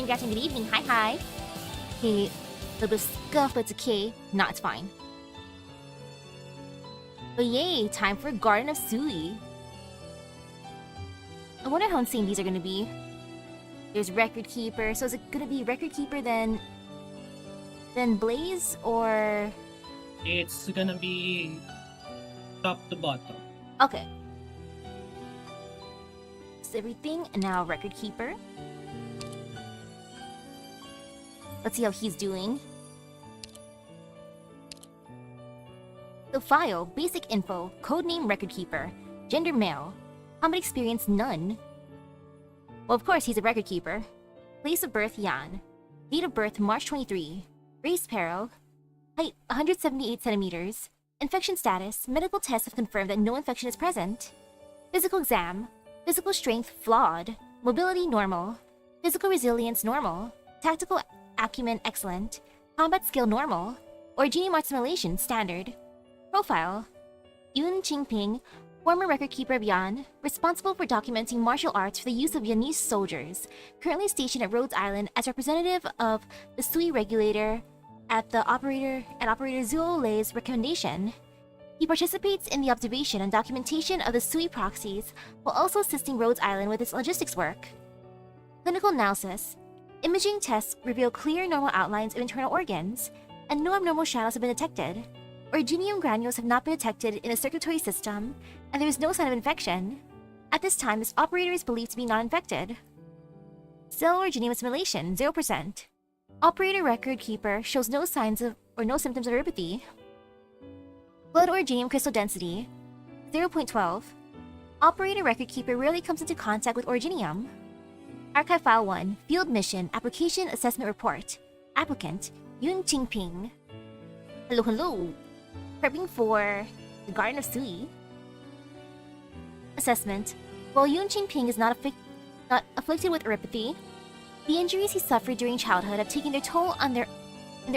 morning, good afternoon, good evening. Hi. Okay, a little bit of scuff, but it's okay. Nah, it's fine. But yay, time for Garden of Sui. I wonder how insane these are gonna be. There's Record Keeper, so is it gonna be Record Keeper then Blaze, or...? It's gonna be top to bottom. Okay. So everything, and now Record Keeper. Let's see how he's doing. So file, basic info, codename Record Keeper, gender male, combat experience none. Well, of course, he's a record keeper. Place of birth, Yan. Date of birth, March 23. Race, Peril. Height, 178 centimeters. Infection status, medical tests have confirmed that no infection is present. Physical exam, physical strength, flawed. Mobility, normal. Physical resilience, normal. Tactical acumen, excellent. Combat skill, normal. Originium art simulation, standard. Profile, Yun Qingping, former record keeper of Yan, responsible for documenting martial arts for the use of Yanese soldiers, currently stationed at Rhodes Island as representative of the Sui regulator at Operator Zuo Lei's recommendation. He participates in the observation and documentation of the Sui proxies, while also assisting Rhodes Island with its logistics work. Clinical analysis. Imaging tests reveal clear normal outlines of internal organs, and no abnormal shadows have been detected. Originium granules have not been detected in the circulatory system, and there is no sign of infection. At this time, this operator is believed to be non-infected. Cell originium assimilation, 0%. Operator record keeper shows no signs of or no symptoms of uropathy. Blood originium crystal density, 0.12. Operator record keeper rarely comes into contact with originium. Archive File 1, Field Mission, Application Assessment Report. Applicant, Yun Qingping. Hello. Prepping for the Garden of Sui. Assessment. While Yun Qingping is not afflicted with uropathy, the injuries he suffered during childhood have taken their toll in their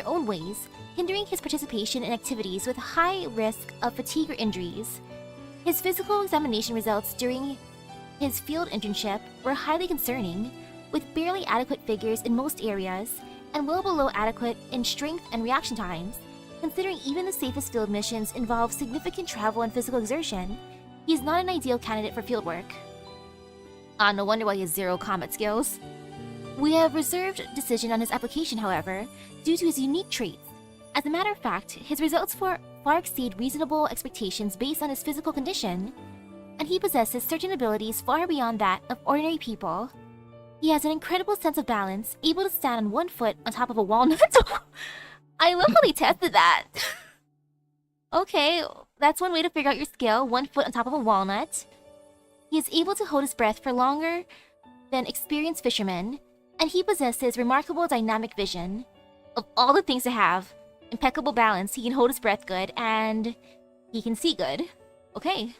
own ways, hindering his participation in activities with high risk of fatigue or injuries. His physical examination results during his field internship were highly concerning, with barely adequate figures in most areas, and well below adequate in strength and reaction times. Considering even the safest field missions involve significant travel and physical exertion, he is not an ideal candidate for fieldwork. No wonder why he has 0 combat skills. We have reserved decision on his application, however, due to his unique traits. As a matter of fact, his results far exceed reasonable expectations based on his physical condition, and he possesses certain abilities far beyond that of ordinary people. He has an incredible sense of balance, able to stand on one foot on top of a walnut. I love how they tested that. Okay, that's one way to figure out your skill, 1 foot on top of a walnut. He is able to hold his breath for longer than experienced fishermen, and he possesses remarkable dynamic vision. Of all the things to have, impeccable balance, he can hold his breath good, and he can see good. Okay.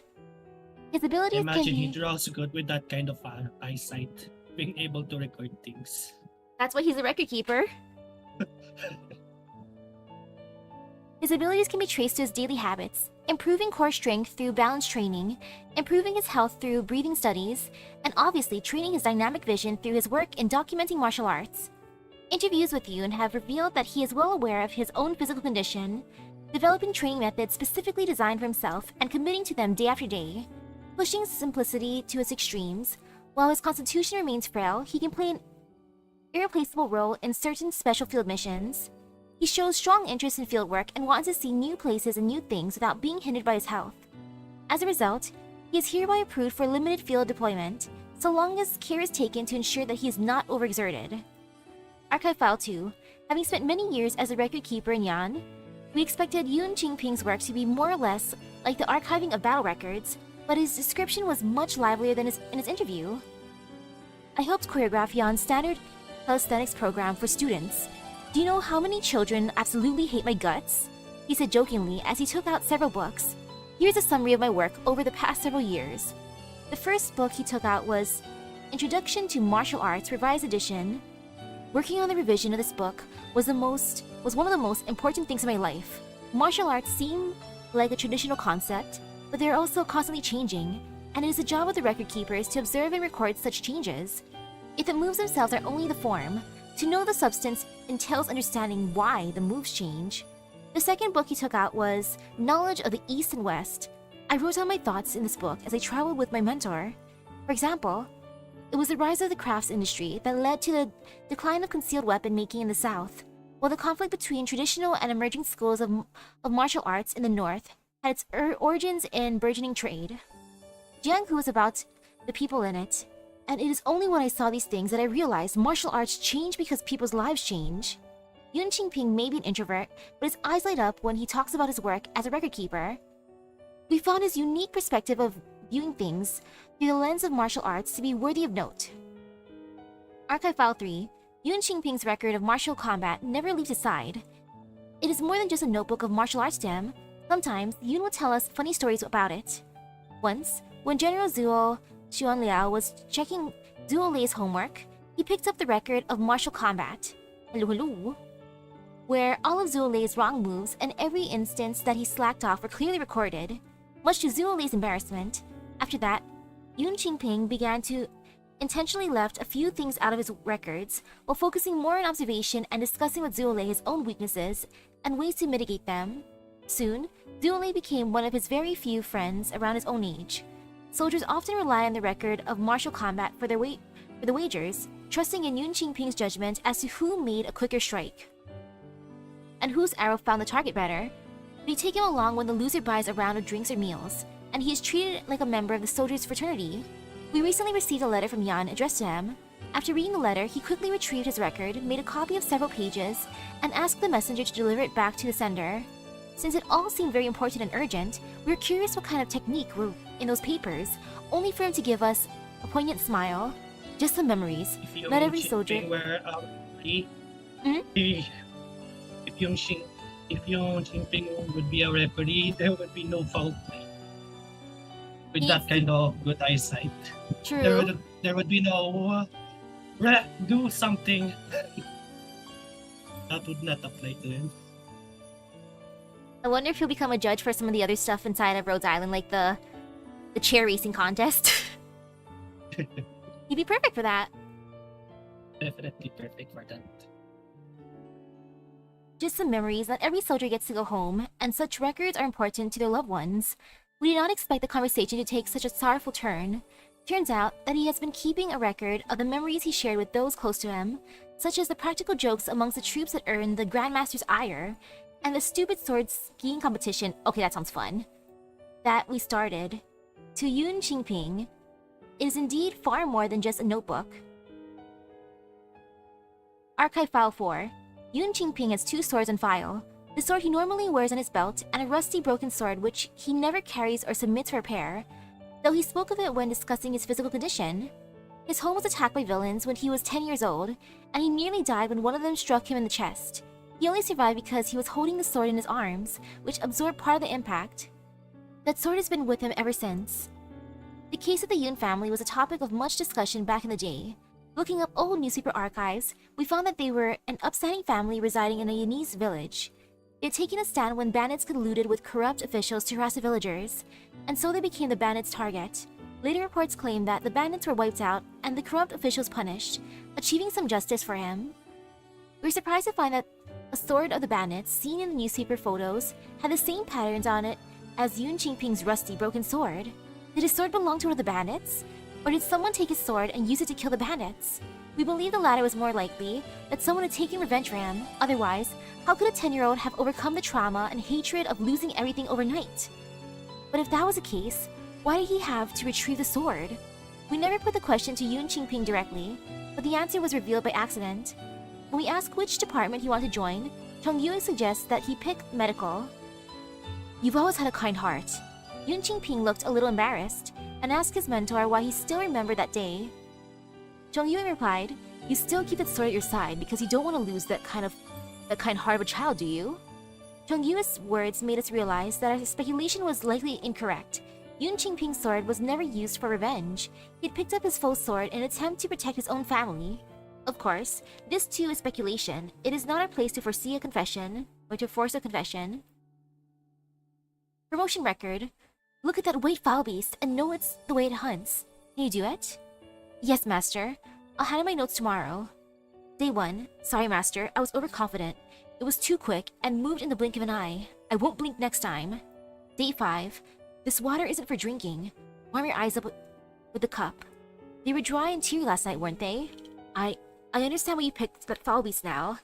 His abilities Imagine he draws good with that kind of eyesight, being able to record things. That's why he's a record keeper. His abilities can be traced to his daily habits, improving core strength through balance training, improving his health through breathing studies, and obviously training his dynamic vision through his work in documenting martial arts. Interviews with Yoon have revealed that he is well aware of his own physical condition, developing training methods specifically designed for himself and committing to them day after day. Pushing simplicity to its extremes, while his constitution remains frail, he can play an irreplaceable role in certain special field missions. He shows strong interest in fieldwork and wants to see new places and new things without being hindered by his health. As a result, he is hereby approved for limited field deployment, so long as care is taken to ensure that he is not overexerted. Archive File 2. Having spent many years as a record keeper in Yan, we expected Yun Qingping's work to be more or less like the archiving of battle records, but his description was much livelier than in his interview. I helped choreograph Yan's standard calisthenics program for students. Do you know how many children absolutely hate my guts? He said jokingly as he took out several books. Here's a summary of my work over the past several years. The first book he took out was Introduction to Martial Arts, Revised Edition. Working on the revision of this book was one of the most important things in my life. Martial arts seem like a traditional concept, but they are also constantly changing, and it is the job of the record keepers to observe and record such changes. If the moves themselves are only the form, To know the substance entails understanding why the moves change. The second book he took out was Knowledge of the East and West. I wrote down my thoughts in this book as I traveled with my mentor. For example, it was the rise of the crafts industry that led to the decline of concealed weapon making in the South, while the conflict between traditional and emerging schools of martial arts in the North had its origins in burgeoning trade. Jianghu was about the people in it, and it is only when I saw these things that I realized martial arts change because people's lives change. Yun Qingping may be an introvert, but his eyes light up when he talks about his work as a record keeper. We found his unique perspective of viewing things through the lens of martial arts to be worthy of note. Archive File 3, Yun Qingping's record of martial combat never leaves his side. It is more than just a notebook of martial arts to him. Sometimes, Yun will tell us funny stories about it. Once, when General Zuo Xuanliao was checking Zuo Lei's homework, he picked up the record of martial combat, where all of Zuo Lei's wrong moves and every instance that he slacked off were clearly recorded. Much to Zuo Lei's embarrassment, after that, Yun Qingping began to intentionally left a few things out of his records while focusing more on observation and discussing with Zuo Lei his own weaknesses and ways to mitigate them. Soon, Zuo Lei became one of his very few friends around his own age. Soldiers often rely on the record of martial combat for the wagers, trusting in Yun Qingping's judgment as to who made a quicker strike and whose arrow found the target better. They take him along when the loser buys a round of drinks or meals, and he is treated like a member of the soldiers' fraternity. We recently received a letter from Yan addressed to him. After reading the letter, he quickly retrieved his record, made a copy of several pages, and asked the messenger to deliver it back to the sender. Since it all seemed very important and urgent, we were curious what kind of technique were in those papers, only for him to give us a poignant smile. Just some memories. Not every soldier. If Yun Qingping would be a referee, there would be no fault with that kind of good eyesight. True. There would be no do something that would not apply to him. I wonder if he'll become a judge for some of the other stuff inside of Rhodes Island, like the chair racing contest. He'd be perfect for that. Definitely perfect for that. Just some memories. Not every soldier gets to go home, and such records are important to their loved ones. We did not expect the conversation to take such a sorrowful turn. Turns out that he has been keeping a record of the memories he shared with those close to him, such as the practical jokes amongst the troops that earned the Grandmaster's ire, and the stupid sword skiing competition, okay, that sounds fun, that we started. To Yun Qingping, it is indeed far more than just a notebook. Archive File 4. Yun Qingping has 2 swords on file. The sword he normally wears on his belt, and a rusty broken sword which he never carries or submits for repair, though he spoke of it when discussing his physical condition. His home was attacked by villains when he was 10 years old, and he nearly died when one of them struck him in the chest. He only survived because he was holding the sword in his arms, which absorbed part of the impact. That sword has been with him ever since. The case of the Yun family was a topic of much discussion back in the day. Looking up old newspaper archives, we found that they were an upstanding family residing in a Yanese village. They had taken a stand when bandits colluded with corrupt officials to harass the villagers, and so they became the bandits' target. Later reports claim that the bandits were wiped out and the corrupt officials punished, achieving some justice for him. We were surprised to find that a sword of the bandits seen in the newspaper photos had the same patterns on it as Yun Qingping's rusty broken sword. Did his sword belong to one of the bandits? Or did someone take his sword and use it to kill the bandits? We believe the latter was more likely, that someone had taken revenge for him. Otherwise, how could a 10-year-old have overcome the trauma and hatred of losing everything overnight? But if that was the case, why did he have to retrieve the sword? We never put the question to Yun Qingping directly, but the answer was revealed by accident. When we asked which department he wanted to join, Chongyue suggests that he pick medical. You've always had a kind heart. Yun Qingping looked a little embarrassed, and asked his mentor why he still remembered that day. Chongyue replied, "You still keep that sword at your side because you don't want to lose that kind heart of a child, do you?" Chongyue's words made us realize that our speculation was likely incorrect. Yun Qingping's sword was never used for revenge. He had picked up his foe's sword in an attempt to protect his own family. Of course, this too is speculation. It is not our place to foresee a confession, or to force a confession. Promotion record. Look at that white foul beast and know it's the way it hunts. Can you do it? Yes, master. I'll hand in my notes tomorrow. Day 1. Sorry, Master. I was overconfident. It was too quick and moved in the blink of an eye. I won't blink next time. Day 5. This water isn't for drinking. Warm your eyes up with the cup. They were dry and teary last night, weren't they? I understand why you picked that foul beast now.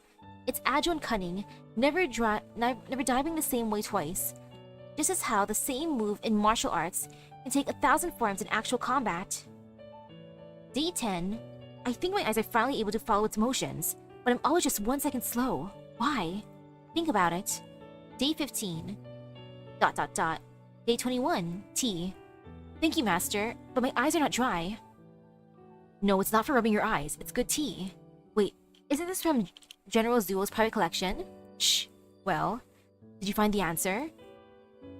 It's agile and cunning, never diving the same way twice. Just as how the same move in martial arts can take 1,000 forms in actual combat. Day 10. I think my eyes are finally able to follow its motions, but I'm always just 1 second slow. Why? Think about it. Day 15. ... Day 21. Tea. Thank you, Master, but my eyes are not dry. No, it's not for rubbing your eyes. It's good tea. Wait, isn't this from General Zuo's private collection? Shh. Well, did you find the answer?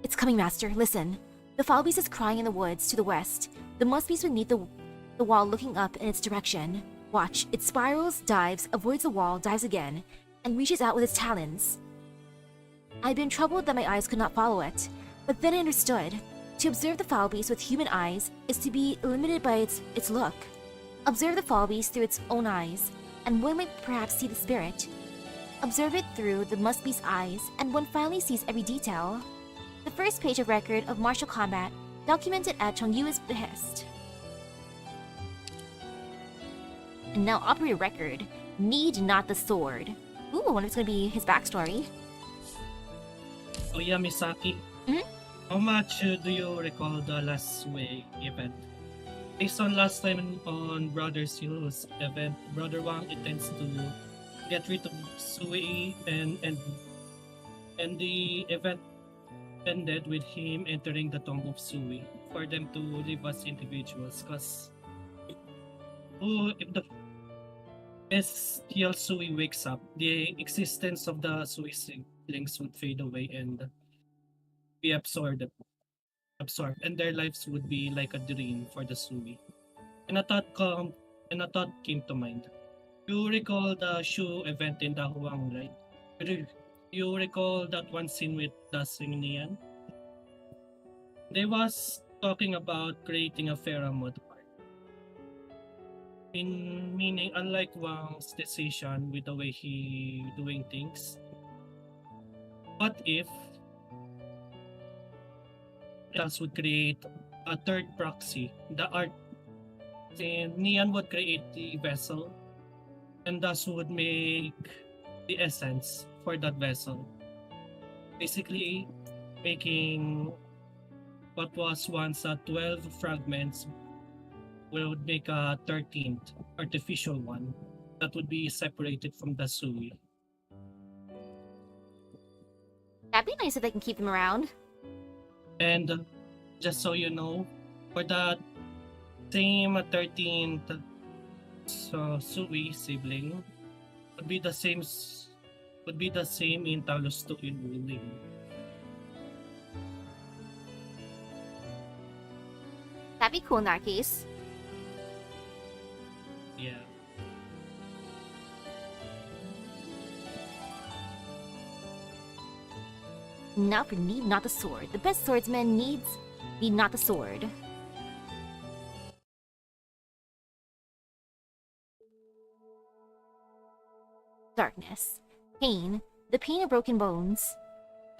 It's coming, Master. Listen. The foul beast is crying in the woods to the west. The musk beast beneath the wall looking up in its direction. Watch. It spirals, dives, avoids the wall, dives again, and reaches out with its talons. I'd been troubled that my eyes could not follow it, but then I understood. To observe the foul beast with human eyes is to be limited by its look. Observe the foul beast through its own eyes, and one might perhaps see the spirit. Observe it through the musk beast's eyes, and one finally sees every detail. The first page of record of martial combat, documented at Chongyu's behest. And now operator record, need not the sword. Ooh, I wonder if it's gonna be his backstory. Oh yeah, Misaki. Mhm. How much do you recall the last way event? Based on last time on Brother Sil's event, Brother Wang intends to get rid of Sui and the event ended with him entering the tomb of Sui for them to live as individuals. Because if the bestial Sui wakes up, the existence of the Sui siblings would fade away and be absorbed, and their lives would be like a dream for the Sui. And a thought came to mind. You recall the Shu event in the Huang, right? You recall that one scene with the Singnian? They was talking about creating a pheromone part. Meaning, unlike Wang's decision with the way he doing things, what if else would create a third proxy, the art, and Nian would create the vessel, and thus would make the essence for that vessel. Basically, making what was once a 12 fragments would make a 13th artificial one that would be separated from the Sui. That'd be nice if they can keep him around. And just so you know, for the same 13th Sui sibling would be the same in Talos 2 in ruling. That'd be cool in that case. Yeah. Now for need not the sword. The best swordsman need not the sword. Darkness. Pain. The pain of broken bones.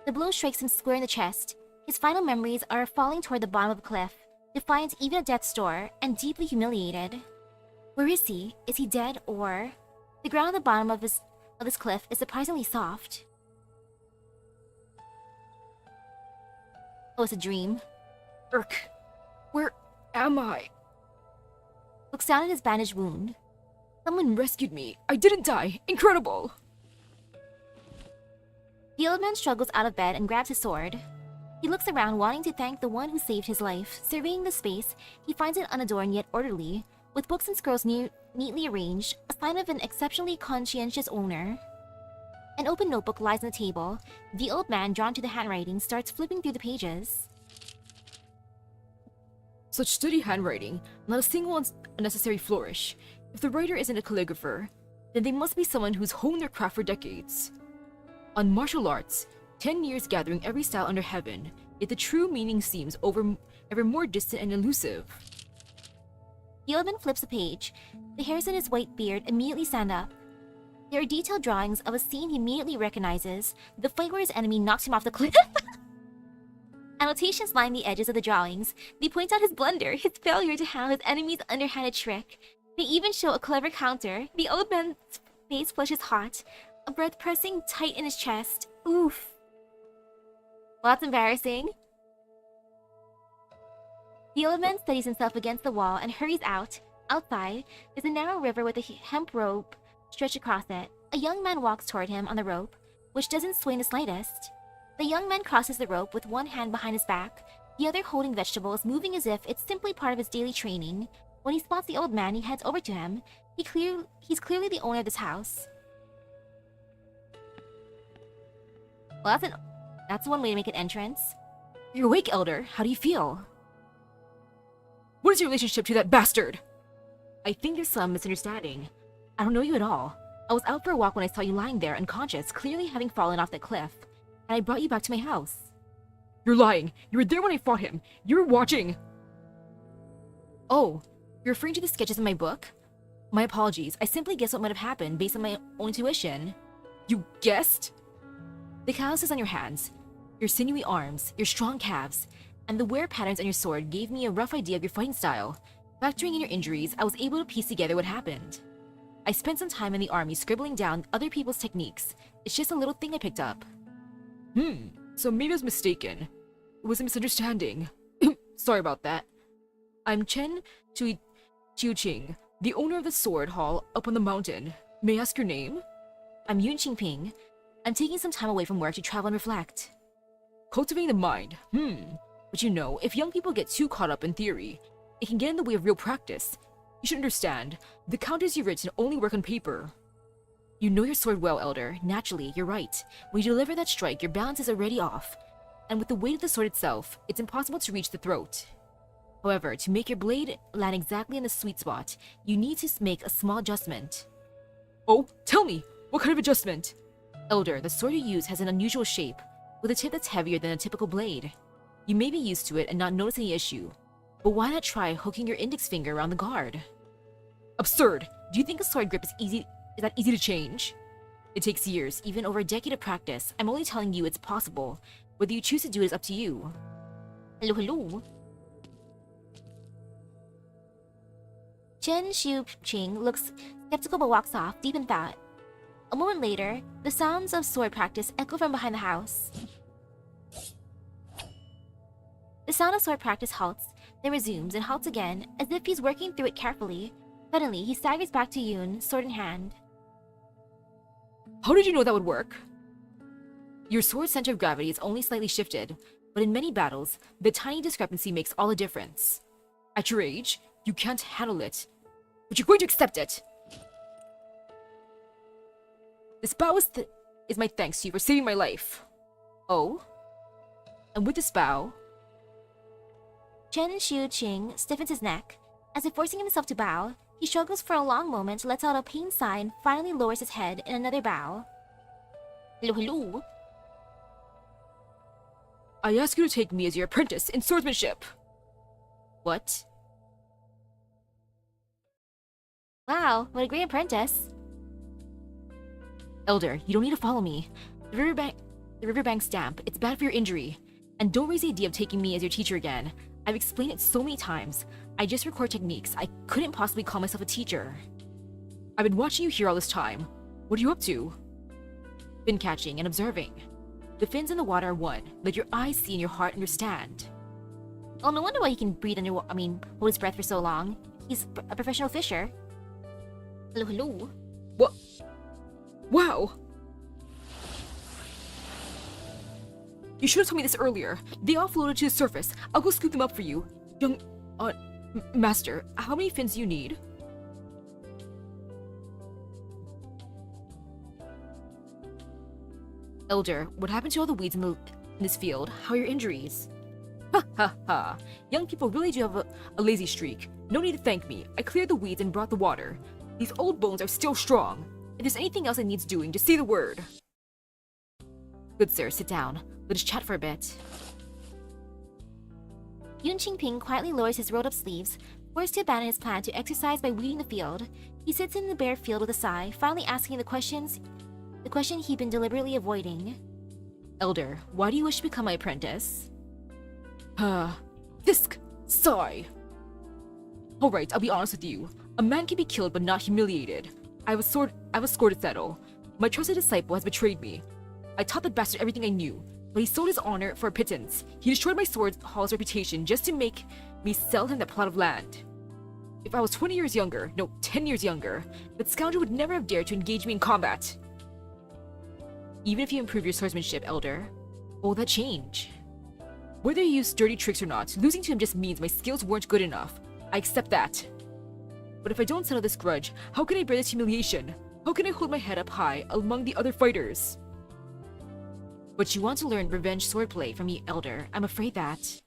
The blow strikes him square in the chest. His final memories are falling toward the bottom of a cliff, defiant even at death's door, and deeply humiliated. Where is he? Is he dead, or... The ground at the bottom of this cliff is surprisingly soft. Oh, it's a dream. Urk, where am I? Looks down at his bandaged wound. Someone rescued me. I didn't die. Incredible. The old man struggles out of bed and grabs his sword. He looks around, wanting to thank the one who saved his life. Surveying the space, he finds it unadorned yet orderly, with books and scrolls neatly arranged, a sign of an exceptionally conscientious owner. An open notebook lies on the table. The old man, drawn to the handwriting, starts flipping through the pages. Such steady handwriting, not a single unnecessary flourish. If the writer isn't a calligrapher, then they must be someone who's honed their craft for decades. On martial arts, 10 years gathering every style under heaven, yet the true meaning seems ever more distant and elusive. The old man flips a page. The hairs in his white beard immediately stand up. There are detailed drawings of a scene he immediately recognizes, the fight where his enemy knocks him off the cliff. Annotations line the edges of the drawings. They point out his blunder, his failure to handle his enemy's underhanded trick. They even show a clever counter. The old man's face flushes hot, a breath pressing tight in his chest. Oof. Well, that's embarrassing. The old man steadies himself against the wall and hurries out. Outside is a narrow river with a hemp rope stretched across it. A young man walks toward him on the rope, which doesn't sway in the slightest. The young man crosses the rope with one hand behind his back, the other holding vegetables, moving as if it's simply part of his daily training. When he spots the old man, he heads over to him. He's clearly the owner of this house. Well, that's one way to make an entrance. You're awake, Elder. How do you feel? What is your relationship to that bastard? I think there's some misunderstanding. I don't know you at all. I was out for a walk when I saw you lying there unconscious, clearly having fallen off that cliff. And I brought you back to my house. You're lying. You were there when I fought him. You were watching. Oh, you're referring to the sketches in my book? My apologies. I simply guessed what might have happened based on my own intuition. You guessed? The calluses on your hands, your sinewy arms, your strong calves, and the wear patterns on your sword gave me a rough idea of your fighting style. Factoring in your injuries, I was able to piece together what happened. I spent some time in the army scribbling down other people's techniques. It's just a little thing I picked up. So maybe I was mistaken. It was a misunderstanding. Sorry about that. I'm Chen Chiuqing, the owner of the sword hall up on the mountain. May I ask your name? I'm Yun Qingping. I'm taking some time away from work to travel and reflect. Cultivating the mind. But you know, if young people get too caught up in theory, it can get in the way of real practice. You should understand, the counters you've written only work on paper. You know your sword well, Elder. Naturally, you're right. When you deliver that strike, your balance is already off. And with the weight of the sword itself, it's impossible to reach the throat. However, to make your blade land exactly in the sweet spot, you need to make a small adjustment. Oh, tell me! What kind of adjustment? Elder, the sword you use has an unusual shape, with a tip that's heavier than a typical blade. You may be used to it and not notice any issue, but why not try hooking your index finger around the guard? Absurd! Do you think a sword grip is that easy to change? It takes years, even over a decade of practice. I'm only telling you it's possible. Whether you choose to do it is up to you. Hello. Chen Xiuqing looks skeptical but walks off, deep in thought. A moment later, the sounds of sword practice echo from behind the house. The sound of sword practice halts, then resumes and halts again, as if he's working through it carefully. Suddenly, he staggers back to Yun, sword in hand. How did you know that would work? Your sword's center of gravity is only slightly shifted, but in many battles, the tiny discrepancy makes all the difference. At your age, you can't handle it, but you're going to accept it. This bow is my thanks to you for saving my life. Oh? And with this bow... Chen Xiuqing stiffens his neck. As if forcing himself to bow, he struggles for a long moment, lets out a pained sigh, and finally lowers his head in another bow. Hello. I ask you to take me as your apprentice in swordsmanship. What? Wow, what a great apprentice. Elder, you don't need to follow me. The riverbank damp. It's bad for your injury. And don't raise the idea of taking me as your teacher again. I've explained it so many times. I just record techniques. I couldn't possibly call myself a teacher. I've been watching you here all this time. What are you up to? Fin catching and observing. The fins in the water are one. Let your eyes see and your heart understand. Oh, no wonder why he can breathe hold his breath for so long. He's a professional fisher. Hello. What? Wow! You should have told me this earlier. They all floated to the surface. I'll go scoop them up for you. Master, how many fins do you need? Elder, what happened to all the weeds in this field? How are your injuries? Ha ha ha. Young people really do have a lazy streak. No need to thank me. I cleared the weeds and brought the water. These old bones are still strong. If there's anything else that needs doing, just say the word. Good sir, sit down. Let us chat for a bit. Yun Qingping quietly lowers his rolled-up sleeves, Forced to abandon his plan to exercise by weeding the field, he sits in the bare field with a sigh, finally asking the question he'd been deliberately avoiding. Elder, why do you wish to become my apprentice? Fisk! Sigh! Alright, I'll be honest with you. A man can be killed but not humiliated. I have a score to settle. My trusted disciple has betrayed me. I taught the bastard everything I knew, but he sold his honor for a pittance. He destroyed my sword hall's reputation just to make me sell him that plot of land. If I was 20 years younger, no, 10 years younger, that scoundrel would never have dared to engage me in combat. Even if you improve your swordsmanship, Elder, what will that change? Whether you use dirty tricks or not, losing to him just means my skills weren't good enough. I accept that. But if I don't settle this grudge, how can I bear this humiliation? How can I hold my head up high among the other fighters? But you want to learn revenge swordplay from me, Elder. I'm afraid that...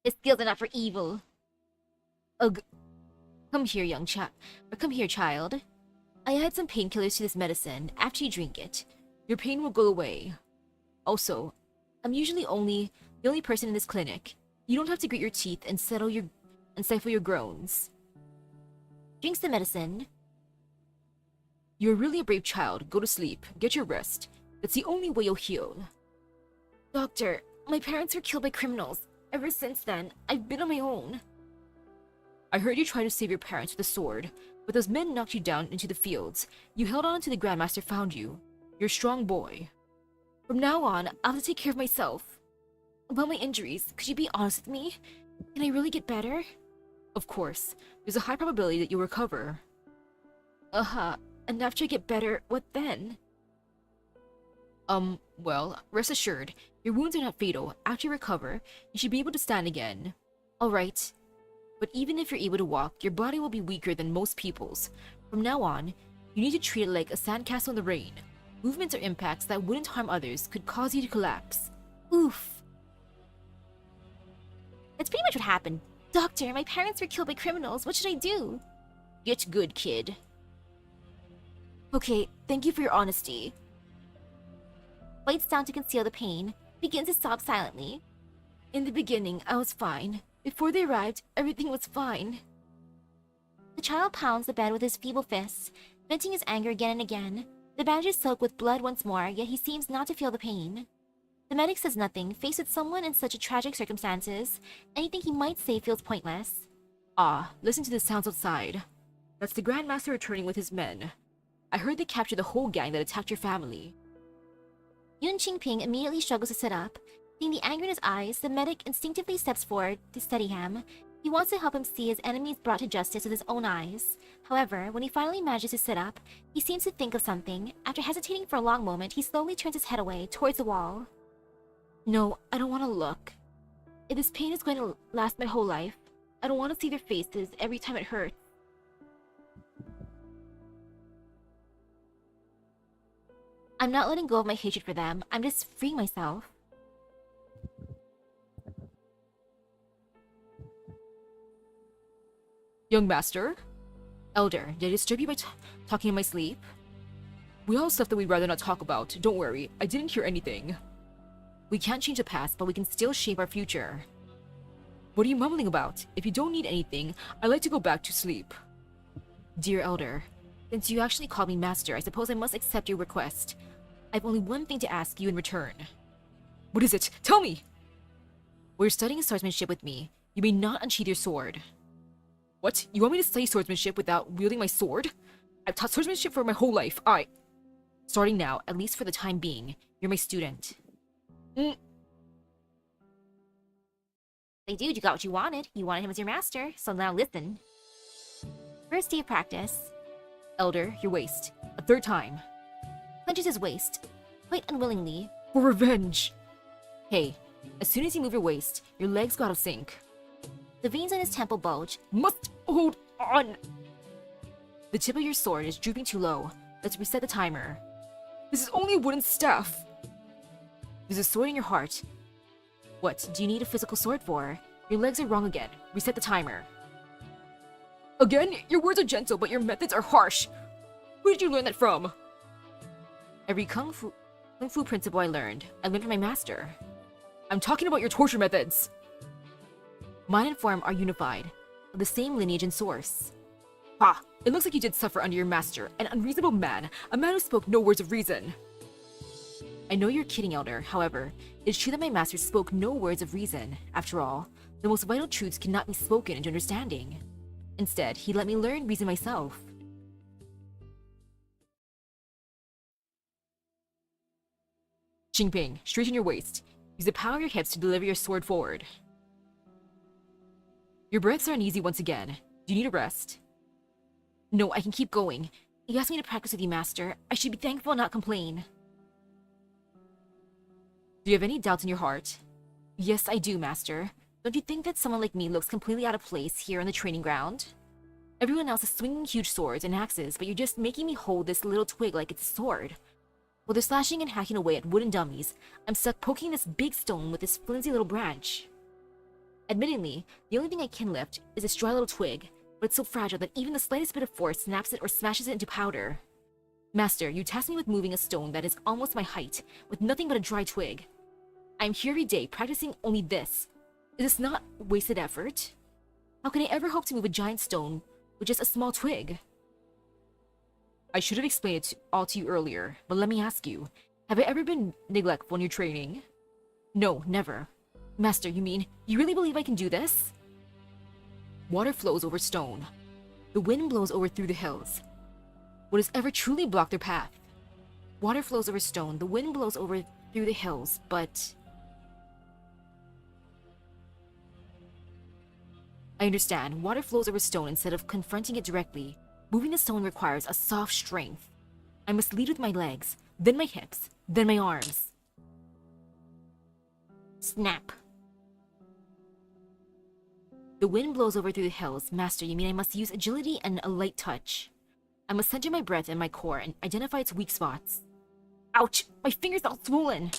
His skills are not for evil. Ugh. Come here, child. I add some painkillers to this medicine. After you drink it, your pain will go away. Also, I'm usually the only person in this clinic. You don't have to grit your teeth and stifle your groans. Drinks the medicine. You're really a brave child. Go to sleep. Get your rest. That's the only way you'll heal. Doctor, my parents were killed by criminals. Ever since then, I've been on my own. I heard you tried to save your parents with a sword, but those men knocked you down into the fields. You held on until the Grandmaster found you. You're a strong boy. From now on, I'll have to take care of myself. About my injuries, could you be honest with me? Can I really get better? Of course. There's a high probability that you'll recover. And after I get better, what then? Well, rest assured, your wounds are not fatal. After you recover, you should be able to stand again. Alright. But even if you're able to walk, your body will be weaker than most people's. From now on, you need to treat it like a sandcastle in the rain. Movements or impacts that wouldn't harm others could cause you to collapse. Oof. That's pretty much what happened. Doctor, my parents were killed by criminals. What should I do? Get good, kid. Okay, thank you for your honesty. Bites down to conceal the pain, begins to sob silently. In the beginning, I was fine. Before they arrived, everything was fine. The child pounds the bed with his feeble fists, venting his anger again and again. The bandages soak with blood once more, yet he seems not to feel the pain. The medic says nothing. Faced with someone in such a tragic circumstances, anything he might say feels pointless. Ah, listen to the sounds outside. That's the Grandmaster returning with his men. I heard they captured the whole gang that attacked your family. Yun Qingping immediately struggles to sit up. Seeing the anger in his eyes, the medic instinctively steps forward to steady him. He wants to help him see his enemies brought to justice with his own eyes. However, when he finally manages to sit up, he seems to think of something. After hesitating for a long moment, he slowly turns his head away, towards the wall. No, I don't want to look. If this pain is going to last my whole life, I don't want to see their faces every time it hurts. I'm not letting go of my hatred for them. I'm just freeing myself. Young master? Elder, did I disturb you by talking in my sleep? We all have stuff that we'd rather not talk about. Don't worry, I didn't hear anything. We can't change the past, but we can still shape our future. What are you mumbling about? If you don't need anything, I'd like to go back to sleep. Dear Elder, since you actually called me master, I suppose I must accept your request. I've only one thing to ask you in return. What is it? Tell me! While you're studying swordsmanship with me, you may not unsheath your sword. What? You want me to study swordsmanship without wielding my sword? I've taught swordsmanship for my whole life. Starting now, at least for the time being, you're my student. They dude, you got what you wanted. You wanted him as your master, so now listen. First day of practice. Elder, your waist. A third time. Clenches his waist, quite unwillingly. For revenge! Hey, as soon as you move your waist, your legs go out of sync. The veins on his temple bulge. Must hold on! The tip of your sword is drooping too low. Let's reset the timer. This is only a wooden staff! There's a sword in your heart. What do you need a physical sword for? Your legs are wrong again. Reset the timer. Again? Your words are gentle, but your methods are harsh. Who did you learn that from? Every Kung Fu principle I learned from my master. I'm talking about your torture methods! Mind and form are unified, of the same lineage and source. Ha! It looks like you did suffer under your master, an unreasonable man, a man who spoke no words of reason. I know you're kidding, Elder. However, it's true that my master spoke no words of reason. After all, the most vital truths cannot be spoken into understanding. Instead, he let me learn reason myself. Xingping, straighten your waist. Use the power of your hips to deliver your sword forward. Your breaths are uneasy once again. Do you need a rest? No, I can keep going. You asked me to practice with you, Master. I should be thankful and not complain. Do you have any doubts in your heart? Yes, I do, Master. Don't you think that someone like me looks completely out of place here on the training ground? Everyone else is swinging huge swords and axes, but you're just making me hold this little twig like it's a sword. While they're slashing and hacking away at wooden dummies, I'm stuck poking this big stone with this flimsy little branch. Admittingly, the only thing I can lift is this dry little twig, but it's so fragile that even the slightest bit of force snaps it or smashes it into powder. Master, you tasked me with moving a stone that is almost my height, with nothing but a dry twig. I'm here every day practicing only this. Is this not wasted effort? How can I ever hope to move a giant stone with just a small twig? I should have explained it all to you earlier, but let me ask you, have I ever been neglectful in your training? No, never. Master, you mean, you really believe I can do this? Water flows over stone. The wind blows over through the hills. What has ever truly blocked their path? Water flows over stone, the wind blows over through the hills, but... I understand. Water flows over stone instead of confronting it directly. Moving the stone requires a soft strength. I must lead with my legs, then my hips, then my arms. Snap. The wind blows over through the hills. Master, you mean I must use agility and a light touch. I must center my breath in my core and identify its weak spots. Ouch! My finger's all swollen!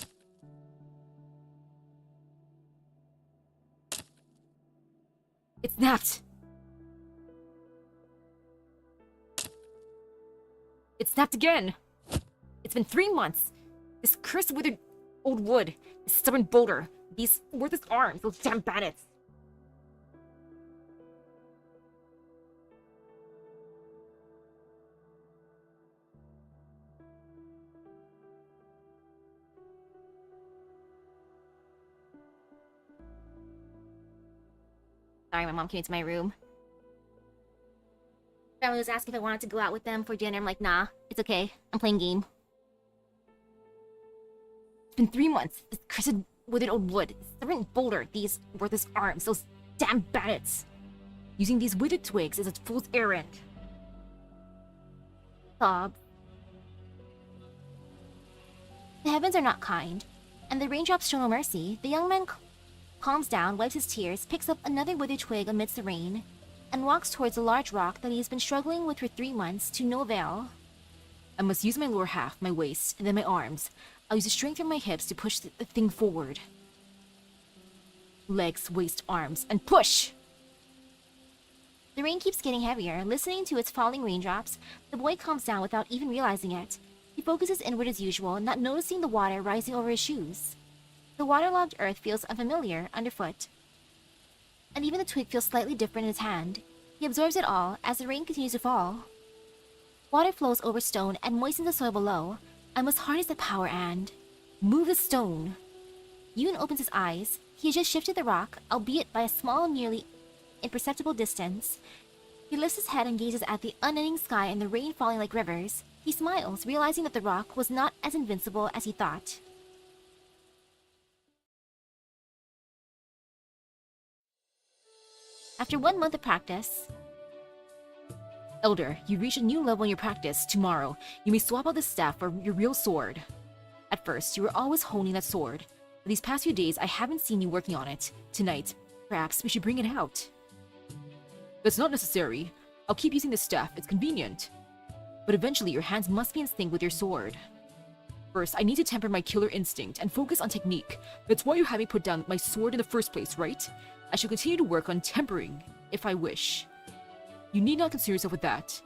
It snapped! It snapped again! It's been 3 months! This cursed withered old wood, this stubborn boulder, these worthless arms, those damn bandits! Sorry, my mom came into my room. Family was asking if I wanted to go out with them for dinner. I'm like, nah, it's okay. I'm playing game. It's been 3 months. This cursed withered old wood, this stubborn boulder, these worthless arms, those damn bandits. Using these withered twigs is a fool's errand. Sob. The heavens are not kind, and the raindrops show no mercy. The young man calms down, wipes his tears, picks up another withered twig amidst the rain, and walks towards a large rock that he has been struggling with for 3 months to no avail. I must use my lower half, my waist, and then my arms. I'll use the strength from my hips to push the thing forward. Legs, waist, arms, and push! The rain keeps getting heavier. Listening to its falling raindrops, the boy calms down without even realizing it. He focuses inward as usual, not noticing the water rising over his shoes. The waterlogged earth feels unfamiliar underfoot, and even the twig feels slightly different in his hand. He absorbs it all as the rain continues to fall. Water flows over stone and moistens the soil below. I must harness the power and move the stone. Yoon opens his eyes. He has just shifted the rock, albeit by a small, nearly imperceptible distance. He lifts his head and gazes at the unending sky and the rain falling like rivers. He smiles, realizing that the rock was not as invincible as he thought. After 1 month of practice... Elder, you reach a new level in your practice. Tomorrow, you may swap out the staff for your real sword. At first, you were always honing that sword, but these past few days I haven't seen you working on it. Tonight, perhaps we should bring it out. That's not necessary. I'll keep using the staff, it's convenient. But eventually your hands must be in sync with your sword. First, I need to temper my killer instinct and focus on technique. That's why you had me put down my sword in the first place, right? I shall continue to work on tempering, if I wish. You need not concern yourself with that.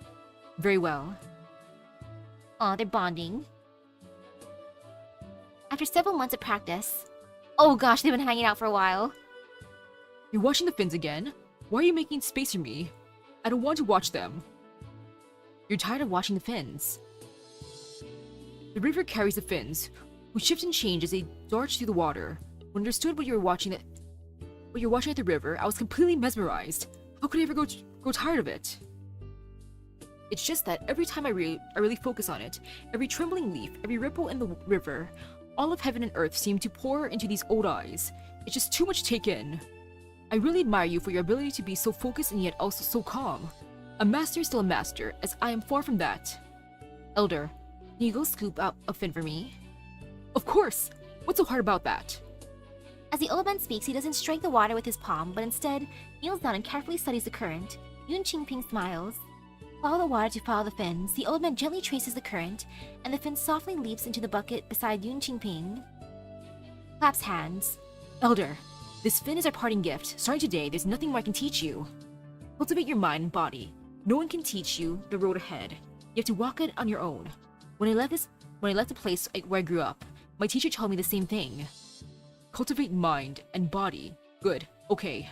Very well. Aw, they're bonding. After several months of practice, Oh gosh, they've been hanging out for a while. You're watching the fins again? Why are you making space for me? I don't want to watch them. You're tired of watching the fins. The river carries the fins, who shift and change as they dart through the water. When I understood what you're watching at the river, I was completely mesmerized. How could I ever grow tired of it? It's just that every time I really focus on it, every trembling leaf, every ripple in the river, all of heaven and earth seem to pour into these old eyes. It's just too much to take in. I really admire you for your ability to be so focused and yet also so calm. A master is still a master, as I am far from that. Elder, can you go scoop up a fin for me? Of course! What's so hard about that? As the old man speaks, he doesn't strike the water with his palm, but instead kneels down and carefully studies the current. Yun Qingping smiles. Follow the water to follow the fins. The old man gently traces the current, and the fin softly leaps into the bucket beside Yun Qingping. Claps hands. Elder, this fin is our parting gift. Starting today, there's nothing more I can teach you. Cultivate your mind and body. No one can teach you the road ahead. You have to walk it on your own. When I left the place where I grew up, my teacher told me the same thing. Cultivate mind and body. Good. Okay.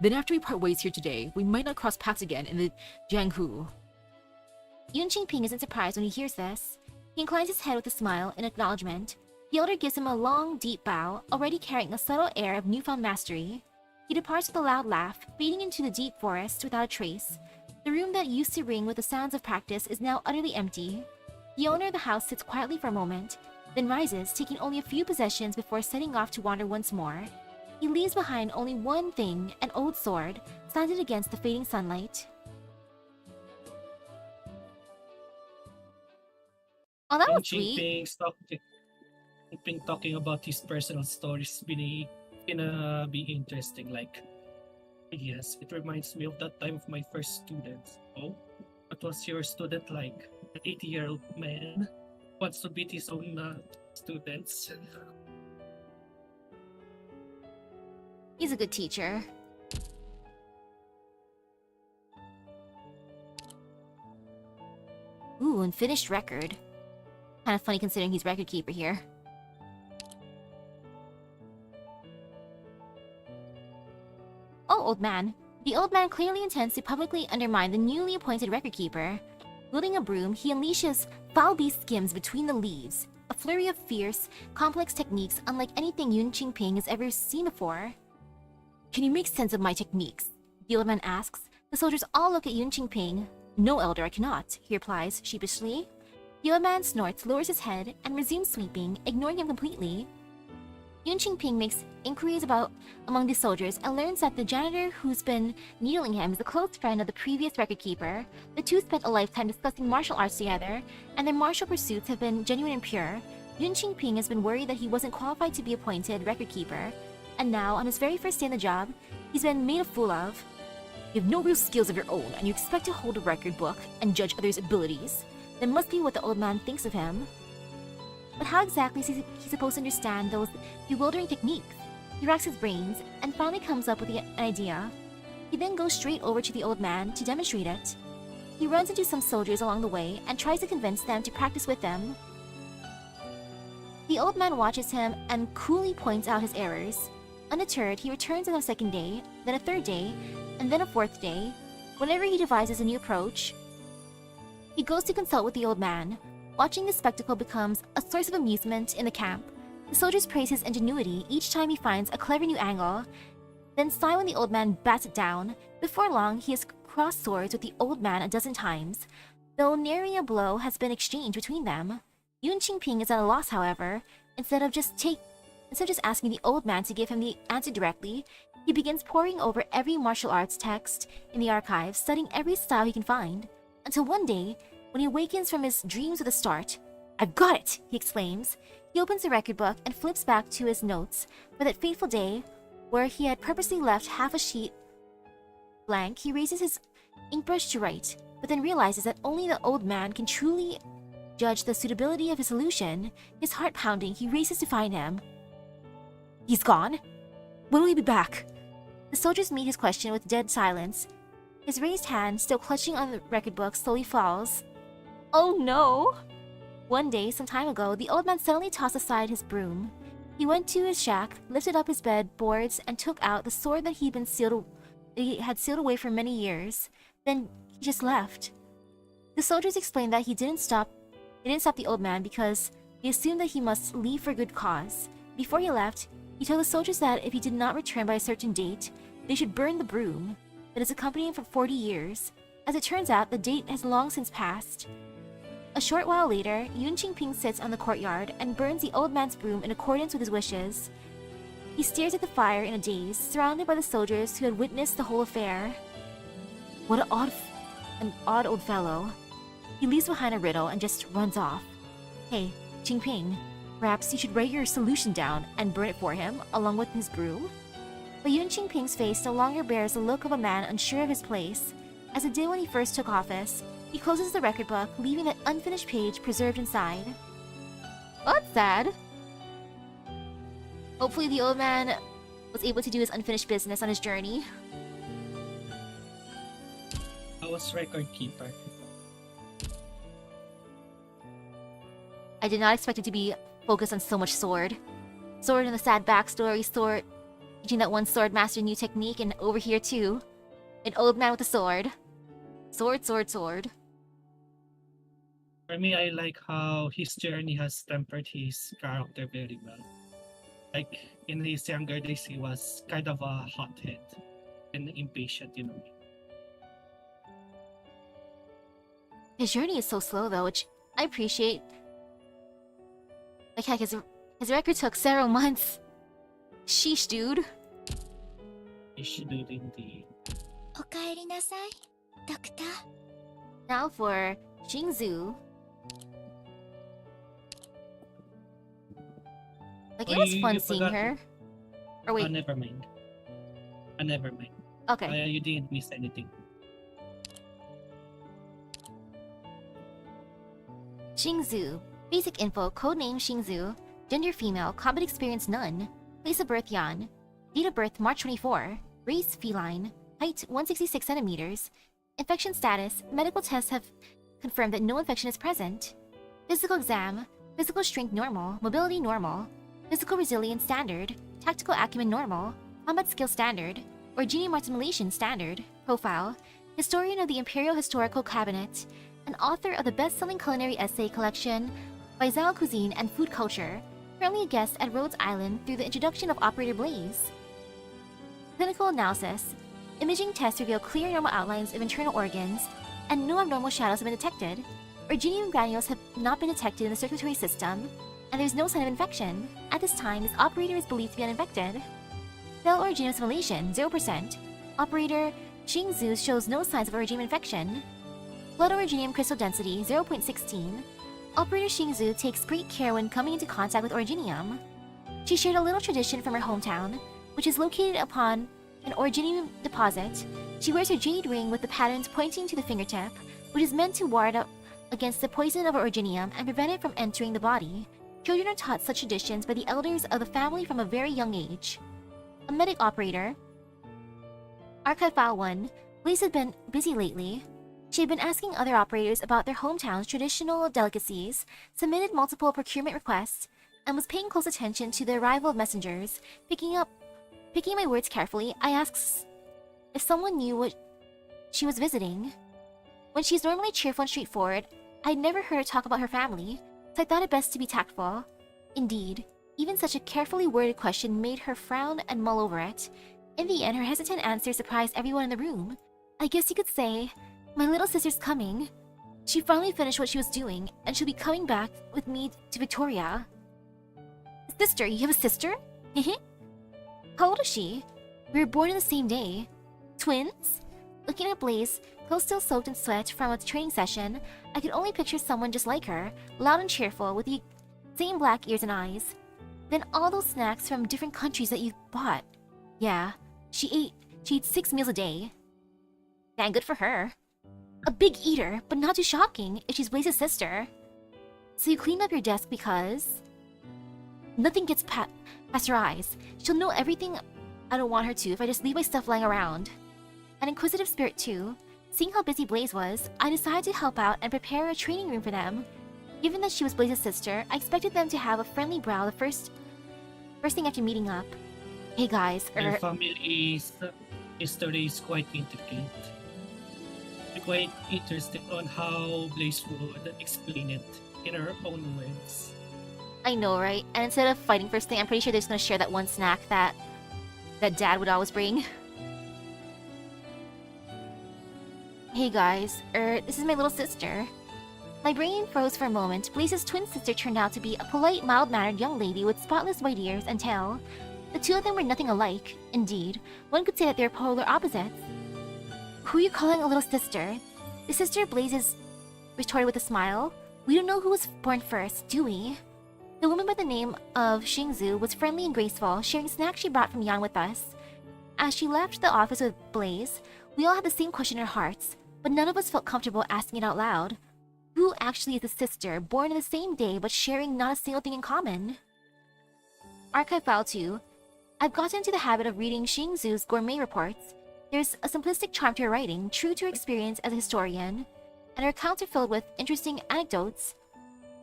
Then after we part ways here today, we might not cross paths again in the Jianghu. Yun Qingping isn't surprised when he hears this. He inclines his head with a smile in acknowledgement. The elder gives him a long, deep bow, already carrying a subtle air of newfound mastery. He departs with a loud laugh, fading into the deep forest without a trace. The room that used to ring with the sounds of practice is now utterly empty. The owner of the house sits quietly for a moment, then rises, taking only a few possessions before setting off to wander once more. He leaves behind only one thing, an old sword, slanted against the fading sunlight. Oh, that was sweet. Qingping talking about his personal stories gonna be interesting. Like, yes, it reminds me of that time of my first student. Oh, what was your student like? An 80-year-old man wants to beat his own students. He's a good teacher. Ooh, unfinished record. Kind of funny considering he's record keeper here. Oh, old man. The old man clearly intends to publicly undermine the newly appointed record keeper. Wielding a broom, he unleashes foul beast skims between the leaves, a flurry of fierce, complex techniques unlike anything Yun Qingping has ever seen before. Can you make sense of my techniques? The old man asks. The soldiers all look at Yun Qingping. No, elder, I cannot, he replies sheepishly. The old man snorts, lowers his head, and resumes sweeping, ignoring him completely. Yun Qingping makes inquiries among the soldiers and learns that the janitor who's been needling him is a close friend of the previous record keeper. The two spent a lifetime discussing martial arts together, and their martial pursuits have been genuine and pure. Yun Qingping has been worried that he wasn't qualified to be appointed record keeper, and now, on his very first day on the job, he's been made a fool of. You have no real skills of your own, and you expect to hold a record book and judge others' abilities. That must be what the old man thinks of him. But how exactly is he supposed to understand those bewildering techniques? He racks his brains and finally comes up with an idea. He then goes straight over to the old man to demonstrate it. He runs into some soldiers along the way and tries to convince them to practice with them. The old man watches him and coolly points out his errors. Undeterred, he returns on a second day, then a third day, and then a fourth day. Whenever he devises a new approach, he goes to consult with the old man. Watching this spectacle becomes a source of amusement in the camp. The soldiers praise his ingenuity each time he finds a clever new angle, then sigh when the old man bats it down. Before long, he has crossed swords with the old man a dozen times, though nary a blow has been exchanged between them. Yun Qingping is at a loss, however. Instead of just asking the old man to give him the answer directly, he begins poring over every martial arts text in the archives, studying every style he can find. Until one day, when he awakens from his dreams with a start, "I've got it!" he exclaims. He opens the record book and flips back to his notes for that fateful day where he had purposely left half a sheet blank. He raises his ink brush to write, but then realizes that only the old man can truly judge the suitability of his solution. His heart pounding, he races to find him. "He's gone? When will he be back?" The soldiers meet his question with dead silence. His raised hand, still clutching on the record book, slowly falls. Oh no! One day, some time ago, the old man suddenly tossed aside his broom. He He went to his shack, lifted up his bed boards, and took out the sword that he had sealed away for many years. Then he just left. The soldiers explained that he didn't stop the old man because he assumed that he must leave for good cause. Before he left, he told the soldiers that if he did not return by a certain date, they should burn the broom that has accompanied him for 40 years. As it turns out, the date has long since passed. A short while later, Yun Qingping sits on the courtyard and burns the old man's broom in accordance with his wishes. He stares at the fire in a daze, surrounded by the soldiers who had witnessed the whole affair. What an odd old fellow. He leaves behind a riddle and just runs off. Hey, Qingping, perhaps you should write your solution down and burn it for him, along with his broom? But Yun Qingping's face no longer bears the look of a man unsure of his place. As it did when he first took office, he closes the record book, leaving the unfinished page preserved inside. Well, that's sad. Hopefully the old man was able to do his unfinished business on his journey. I was record keeper. I did not expect it to be focused on so much sword. Sword and the sad backstory, sword teaching that one sword master new technique, and over here too, an old man with a sword. Sword, sword, sword. For me, I like how his journey has tempered his character very well. Like, in his younger days, he was kind of a hothead and impatient, you know. His journey is so slow though, which I appreciate. Like heck, his record took several months. Sheesh, dude. He should do it indeed. おかえりなさい、ドクター。 Now for Xingzu. Like, it Oh, was you- fun you seeing forgot her. Or wait, Never mind. Never mind. okay. You didn't miss anything. Xingzu. Basic info, codename Xingzu. Gender female, combat experience none. Place of birth Yan. Date of birth March 24. Race feline. Height 166 centimeters. Infection status, medical tests have confirmed that no infection is present. Physical exam, physical strength normal, mobility normal. Physical resilience standard, tactical acumen normal, combat skill standard, Originium assimilation standard. Profile, historian of the Imperial Historical Cabinet, an author of the best-selling culinary essay collection Baizao Cuisine and Food Culture, currently a guest at Rhodes Island through the introduction of Operator Blaze. Clinical analysis. Imaging tests reveal clear normal outlines of internal organs, and no abnormal shadows have been detected. Originium granules have not been detected in the circulatory system, and there is no sign of infection. At this time, this operator is believed to be uninfected. Cell originium assimilation, 0%. Operator Xingzu shows no signs of originium infection. Blood originium crystal density, 0.16. Operator Xingzu takes great care when coming into contact with originium. She shared a little tradition from her hometown, which is located upon an originium deposit. She wears her jade ring with the patterns pointing to the fingertip, which is meant to ward up against the poison of originium and prevent it from entering the body. Children are taught such traditions by the elders of the family from a very young age. A medic operator. Archive File 1. Blaze had been busy lately. She had been asking other operators about their hometowns' traditional delicacies, submitted multiple procurement requests, and was paying close attention to the arrival of messengers. Picking my words carefully, I asked if someone knew what she was visiting. When she's normally cheerful and straightforward, I'd never heard her talk about her family, so I thought it best to be tactful. Indeed, even such a carefully worded question made her frown and mull over it. In the end, her hesitant answer surprised everyone in the room. I guess you could say, my little sister's coming. She finally finished what she was doing, and she'll be coming back with me to Victoria. Sister, you have a sister? Hehe. How old is she? We were born on the same day. Twins? Looking at Blaze, clothes still soaked in sweat from a training session, I could only picture someone just like her, loud and cheerful, with the same black ears and eyes. Then all those snacks from different countries that you bought. Yeah, she eats 6 meals a day. Dang, good for her. A big eater, but not too shocking if she's Blaze's sister. So you cleaned up your desk because... Nothing gets past her eyes. She'll know everything I don't want her to if I just leave my stuff lying around. An inquisitive spirit too. Seeing how busy Blaze was, I decided to help out and prepare a training room for them. Given that she was Blaze's sister, I expected them to have a friendly brow the first First thing after meeting up. Hey guys, Their family's history is quite intricate. I'm quite interested on how Blaze would explain it in her own words. I know, right? And instead of fighting first thing, I'm pretty sure they're just gonna share that one snack that Dad would always bring. Hey guys, this is my little sister. My brain froze for a moment. Blaze's twin sister turned out to be a polite, mild-mannered young lady with spotless white ears and tail. The two of them were nothing alike. Indeed, one could say that they were polar opposites. Who are you calling a little sister? The sister Blaze retorted with a smile. We don't know who was born first, do we? The woman by the name of Xingzu was friendly and graceful, sharing snacks she brought from Yan with us. As she left the office with Blaze, we all had the same question in our hearts, but none of us felt comfortable asking it out loud. Who actually is a sister, born on the same day but sharing not a single thing in common? Archive File 2. I've gotten into the habit of reading Xingzu's gourmet reports. There's a simplistic charm to her writing, true to her experience as a historian, and her accounts are filled with interesting anecdotes.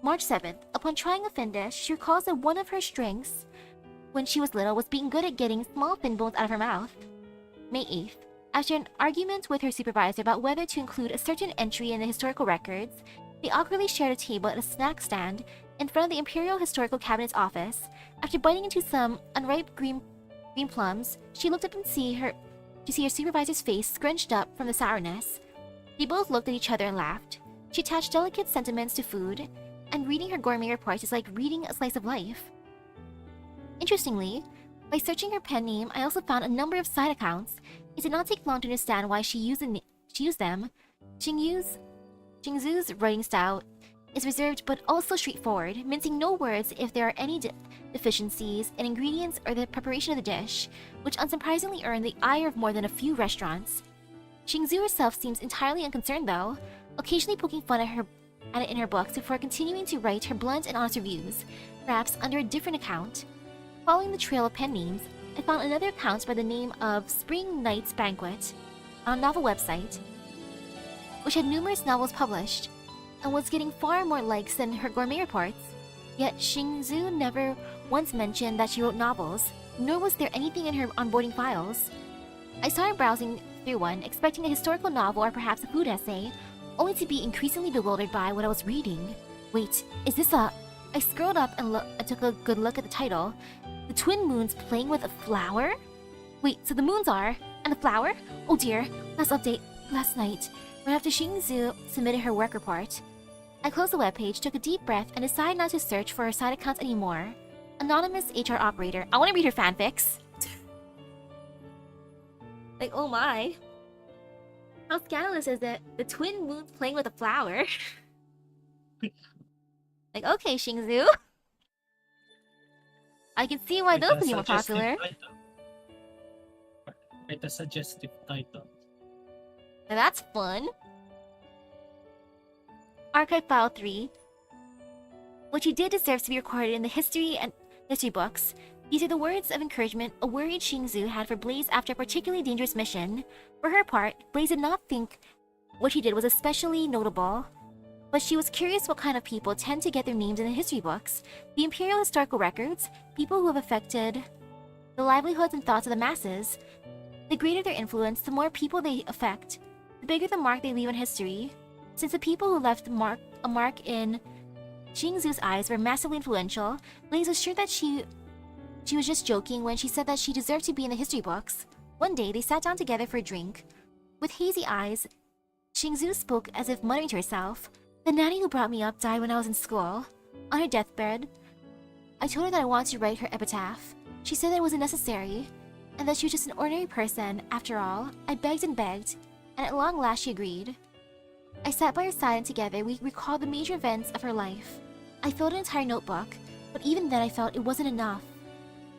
March 7th. Upon trying a fin dish, she recalls that one of her strengths when she was little was being good at getting small fin bones out of her mouth. May 8th. After an argument with her supervisor about whether to include a certain entry in the historical records, they awkwardly shared a table at a snack stand in front of the Imperial Historical Cabinet's office. After biting into some unripe green plums, she looked up and see her supervisor's face scrunched up from the sourness. They both looked at each other and laughed. She attached delicate sentiments to food, and reading her gourmet reports is like reading a slice of life. Interestingly, by searching her pen name, I also found a number of side accounts. It did not take long to understand why she used them. Xingzu's writing style is reserved but also straightforward, mincing no words if there are any deficiencies in ingredients or the preparation of the dish, which unsurprisingly earned the ire of more than a few restaurants. Xingzu herself seems entirely unconcerned though, occasionally poking fun at it in her books before continuing to write her blunt and honest reviews, perhaps under a different account. Following the trail of pen names, I found another account by the name of Spring Night's Banquet on a novel website, which had numerous novels published, and was getting far more likes than her gourmet reports. Yet Xingzu never once mentioned that she wrote novels, nor was there anything in her onboarding files. I started browsing through one, expecting a historical novel or perhaps a food essay, only to be increasingly bewildered by what I was reading. Wait, is this a... I scrolled up and took a good look at the title. The twin moons playing with a flower? Wait, so the moons are... and the flower? Oh dear, last update last night, right after Xingzu submitted her work report. I closed the webpage, took a deep breath, and decided not to search for her side accounts anymore. Anonymous HR operator. I want to read her fanfics. Like, oh my. How scandalous is it? The twin moons playing with a flower? Like, okay, Xingzu. I can see why those would be more popular. Write a suggestive title. Now that's fun. Archive File 3. What you did deserves to be recorded in the history books. These are the words of encouragement a worried Xingzu had for Blaze after a particularly dangerous mission. For her part, Blaze did not think what she did was especially notable, but she was curious what kind of people tend to get their names in the history books. The Imperial Historical Records, people who have affected the livelihoods and thoughts of the masses. The greater their influence, the more people they affect, the bigger the mark they leave in history. Since the people who left a mark in Xingzu's eyes were massively influential, Blaze was sure that she was just joking when she said that she deserved to be in the history books. One day, they sat down together for a drink. With hazy eyes, Xingzu spoke as if muttering to herself. The nanny who brought me up died when I was in school. On her deathbed, I told her that I wanted to write her epitaph. She said that it wasn't necessary, and that she was just an ordinary person, after all. I begged, and at long last she agreed. I sat by her side and together we recalled the major events of her life. I filled an entire notebook, but even then I felt it wasn't enough.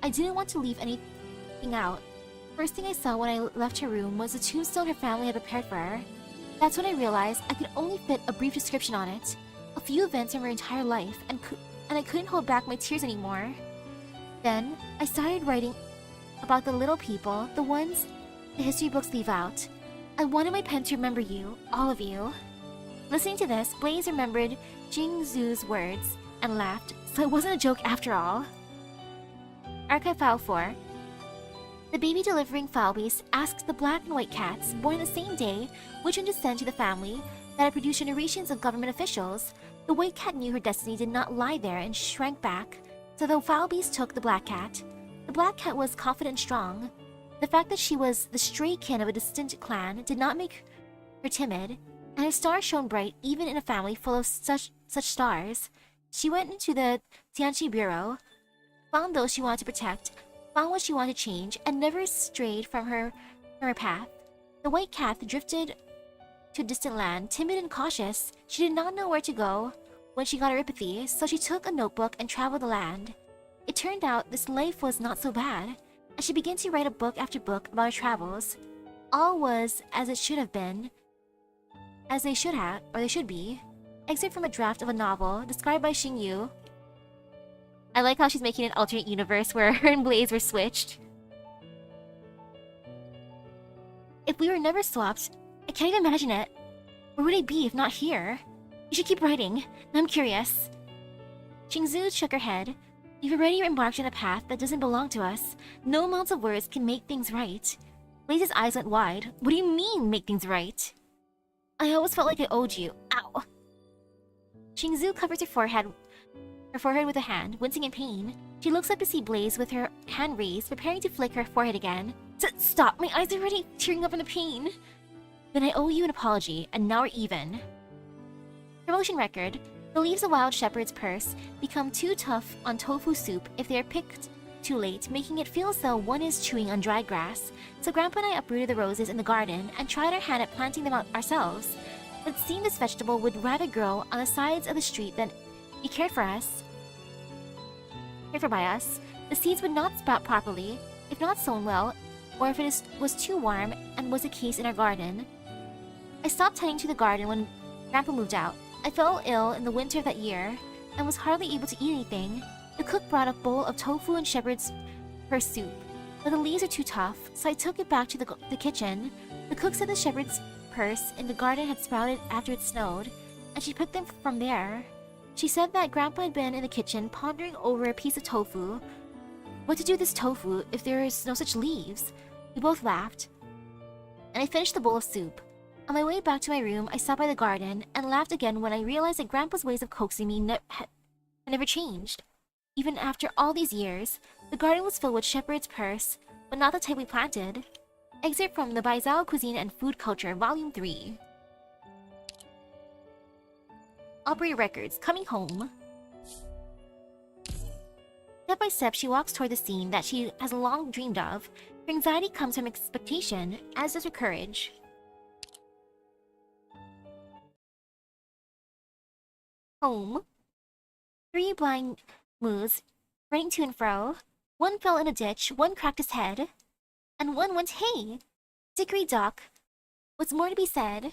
I didn't want to leave anything out. First thing I saw when I left her room was the tombstone her family had prepared for her. That's when I realized I could only fit a brief description on it, a few events from her entire life, and I couldn't hold back my tears anymore. Then, I started writing about the little people, the ones the history books leave out. I wanted my pen to remember you, all of you. Listening to this, Blaze remembered Xingzu's words and laughed, so it wasn't a joke after all. Archive File 4. The baby delivering file base asks the black and white cats, born the same day, which one descend to the family that had produced generations of government officials. The white cat knew her destiny did not lie there and shrank back, so the file base took the black cat. The black cat was confident and strong. The fact that she was the stray kin of a distant clan did not make her timid, and her star shone bright even in a family full of such stars. She went into the Tianchi Bureau, found those she wanted to protect, found what she wanted to change, and never strayed from her path. The white cat drifted to a distant land, timid and cautious. She did not know where to go when she got her empathy, so she took a notebook and traveled the land. It turned out this life was not so bad, and she began to write a book after book about her travels. All was as it should have been, as they should have, or they should be. Excerpt from a draft of a novel described by Xingyu. I like how she's making an alternate universe where her and Blaze were switched. If we were never swapped, I can't even imagine it. Where would I be if not here? You should keep writing. I'm curious. Xingzu shook her head. You've already embarked on a path that doesn't belong to us. No amounts of words can make things right. Blaze's eyes went wide. What do you mean, make things right? I always felt like I owed you. Ow. Xingzu covers her forehead with a hand, wincing in pain. She looks up to see Blaze with her hand raised, preparing to flick her forehead again. Stop! My eyes are already tearing up in the pain! Then I owe you an apology, and now we're even. Promotion record. Believes a wild shepherd's purse become too tough on tofu soup if they are picked too late, making it feel as though one is chewing on dried grass. So Grandpa and I uprooted the roses in the garden and tried our hand at planting them out ourselves. But it seemed this vegetable would rather grow on the sides of the street than be cared for by us. The seeds would not sprout properly, if not sown well, or if it was too warm and was the case in our garden. I stopped tending to the garden when Grandpa moved out. I fell ill in the winter of that year and was hardly able to eat anything. The cook brought a bowl of tofu and shepherd's purse soup, but the leaves are too tough, so I took it back to the kitchen. The cook said the shepherd's purse in the garden had sprouted after it snowed, and she picked them from there. She said that Grandpa had been in the kitchen pondering over a piece of tofu. What to do with this tofu if there is no such leaves? We both laughed, and I finished the bowl of soup. On my way back to my room, I stopped by the garden and laughed again when I realized that Grandpa's ways of coaxing me had never changed. Even after all these years, the garden was filled with shepherd's purse, but not the type we planted. Excerpt from the Baizhou Cuisine and Food Culture, Volume 3. Operator Records, coming home. Step by step, she walks toward the scene that she has long dreamed of. Her anxiety comes from expectation, as does her courage. Home. 3 blind moose running to and fro. One fell in a ditch, one cracked his head, and one went, hey! Dickory Dock. What's more to be said?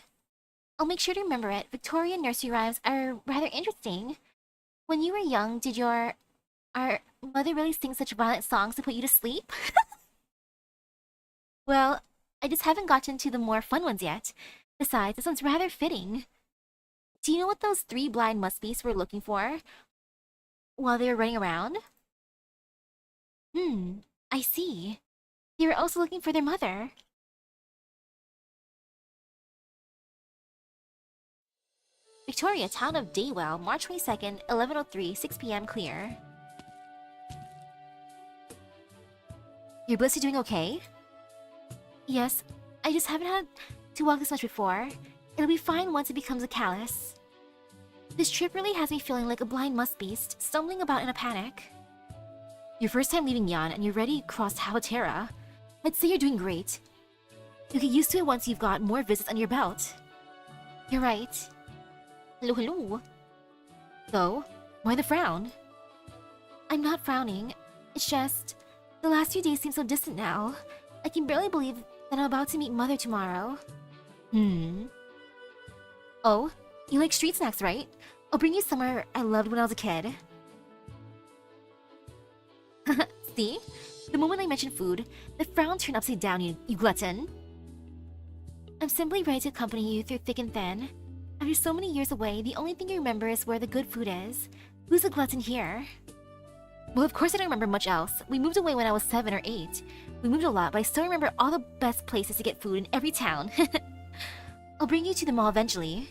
I'll make sure to remember it. Victorian nursery rhymes are rather interesting. When you were young, did our mother really sing such violent songs to put you to sleep? Well, I just haven't gotten to the more fun ones yet. Besides, this one's rather fitting. Do you know what those 3 blind muspies were looking for while they were running around? I see. They were also looking for their mother. Victoria, town of Daywell, March 22nd, 11:03, 6 p.m. clear. Your Blissey doing okay? Yes, I just haven't had to walk this much before. It'll be fine once it becomes a callus. This trip really has me feeling like a blind muskbeast, stumbling about in a panic. Your first time leaving Yan and you're ready to cross Hawatera. I'd say you're doing great. You'll get used to it once you've got more visits on your belt. You're right. Hello, hello. So, why the frown? I'm not frowning. It's just, the last few days seem so distant now. I can barely believe that I'm about to meet Mother tomorrow. Oh, you like street snacks, right? I'll bring you somewhere I loved when I was a kid. See? The moment I mentioned food, the frown turned upside down, you glutton. I'm simply ready to accompany you through thick and thin. After so many years away, the only thing you remember is where the good food is. Who's a glutton here? Well, of course I don't remember much else. We moved away when I was 7 or 8. We moved a lot, but I still remember all the best places to get food in every town. I'll bring you to the mall eventually.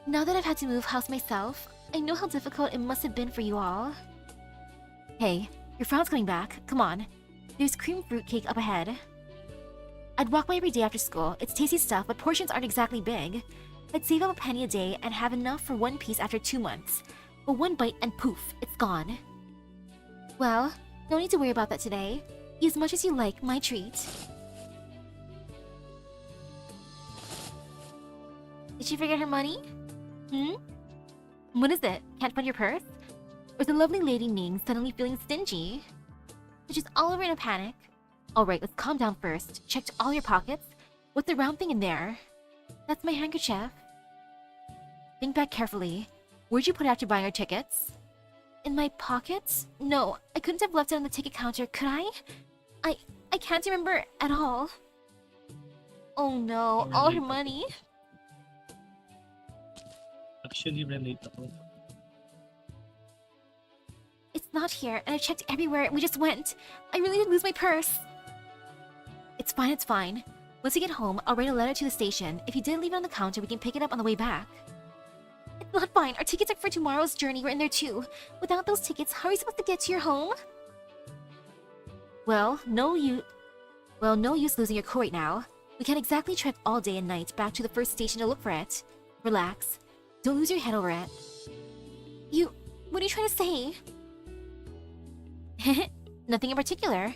Now that I've had to move house myself, I know how difficult it must have been for you all. Hey, your frown's coming back. Come on. There's cream fruit cake up ahead. I'd walk by every day after school. It's tasty stuff, but portions aren't exactly big. I'd save up a penny a day and have enough for one piece after 2 months. But one bite and poof, it's gone. Well, no need to worry about that today. Eat as much as you like, my treat. Did she forget her money? What is it? Can't find your purse? Or is the lovely lady Ning suddenly feeling stingy? So she's all over in a panic. Alright, let's calm down first. Checked all your pockets? What's the round thing in there? That's my handkerchief. Think back carefully. Where'd you put it after buying our tickets? In my pockets? No, I couldn't have left it on the ticket counter, could I? I can't remember at all. Oh no, all her money. Actually relatable. It's not here, and I checked everywhere. We just went. I really did lose my purse. It's fine, it's fine. Once we get home, I'll write a letter to the station. If you did leave it on the counter, we can pick it up on the way back. It's not fine. Our tickets are for tomorrow's journey. We're in there too. Without those tickets, how are we supposed to get to your home? Well, no use losing your coin right now. We can't exactly trek all day and night back to the first station to look for it. Relax. Don't lose your head over it. What are you trying to say? Nothing in particular.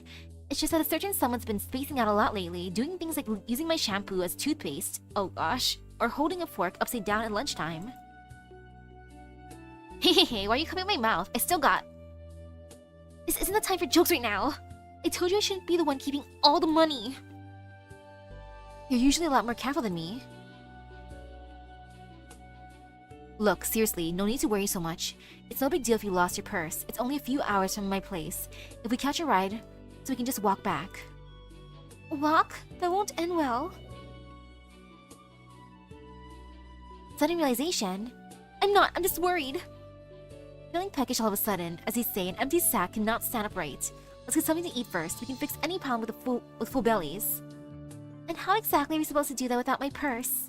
It's just that a certain someone's been spacing out a lot lately, doing things like using my shampoo as toothpaste, oh gosh, or holding a fork upside down at lunchtime. Hey, why are you covering my mouth? I still got... This isn't the time for jokes right now. I told you I shouldn't be the one keeping all the money. You're usually a lot more careful than me. Look, seriously, no need to worry so much. It's no big deal if you lost your purse. It's only a few hours from my place. If we catch a ride, so we can just walk back. Walk? That won't end well. Sudden realization. I'm just worried. Feeling peckish all of a sudden, as they say, an empty sack cannot stand upright. Let's get something to eat first. We can fix any problem with full bellies. And how exactly are we supposed to do that without my purse?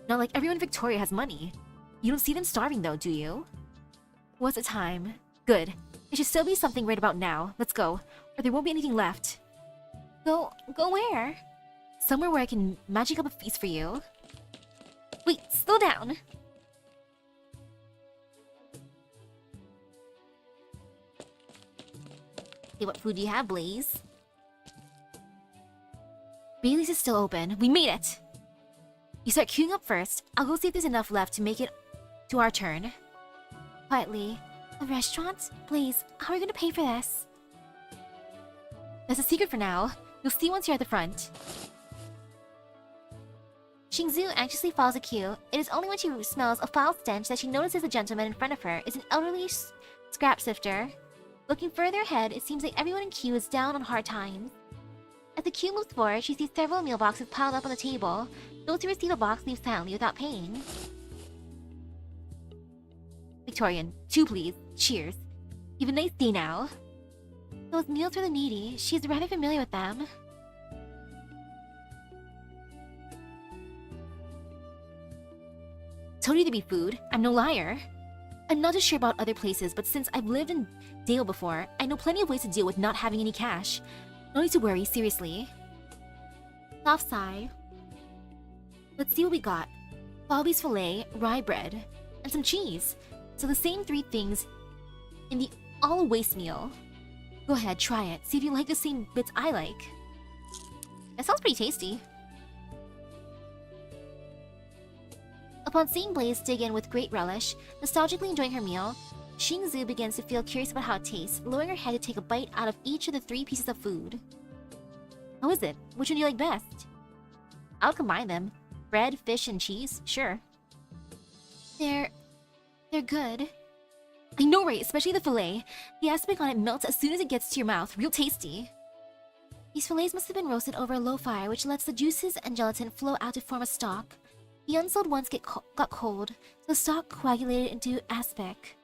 Not like everyone in Victoria has money. You don't see them starving though, do you? What's the time? Good. There should still be something right about now. Let's go, or there won't be anything left. Go where? Somewhere where I can magic up a feast for you. Wait, slow down. Okay, what food do you have, Blaze? Baily's is still open. We made it! You start queuing up first. I'll go see if there's enough left to make it to our turn. Quietly. A restaurant? Please, how are we gonna pay for this? That's a secret for now. You'll see once you're at the front. Xingzu anxiously follows a queue. It is only when she smells a foul stench that she notices the gentleman in front of her is an elderly scrap sifter. Looking further ahead, it seems like everyone in queue is down on hard times. As the queue moves forward, she sees several meal boxes piled up on the table. Those who receive a box leave silently without paying. Victorian, 2 please. Cheers. You have a nice day now. Those meals for the needy, she's rather familiar with them. Told you to be food. I'm no liar. I'm not too sure about other places, but since I've lived in Dale before, I know plenty of ways to deal with not having any cash. No need to worry, seriously. Soft sigh. Let's see what we got. Bobby's filet, rye bread, and some cheese. So the same 3 things in the all-waste meal. Go ahead, try it. See if you like the same bits I like. That sounds pretty tasty. Upon seeing Blaze dig in with great relish, nostalgically enjoying her meal, Xingzu begins to feel curious about how it tastes, lowering her head to take a bite out of each of the 3 pieces of food. How is it? Which one do you like best? I'll combine them. Bread, fish, and cheese? Sure. They're good. I know, right? Especially the filet. The aspic on it melts as soon as it gets to your mouth. Real tasty. These fillets must have been roasted over a low fire, which lets the juices and gelatin flow out to form a stock. The unsold ones got cold, so the stock coagulated into aspic.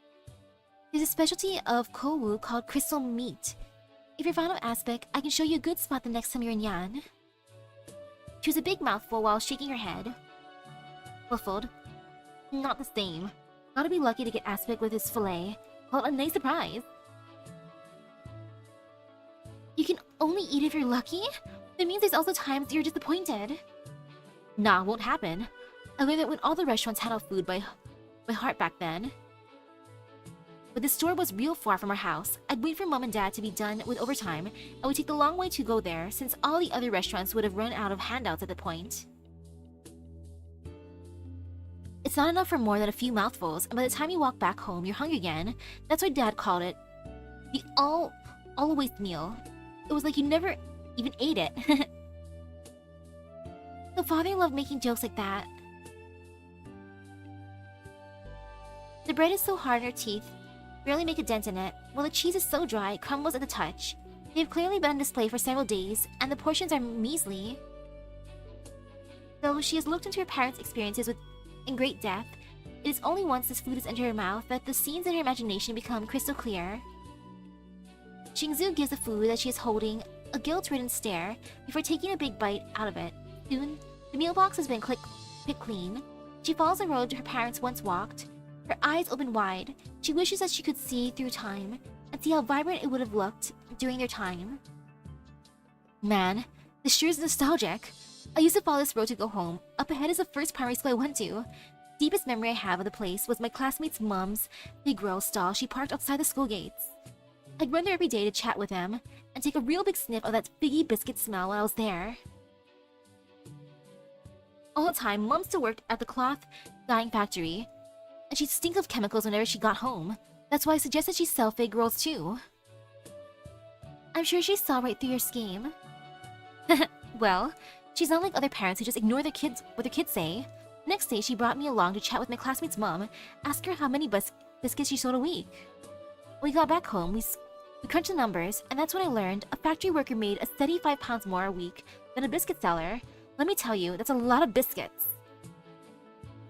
There's a specialty of Kowu called crystal meat. If you're fond of aspic, I can show you a good spot the next time you're in Yan. She was a big mouthful while shaking her head. Muffled. Not the same. Gotta be lucky to get aspic with his fillet. Well, a nice surprise. You can only eat if you're lucky? That means there's also times you're disappointed. Nah, won't happen. I learned that when all the restaurants had out food by heart back then. But the store was real far from our house. I'd wait for mom and dad to be done with overtime. I would take the long way to go there since all the other restaurants would have run out of handouts at that point. It's not enough for more than a few mouthfuls, and by the time you walk back home, you're hungry again. That's why Dad called it the all-waste meal. It was like you never even ate it. The father loved making jokes like that. The bread is so hard in her teeth, barely make a dent in it, while the cheese is so dry it crumbles at the touch. They've clearly been on display for several days, and the portions are measly. Though she has looked into her parents' experiences in great depth, it is only once this food has entered her mouth that the scenes in her imagination become crystal clear. Xingzu gives the food that she is holding a guilt-ridden stare before taking a big bite out of it. Soon, the meal box has been picked clean. She follows the road her parents once walked. Her eyes open wide. She wishes that she could see through time and see how vibrant it would have looked during their time. Man, this sure is nostalgic. I used to follow this road to go home. Up ahead is the first primary school I went to. Deepest memory I have of the place was my classmate's mom's big grill stall she parked outside the school gates. I'd run there every day to chat with them and take a real big sniff of that figgy biscuit smell while I was there. All the time, Mom still worked at the cloth dyeing factory, and she'd stink of chemicals whenever she got home. That's why I suggested she sell fake rolls too. I'm sure she saw right through your scheme. Well, she's not like other parents who just ignore their kids what their kids say. Next day, she brought me along to chat with my classmate's mom, ask her how many biscuits she sold a week. When we got back home, we crunched the numbers, and that's when I learned a factory worker made a steady 5 pounds more a week than a biscuit seller. Let me tell you, that's a lot of biscuits.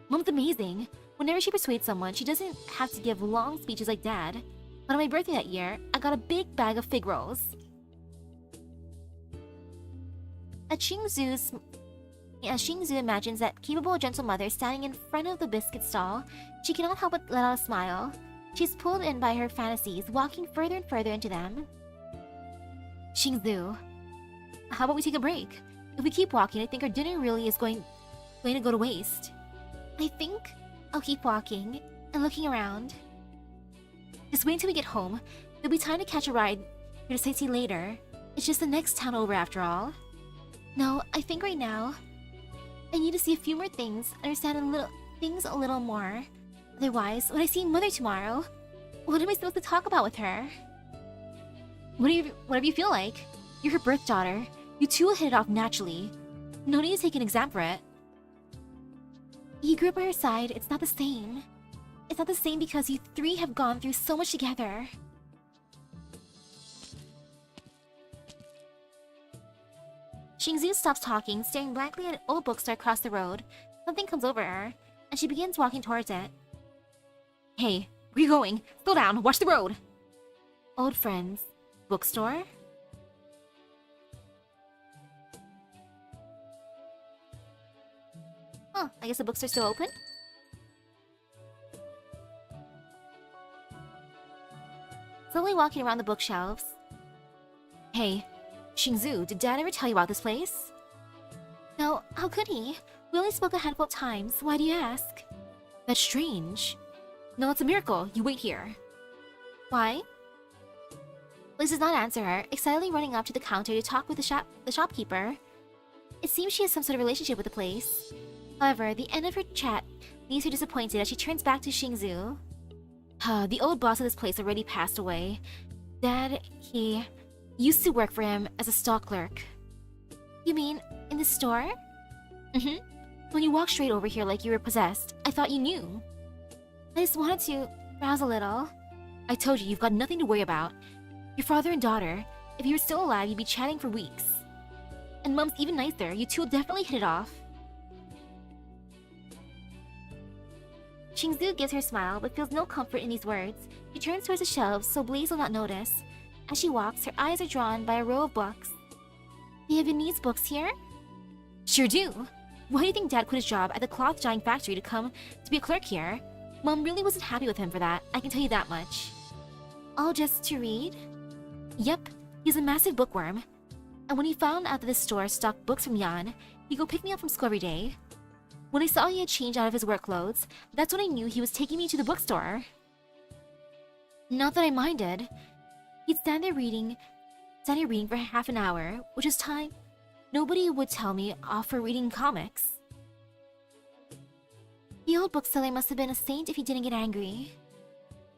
Mom's amazing. Whenever she persuades someone, she doesn't have to give long speeches like Dad. But on my birthday that year, I got a big bag of fig rolls. As Xingzu imagines that capable, gentle mother standing in front of the biscuit stall, she cannot help but let out a smile. She's pulled in by her fantasies, walking further and further into them. Xingzu, how about we take a break? If we keep walking, I think our dinner really is going to go to waste. I think I'll keep walking and looking around. Just wait until we get home. There'll be time to catch a ride here to sightsee later. It's just the next town over after all. No, I think right now I need to see a few more things, understand things a little more. Otherwise, when I see Mother tomorrow, what am I supposed to talk about with her? Whatever you feel like. You're her birth daughter. You two will hit it off naturally. No need to take an exam for it. You grew up by her side, it's not the same. It's not the same because you three have gone through so much together. Xingzu stops talking, staring blankly at an old bookstore across the road. Something comes over her, and she begins walking towards it. Hey, where are you going? Slow down, watch the road! Old friends. Bookstore? Huh, I guess the bookstore's still open? Slowly walking around the bookshelves. Hey, Xingzu, did Dad ever tell you about this place? No, how could he? We only spoke a handful of times. Why do you ask? That's strange. No, it's a miracle. You wait here. Why? Liz does not answer her, excitedly running up to the counter to talk with the shopkeeper. It seems she has some sort of relationship with the place. However, the end of her chat leaves her disappointed as she turns back to Xingzu. The old boss of this place already passed away. Dad, he used to work for him as a stall clerk. You mean, in the store? Mm-hmm. When you walked straight over here like you were possessed, I thought you knew. I just wanted to browse a little. I told you, you've got nothing to worry about. Your father and daughter, if you were still alive, you'd be chatting for weeks. And Mom's even nicer, you two will definitely hit it off. Qingzu gives her a smile, but feels no comfort in these words. She turns towards the shelves so Blaze will not notice. As she walks, her eyes are drawn by a row of books. Do you have Viennese books here? Sure do. Why do you think Dad quit his job at the cloth dyeing factory to come to be a clerk here? Mom really wasn't happy with him for that, I can tell you that much. All just to read? Yep, he's a massive bookworm. And when he found out that the store stocked books from Jan, he'd go pick me up from school every day. When I saw he had changed out of his work clothes, that's when I knew he was taking me to the bookstore. Not that I minded. He'd stand there reading for half an hour, which is time nobody would tell me off for reading comics. The old bookseller must have been a saint if he didn't get angry.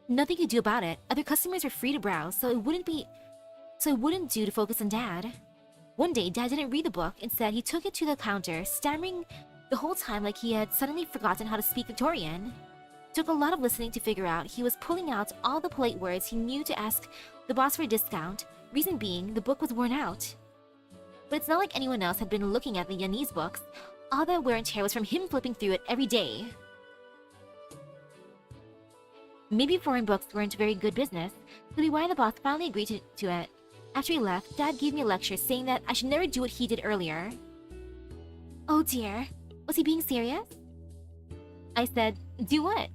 Nothing could do about it. Other customers were free to browse, so it wouldn't do to focus on Dad. One day, Dad didn't read the book. Instead, he took it to the counter, stammering the whole time like he had suddenly forgotten how to speak Victorian. It took a lot of listening to figure out he was pulling out all the polite words he knew to ask the boss for a discount, reason being the book was worn out. But it's not like anyone else had been looking at the Viennese books. All that wear and tear was from him flipping through it every day. Maybe foreign books weren't very good business, could be why the boss finally agreed to it. After he left, Dad gave me a lecture saying that I should never do what he did earlier. Oh dear, was he being serious? I said, do what?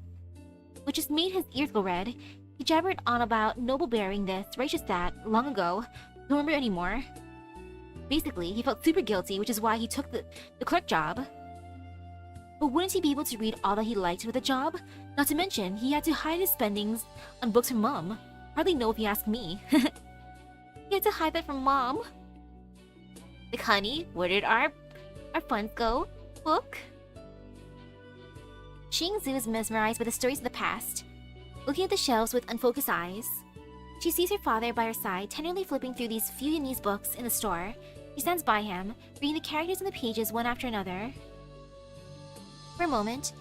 Which just made his ears go red. He jabbered on about noble bearing this, righteous that, long ago. Don't remember anymore. Basically, he felt super guilty, which is why he took the clerk job. But wouldn't he be able to read all that he liked with a job? Not to mention, he had to hide his spendings on books from Mom. Hardly know if you ask me. He had to hide that from Mom. Like, honey, where did our funds go? Book? Qingzu is mesmerized by the stories of the past, looking at the shelves with unfocused eyes. She sees her father by her side, tenderly flipping through these few Viennese books in the store. She stands by him, reading the characters on the pages one after another. For a moment,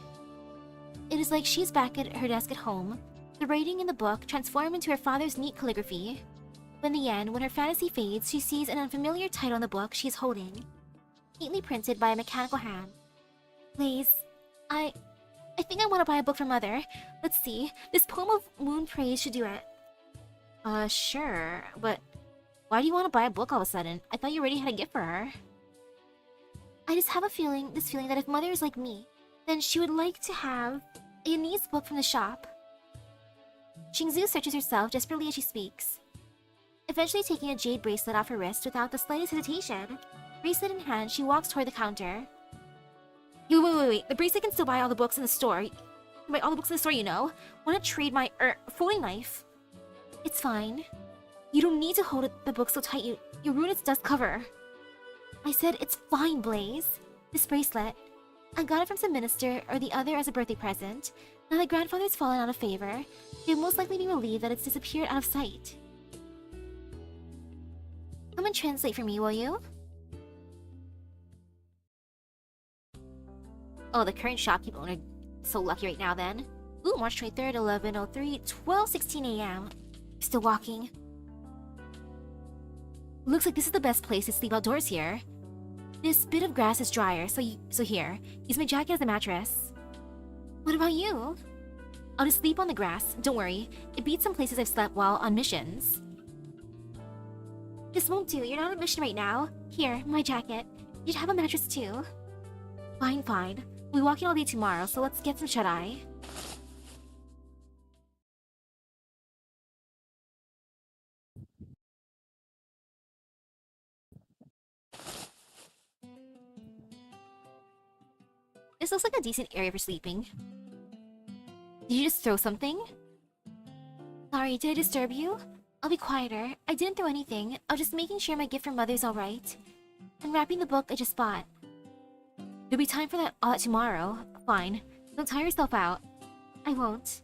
it is like she's back at her desk at home, the writing in the book transformed into her father's neat calligraphy. But in the end, when her fantasy fades, she sees an unfamiliar title in the book she is holding, neatly printed by a mechanical hand. Please, I think I want to buy a book for Mother. Let's see, this poem of moon praise should do it. Sure, but why do you want to buy a book all of a sudden? I thought you already had a gift for her. I just have this feeling that if Mother is like me, then she would like to have a Viennese book from the shop. Qingzu searches herself desperately as she speaks, eventually taking a jade bracelet off her wrist without the slightest hesitation. Bracelet in hand, she walks toward the counter. Wait. The bracelet can still buy all the books in the store. Buy all the books in the store, you know. Wanna trade my, folding knife? It's fine. You don't need to hold the book so tight you ruin its dust cover. I said it's fine, Blaze. This bracelet, I got it from some minister or the other as a birthday present. Now that grandfather's fallen out of favor, they'll most likely be relieved that it's disappeared out of sight. Come and translate for me, will you? Oh, the current shopkeep owner so lucky right now then. Ooh, March 23rd, 11:03, 12:16 a.m. Still walking. Looks like this is the best place to sleep outdoors here. This bit of grass is drier, so here, use my jacket as a mattress. What about you? I'll just sleep on the grass, don't worry. It beats some places I've slept while on missions. This won't do, you're not on a mission right now. Here, my jacket. You'd have a mattress too. Fine. We'll be walking all day tomorrow, so let's get some shut-eye. This looks like a decent area for sleeping. Did you just throw something? Sorry, did I disturb you? I'll be quieter. I didn't throw anything. I was just making sure my gift from Mother's alright. And wrapping the book I just bought. There'll be time for all that tomorrow. Fine. Don't tire yourself out. I won't.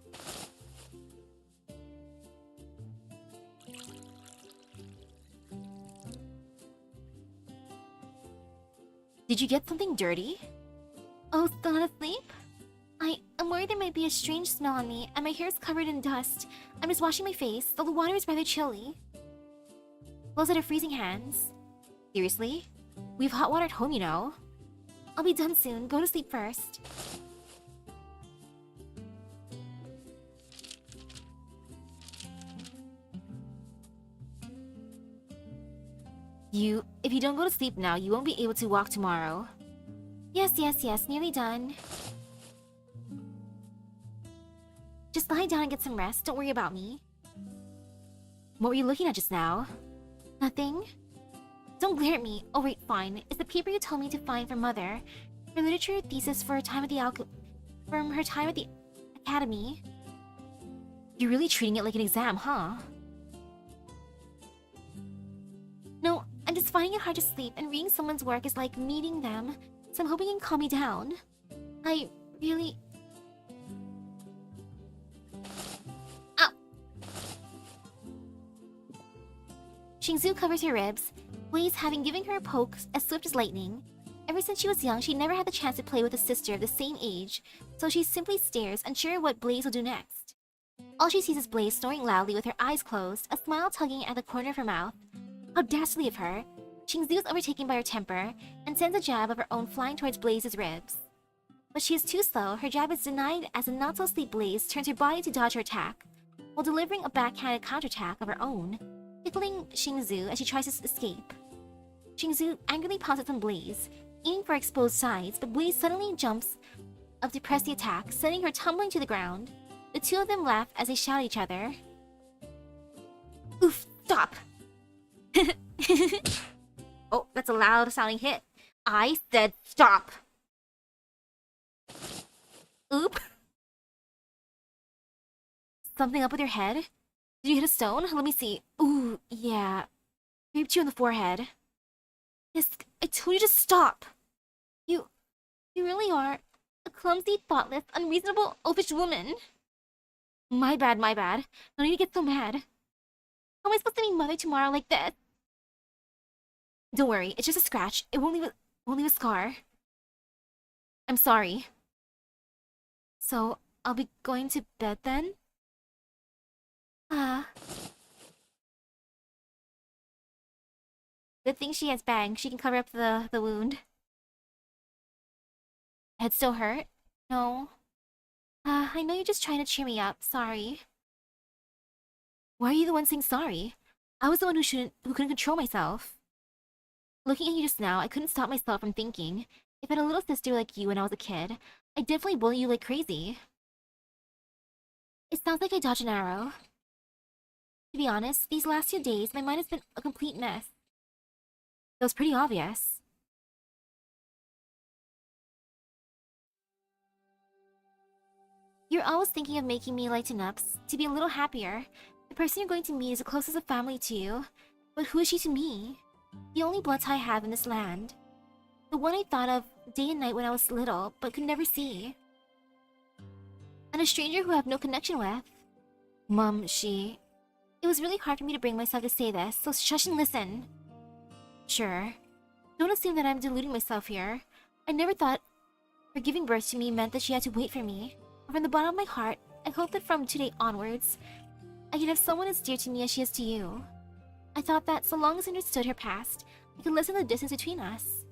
Did you get something dirty? Oh, still not asleep? I'm worried there might be a strange smell on me, and my hair's covered in dust. I'm just washing my face, though the water is rather chilly. Clothes that are freezing hands. Seriously? We have hot water at home, you know. I'll be done soon. Go to sleep first. If you don't go to sleep now, you won't be able to walk tomorrow. Yes, nearly done. Just lie down and get some rest, don't worry about me. What were you looking at just now? Nothing? Don't glare at me. Oh wait, fine. It's the paper you told me to find for Mother. Her literature thesis for her time at the from her time at the academy. You're really treating it like an exam, huh? No, I'm just finding it hard to sleep, and reading someone's work is like meeting them, so I'm hoping you can calm me down. I really... Ow! Shingzu covers her ribs, Blaze having given her a poke as swift as lightning. Ever since she was young, she never had the chance to play with a sister of the same age, so she simply stares, unsure what Blaze will do next. All she sees is Blaze snoring loudly with her eyes closed, a smile tugging at the corner of her mouth. How dastardly of her! Shingzu is overtaken by her temper, and sends a jab of her own flying towards Blaze's ribs. But she is too slow, her jab is denied as the not-so-sleep Blaze turns her body to dodge her attack, while delivering a backhanded counterattack of her own, tickling Shingzu as she tries to escape. Shingzu angrily pounces on Blaze, aiming for exposed sides, but Blaze suddenly jumps up to press the attack, sending her tumbling to the ground. The two of them laugh as they shout at each other. Oof, stop! Oh, that's a loud sounding hit. I said stop! Oop! Something up with your head? Did you hit a stone? Let me see. Ooh, yeah. Raped you on the forehead. Yes, I told you to stop! You really are a clumsy, thoughtless, unreasonable, oafish woman. My bad. No need to get so mad. How am I supposed to meet Mother tomorrow like this? Don't worry, it's just a scratch. It won't leave a scar. I'm sorry. So, I'll be going to bed then? Good thing she has bangs. She can cover up the wound. Head still hurt? No. I know you're just trying to cheer me up. Sorry. Why are you the one saying sorry? I was the one who couldn't control myself. Looking at you just now, I couldn't stop myself from thinking, if I had a little sister like you when I was a kid, I'd definitely bully you like crazy. It sounds like I dodged an arrow. To be honest, these last few days, my mind has been a complete mess. It was pretty obvious. You're always thinking of making me lighten up, to be a little happier. The person you're going to meet is the closest of family to you. But who is she to me? The only blood tie I have in this land. The one I thought of day and night when I was little, but could never see. And a stranger who I have no connection with. Mum, she... It was really hard for me to bring myself to say this, so shush and listen. Sure. Don't assume that I'm deluding myself here. I never thought her giving birth to me meant that she had to wait for me. From the bottom of my heart, I hope that from today onwards, I can have someone as dear to me as she is to you. I thought that so long as I understood her past, I could lessen the distance between us.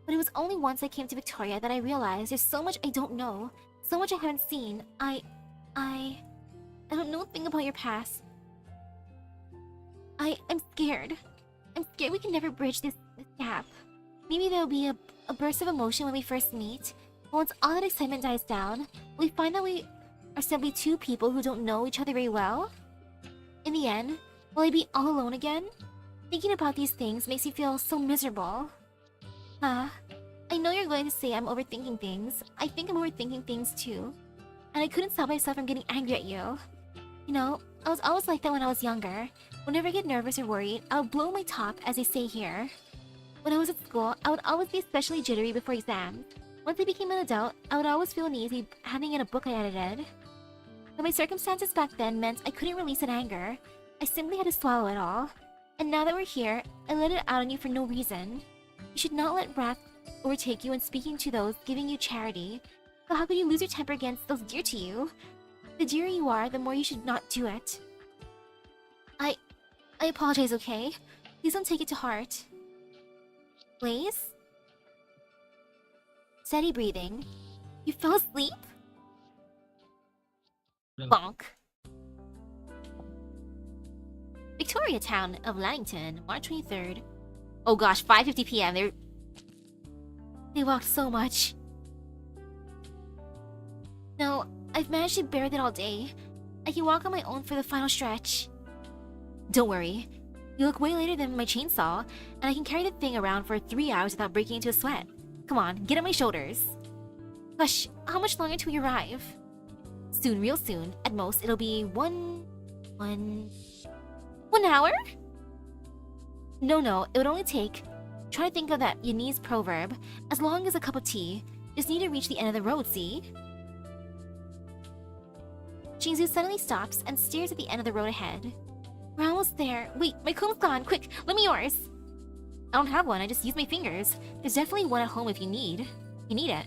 But it was only once I came to Victoria that I realized there's so much I don't know, so much I haven't seen. I don't know a thing about your past. I'm scared. I'm scared we can never bridge this gap. Maybe there'll be a burst of emotion when we first meet, but once all that excitement dies down, will we find that we are simply two people who don't know each other very well? In the end, will I be all alone again? Thinking about these things makes me feel so miserable. I know you're going to say I'm overthinking things. I think I'm overthinking things too. And I couldn't stop myself from getting angry at you. You know, I was always like that when I was younger. Whenever I get nervous or worried, I would blow my top, as they say here. When I was at school, I would always be especially jittery before exams. Once I became an adult, I would always feel uneasy handing in a book I edited. But my circumstances back then meant I couldn't release that anger. I simply had to swallow it all. And now that we're here, I let it out on you for no reason. You should not let wrath overtake you when speaking to those giving you charity. But how could you lose your temper against those dear to you? The dearer you are, the more you should not do it. I apologize, okay? Please don't take it to heart. Blaze? Steady breathing. You fell asleep? No. Bonk. Victoria Town of Langton, March 23rd. Oh gosh, 5:50 p.m. They walked so much. No, I've managed to bear that all day. I can walk on my own for the final stretch. Don't worry. You look way later than my chainsaw, and I can carry the thing around for 3 hours without breaking into a sweat. Come on, get on my shoulders. Gosh, how much longer till we arrive? Soon, real soon. At most, it'll be one hour? No, it would only take... Try to think of that Yanese proverb. As long as a cup of tea. Just need to reach the end of the road, see? Shinzu suddenly stops and stares at the end of the road ahead. We're almost there. Wait, my comb's gone. Quick, lend me yours. I don't have one, I just use my fingers. There's definitely one at home if you need it.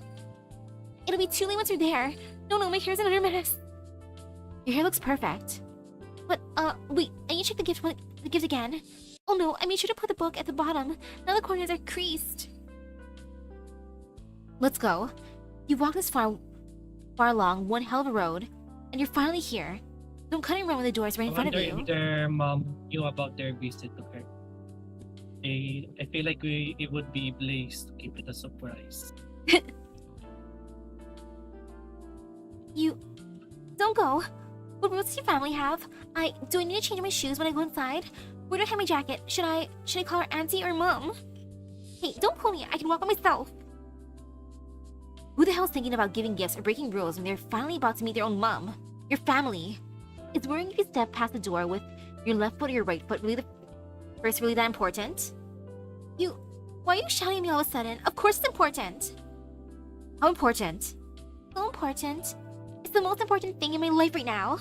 It'll be too late once you're there. No, my hair's in a mess. Your hair looks perfect. But, wait, I need to check the gift again. Oh no, I made sure to put the book at the bottom. Now the corners are creased. Let's go. You've walked this far along one hell of a road, and you're finally here. Don't cut and run when the door's right in front of you. I wonder if their mom knew about their visit to her. I feel like it would be Blaze to keep it a surprise. You... Don't go. What rules does your family have? Do I need to change my shoes when I go inside? Where do I hang my jacket? Should I call her auntie or mom? Hey, don't pull me. I can walk by myself. Who the hell's thinking about giving gifts or breaking rules when they're finally about to meet their own mom? Your family. Is worrying if you step past the door with your left foot or your right foot really that important? Why are you shouting at me all of a sudden? Of course it's important. How important? So important. It's the most important thing in my life right now.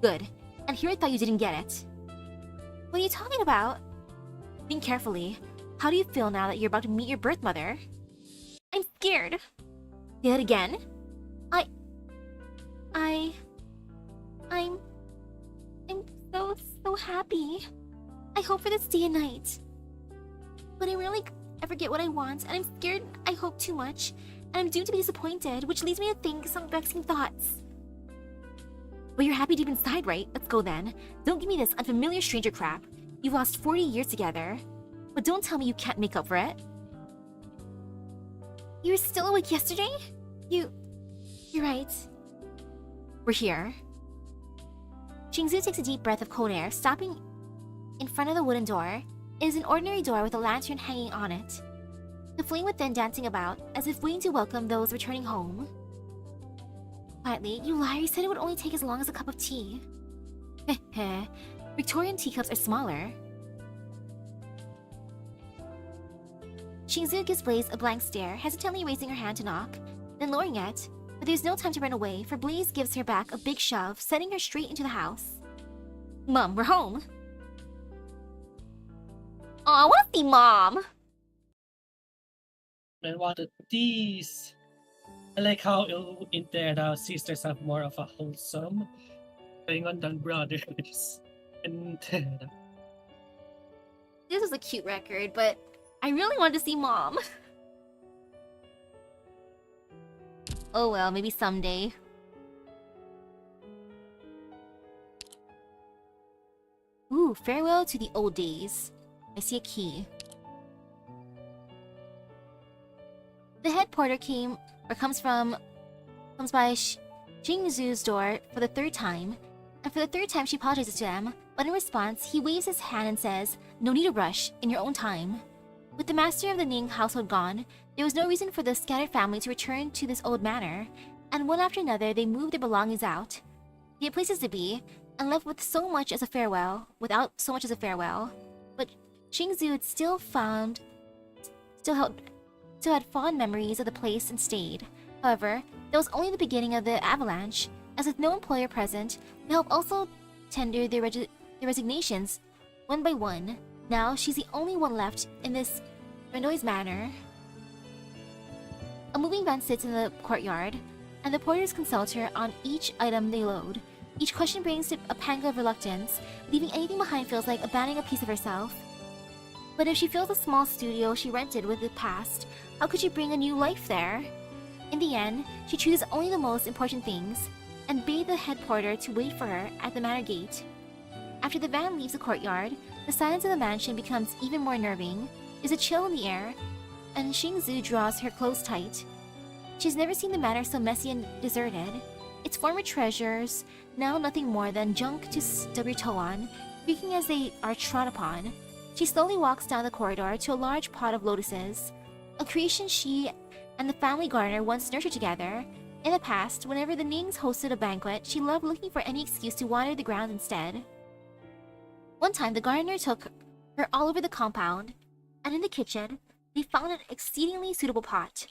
Good. And here I thought you didn't get it. What are you talking about? Think carefully. How do you feel now that you're about to meet your birth mother? I'm scared. Say that again? I'm so happy. I hope for this day and night. But I rarely ever get what I want, and I'm scared I hope too much, and I'm doomed to be disappointed, which leads me to think some vexing thoughts. But you're happy deep inside, right? Let's go then. Don't give me this unfamiliar stranger crap. You've lost 40 years together. But don't tell me you can't make up for it. You were still awake yesterday? You're right. We're here. Shingzu takes a deep breath of cold air, stopping in front of the wooden door. It is an ordinary door with a lantern hanging on it. The flame within dancing about, as if waiting to welcome those returning home. Quietly, you liar, you said it would only take as long as a cup of tea. Heh. Victorian teacups are smaller. Shingzu gives Blaze a blank stare, hesitantly raising her hand to knock, then lowering it. But there's no time to run away, for Blaze gives her back a big shove, sending her straight into the house. Mom, we're home. Aw, I wanna see Mom! I wanted these. I like how in there sisters have more of a wholesome going on than brothers. And This was a cute record, but I really wanted to see Mom. Oh well, maybe someday. Ooh, farewell to the old days. I see a key. The head porter comes by Jingzu's door for the third time, and for the third time she apologizes to him, but in response, he waves his hand and says, "No need to rush, in your own time." With the master of the Ning household gone, there was no reason for the scattered family to return to this old manor, and one after another they moved their belongings out. They had places to be, and left with without so much as a farewell. But Shingzu had still had fond memories of the place and stayed. However, that was only the beginning of the avalanche, as with no employer present, the help also tendered their resignations one by one. Now she's the only one left in this Rendoi's manor. A moving van sits in the courtyard, and the porters consult her on each item they load. Each question brings to a pang of reluctance. Leaving anything behind feels like abandoning a piece of herself. But if she fills the small studio she rented with the past, how could she bring a new life there? In the end, she chooses only the most important things, and bade the head porter to wait for her at the manor gate. After the van leaves the courtyard, the silence of the mansion becomes even more unnerving. There's a chill in the air, and Xingzu draws her clothes tight. She's never seen the manor so messy and deserted. Its former treasures, now nothing more than junk to stub your toe on, creaking as they are trod upon. She slowly walks down the corridor to a large pot of lotuses, a creation she and the family gardener once nurtured together. In the past, whenever the Nings hosted a banquet, she loved looking for any excuse to water the ground instead. One time, the gardener took her all over the compound, and in the kitchen, they found an exceedingly suitable pot.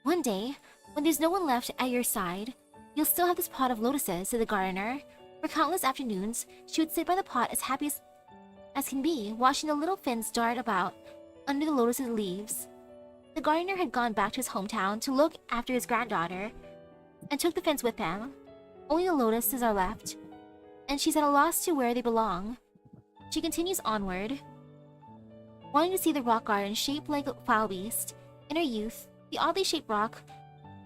One day, when there's no one left at your side, you'll still have this pot of lotuses, said the gardener. For countless afternoons, she would sit by the pot as happy as can be, watching the little fins dart about under the lotus's leaves. The gardener had gone back to his hometown to look after his granddaughter, and took the fins with him. Only the lotuses are left, and she's at a loss to where they belong. She continues onward, wanting to see the rock garden shaped like a foul beast. In her youth, the oddly shaped rock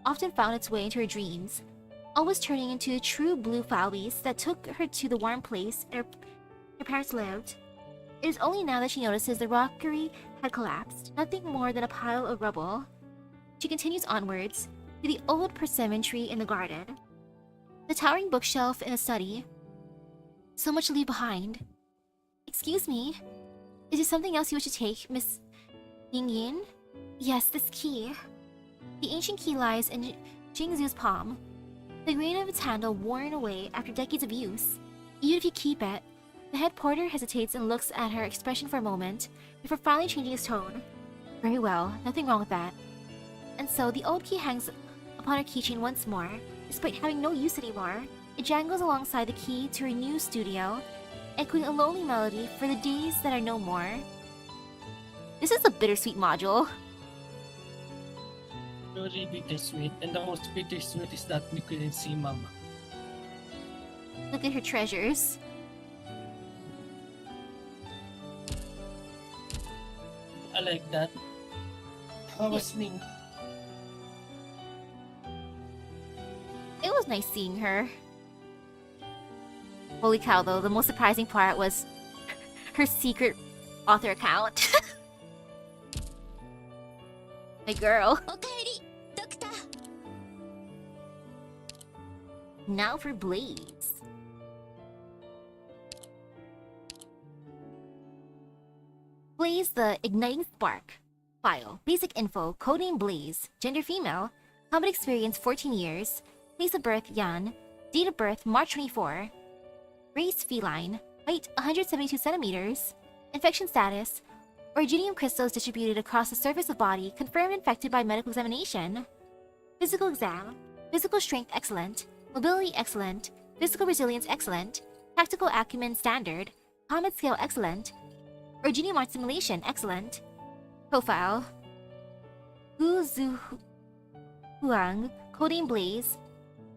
often found its way into her dreams, always turning into a true blue foul beast that took her to the warm place her parents lived. It is only now that she notices the rockery had collapsed, nothing more than a pile of rubble. She continues onwards to the old persimmon tree in the garden, the towering bookshelf in the study. So much to leave behind. Excuse me, is there something else you wish to take, Miss Yingyin? Yes, this key. The ancient key lies in Jingzu's palm, the grain of its handle worn away after decades of use. Even if you keep it, the head porter hesitates and looks at her expression for a moment, before finally changing his tone. Very well, nothing wrong with that. And so the old key hangs upon her keychain once more, despite having no use anymore. It jangles alongside the key to her new studio, echoing a lonely melody for the days that are no more. This is a bittersweet module. Very bittersweet, and the most bittersweet is that we couldn't see Mama. Look at her treasures. I like that. How was Ning? It was nice seeing her. Holy cow, though, the most surprising part was her secret author account. My girl. おかえりドクター。 Now for Blaze. Blaze the Igniting Spark. File. Basic info. Codename Blaze. Gender female. Combat experience 14 years. Place of birth Yan. Date of birth March 24. Race feline. Height 172 centimeters. Infection status. Originium crystals distributed across the surface of body confirmed infected by medical examination. Physical exam. Physical strength excellent. Mobility excellent. Physical resilience excellent. Tactical acumen standard. Combat skill excellent. Originium art simulation excellent. Profile. Hu Zu Huang, codename Blaze,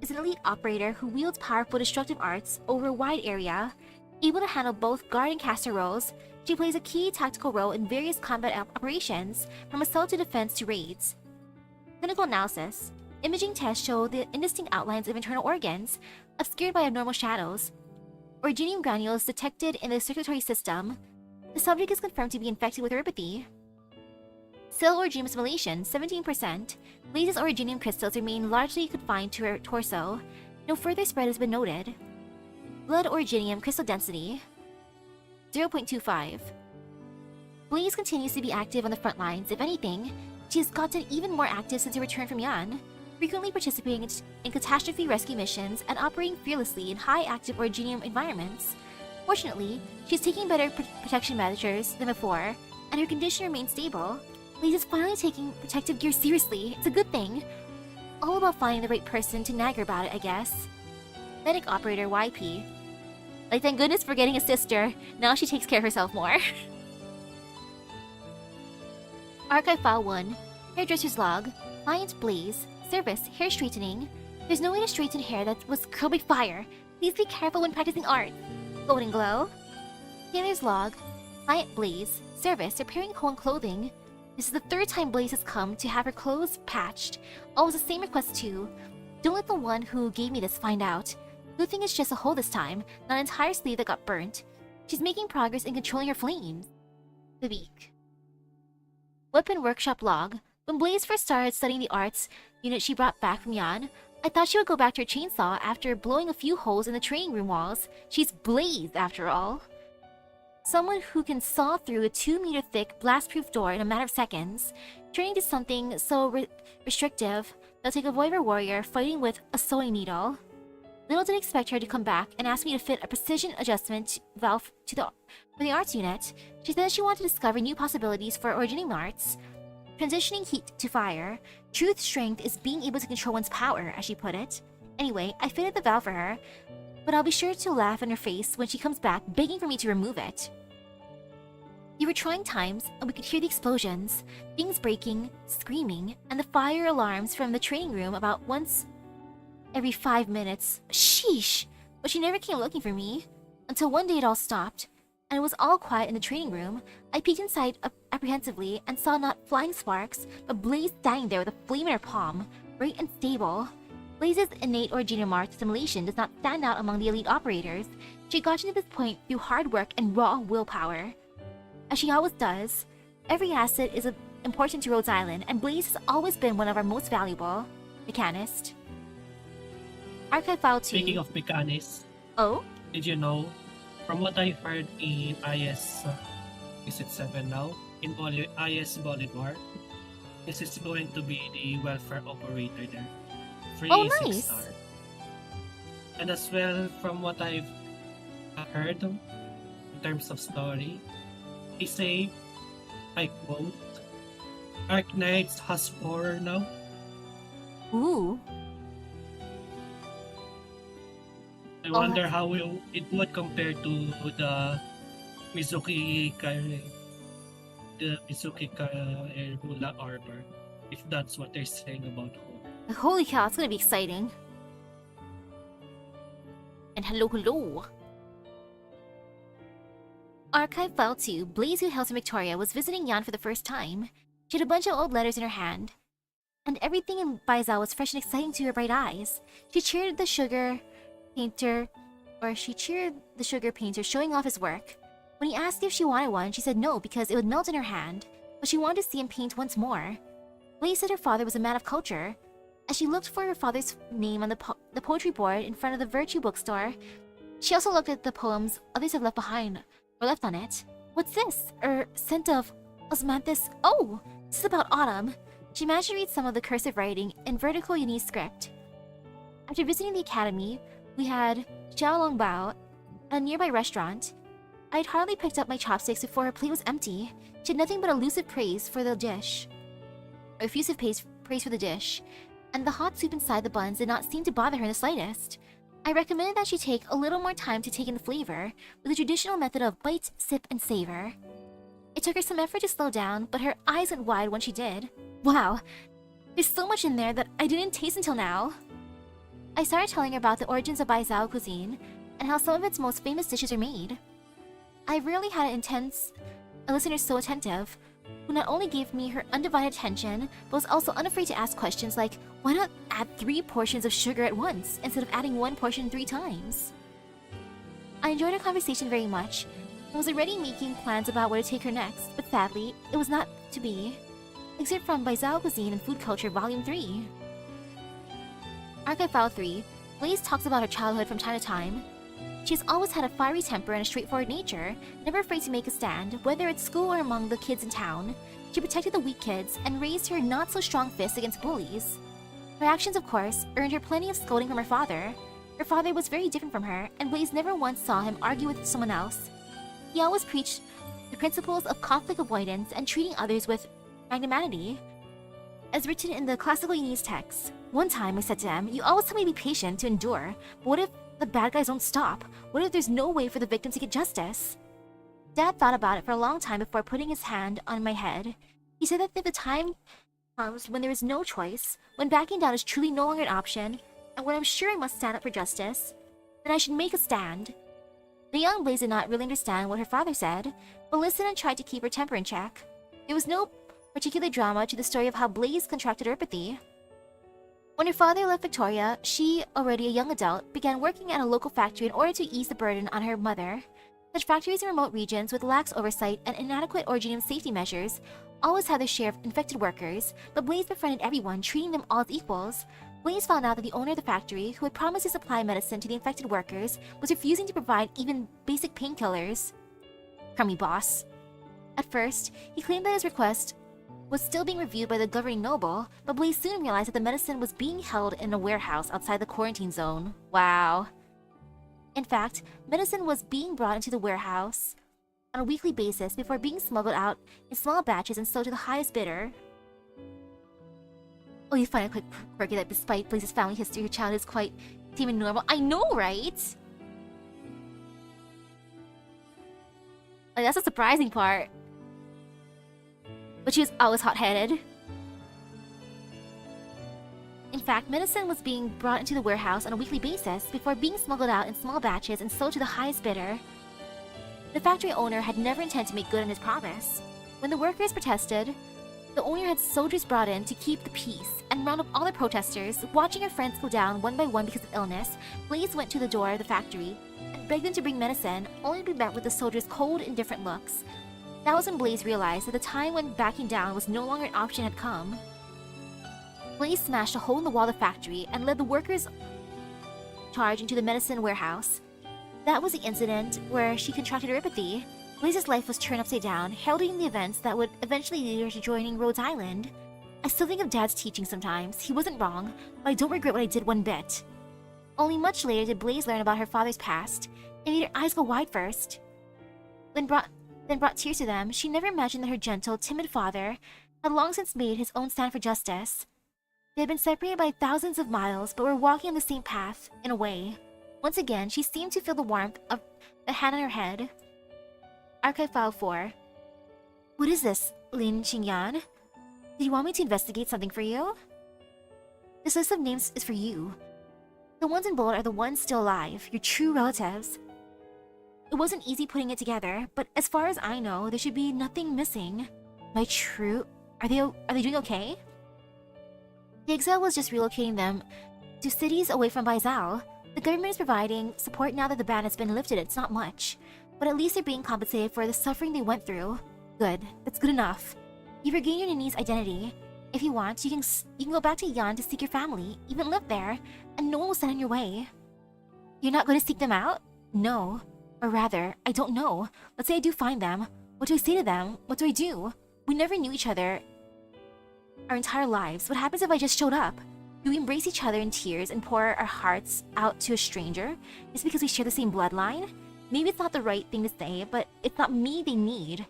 is an elite operator who wields powerful destructive arts over a wide area. Able to handle both guard and caster roles, she plays a key tactical role in various combat operations, from assault to defense to raids. Clinical analysis. Imaging tests show the indistinct outlines of internal organs, obscured by abnormal shadows. Originium granules detected in the circulatory system. The subject is confirmed to be infected with neuropathy. Cell originium simulation, 17%. Blaze's originium crystals remain largely confined to her torso. No further spread has been noted. Blood originium crystal density, 0.25. Blaze continues to be active on the front lines. If anything, she has gotten even more active since her return from Yan, frequently participating in catastrophe rescue missions and operating fearlessly in high-active originium environments. Fortunately, she's taking better protection measures than before, and her condition remains stable. Blaze is finally taking protective gear seriously. It's a good thing. All about finding the right person to nag her about it, I guess. Medic operator YP. Like, thank goodness for getting a sister. Now she takes care of herself more. Archive File 1. Hairdresser's Log. Client Blaze. Service. Hair straightening. There's no way to straighten hair that was curled by fire. Please be careful when practicing art. Golden Glow. Tailor's Log. Client Blaze. Service. Repairing Koan clothing. This is the third time Blaze has come to have her clothes patched. Always the same request too. Don't let the one who gave me this find out. Good thing it's just a hole this time, not an entire sleeve that got burnt. She's making progress in controlling her flames. The week. Weapon workshop log. When Blaze first started studying the arts unit she brought back from Yan, I thought she would go back to her chainsaw after blowing a few holes in the training room walls. She's Blaze, after all. Someone who can saw through a 2-meter thick blast-proof door in a matter of seconds, turning to something so restrictive that'll take a Voiver warrior fighting with a sewing needle. Little did I expect her to come back and ask me to fit a precision adjustment valve for the arts unit. She said she wanted to discover new possibilities for originating arts. Transitioning heat to fire. Truth strength is being able to control one's power, as she put it. Anyway, I fitted the valve for her, but I'll be sure to laugh in her face when she comes back begging for me to remove it. There were trying times, and we could hear the explosions, things breaking, screaming, and the fire alarms from the training room about once every 5 minutes. Sheesh! But she never came looking for me. Until one day it all stopped, and it was all quiet in the training room. I peeked inside apprehensively and saw not flying sparks, but Blaze standing there with a flame in her palm, bright and stable. Blaze's innate originating mark simulation does not stand out among the elite operators. She had gotten to this point through hard work and raw willpower. As she always does, every asset is important to Rhodes Island, and Blaze has always been one of our most valuable. Mechanist. Archive File 2. Speaking of mechanics, Oh? did you know, from what I heard in IS, is it 7 now? In IS Bolivar, this is going to be the welfare operator there. Free Oh, 6 nice. star. And as well, from what I've heard, in terms of story, they say, I quote, Arknights has 4 now. Ooh. I Oh, wonder how it would compare to the Mizuki Hula armor, if that's what they're saying about Hula. Holy cow, it's gonna be exciting. And hello. Archive File 2, Blaze, who hails from Victoria, was visiting Yan for the first time. She had a bunch of old letters in her hand, and everything in Baizao was fresh and exciting to her bright eyes. She cheered the sugar painter showing off his work. When he asked if she wanted one, she said no because it would melt in her hand, but she wanted to see him paint once more. Blaze said her father was a man of culture. As she looked for her father's name on the poetry board in front of the Virtue bookstore, she also looked at the poems others have left behind or left on it. What's this? Scent of osmanthus. Oh, this is about autumn. She managed to read some of the cursive writing in vertical Yanese script. After visiting the academy, we had xiaolongbao at a nearby restaurant. I had hardly picked up my chopsticks before her plate was empty. She had nothing but effusive praise for the dish. And the hot soup inside the buns did not seem to bother her in the slightest. I recommended that she take a little more time to take in the flavor, with the traditional method of bite, sip, and savor. It took her some effort to slow down, but her eyes went wide when she did. Wow, there's so much in there that I didn't taste until now. I started telling her about the origins of Baizao cuisine, and how some of its most famous dishes are made. I rarely had a listener so attentive, who not only gave me her undivided attention, but was also unafraid to ask questions like, why not add 3 portions of sugar at once, instead of adding 1 portion 3 times? I enjoyed our conversation very much, and was already making plans about where to take her next, but sadly, it was not to be. Excerpt from Baizao Cuisine and Food Culture, Volume 3. Archive File 3, Blaze talks about her childhood from time to time. She has always had a fiery temper and a straightforward nature, never afraid to make a stand, whether at school or among the kids in town. She protected the weak kids and raised her not-so-strong fists against bullies. Her actions, of course, earned her plenty of scolding from her father. Her father was very different from her, and Blaze never once saw him argue with someone else. He always preached the principles of conflict avoidance and treating others with magnanimity, as written in the classical Yanese texts. One time I said to him, "You always tell me to be patient, to endure, but what if the bad guys don't stop? What if there's no way for the victims to get justice?" Dad thought about it for a long time before putting his hand on my head. He said that if the time comes when there is no choice, when backing down is truly no longer an option, and when I'm sure I must stand up for justice, then I should make a stand. The young Blaze did not really understand what her father said, but listened and tried to keep her temper in check. There was no particular drama to the story of how Blaze contracted erypathy. When her father left Victoria, she, already a young adult, began working at a local factory in order to ease the burden on her mother. Such factories in remote regions with lax oversight and inadequate origin safety measures always had their share of infected workers, but Blaze befriended everyone, treating them all as equals. Blaze found out that the owner of the factory, who had promised to supply medicine to the infected workers, was refusing to provide even basic painkillers. Crummy boss. At first, he claimed that his request was still being reviewed by the governing noble, but Blaze soon realized that the medicine was being held in a warehouse outside the quarantine zone. Wow. In fact, medicine was being brought into the warehouse on a weekly basis before being smuggled out in small batches and sold to the highest bidder. Oh, you find it quite quirky that despite Blaze's family history, her child is quite even normal. I know, right? Like, that's the surprising part. But she was always hot-headed. In fact, medicine was being brought into the warehouse on a weekly basis before being smuggled out in small batches and sold to the highest bidder. The factory owner had never intended to make good on his promise. When the workers protested, the owner had soldiers brought in to keep the peace and round up all the protesters. Watching her friends go down one by one because of illness, Blaze went to the door of the factory and begged them to bring medicine, only to be met with the soldiers' cold, indifferent looks. That was when Blaze realized that the time when backing down was no longer an option had come. Blaze smashed a hole in the wall of the factory and led the workers' charge into the medicine warehouse. That was the incident where she contracted neuropathy. Blaze's life was turned upside down, heralding the events that would eventually lead her to joining Rhodes Island. I still think of Dad's teaching sometimes. He wasn't wrong, but I don't regret what I did one bit. Only much later did Blaze learn about her father's past. It made her eyes go wide first. Then brought tears to them. She never imagined that her gentle, timid father had long since made his own stand for justice. They had been separated by thousands of miles, but were walking on the same path, in a way. Once again, she seemed to feel the warmth of the hand on her head. Archive File 4. What is this, Lin Qingyan? Did you want me to investigate something for you? This list of names is for you. The ones in bold are the ones still alive, your true relatives. It wasn't easy putting it together, but as far as I know, there should be nothing missing. My true... Are they doing okay? The exile was just relocating them to cities away from Baizal. The government is providing support now that the ban has been lifted. It's not much, but at least they're being compensated for the suffering they went through. Good. That's good enough. You've regained your Nini's identity. If you want, you can go back to Yan to seek your family, even live there, and no one will stand in your way. You're not going to seek them out? No. Or rather, I don't know. Let's say I do find them. What do I say to them? What do I do? We never knew each other our entire lives. What happens if I just showed up? Do we embrace each other in tears and pour our hearts out to a stranger just because we share the same bloodline? Maybe it's not the right thing to say, but it's not me they need.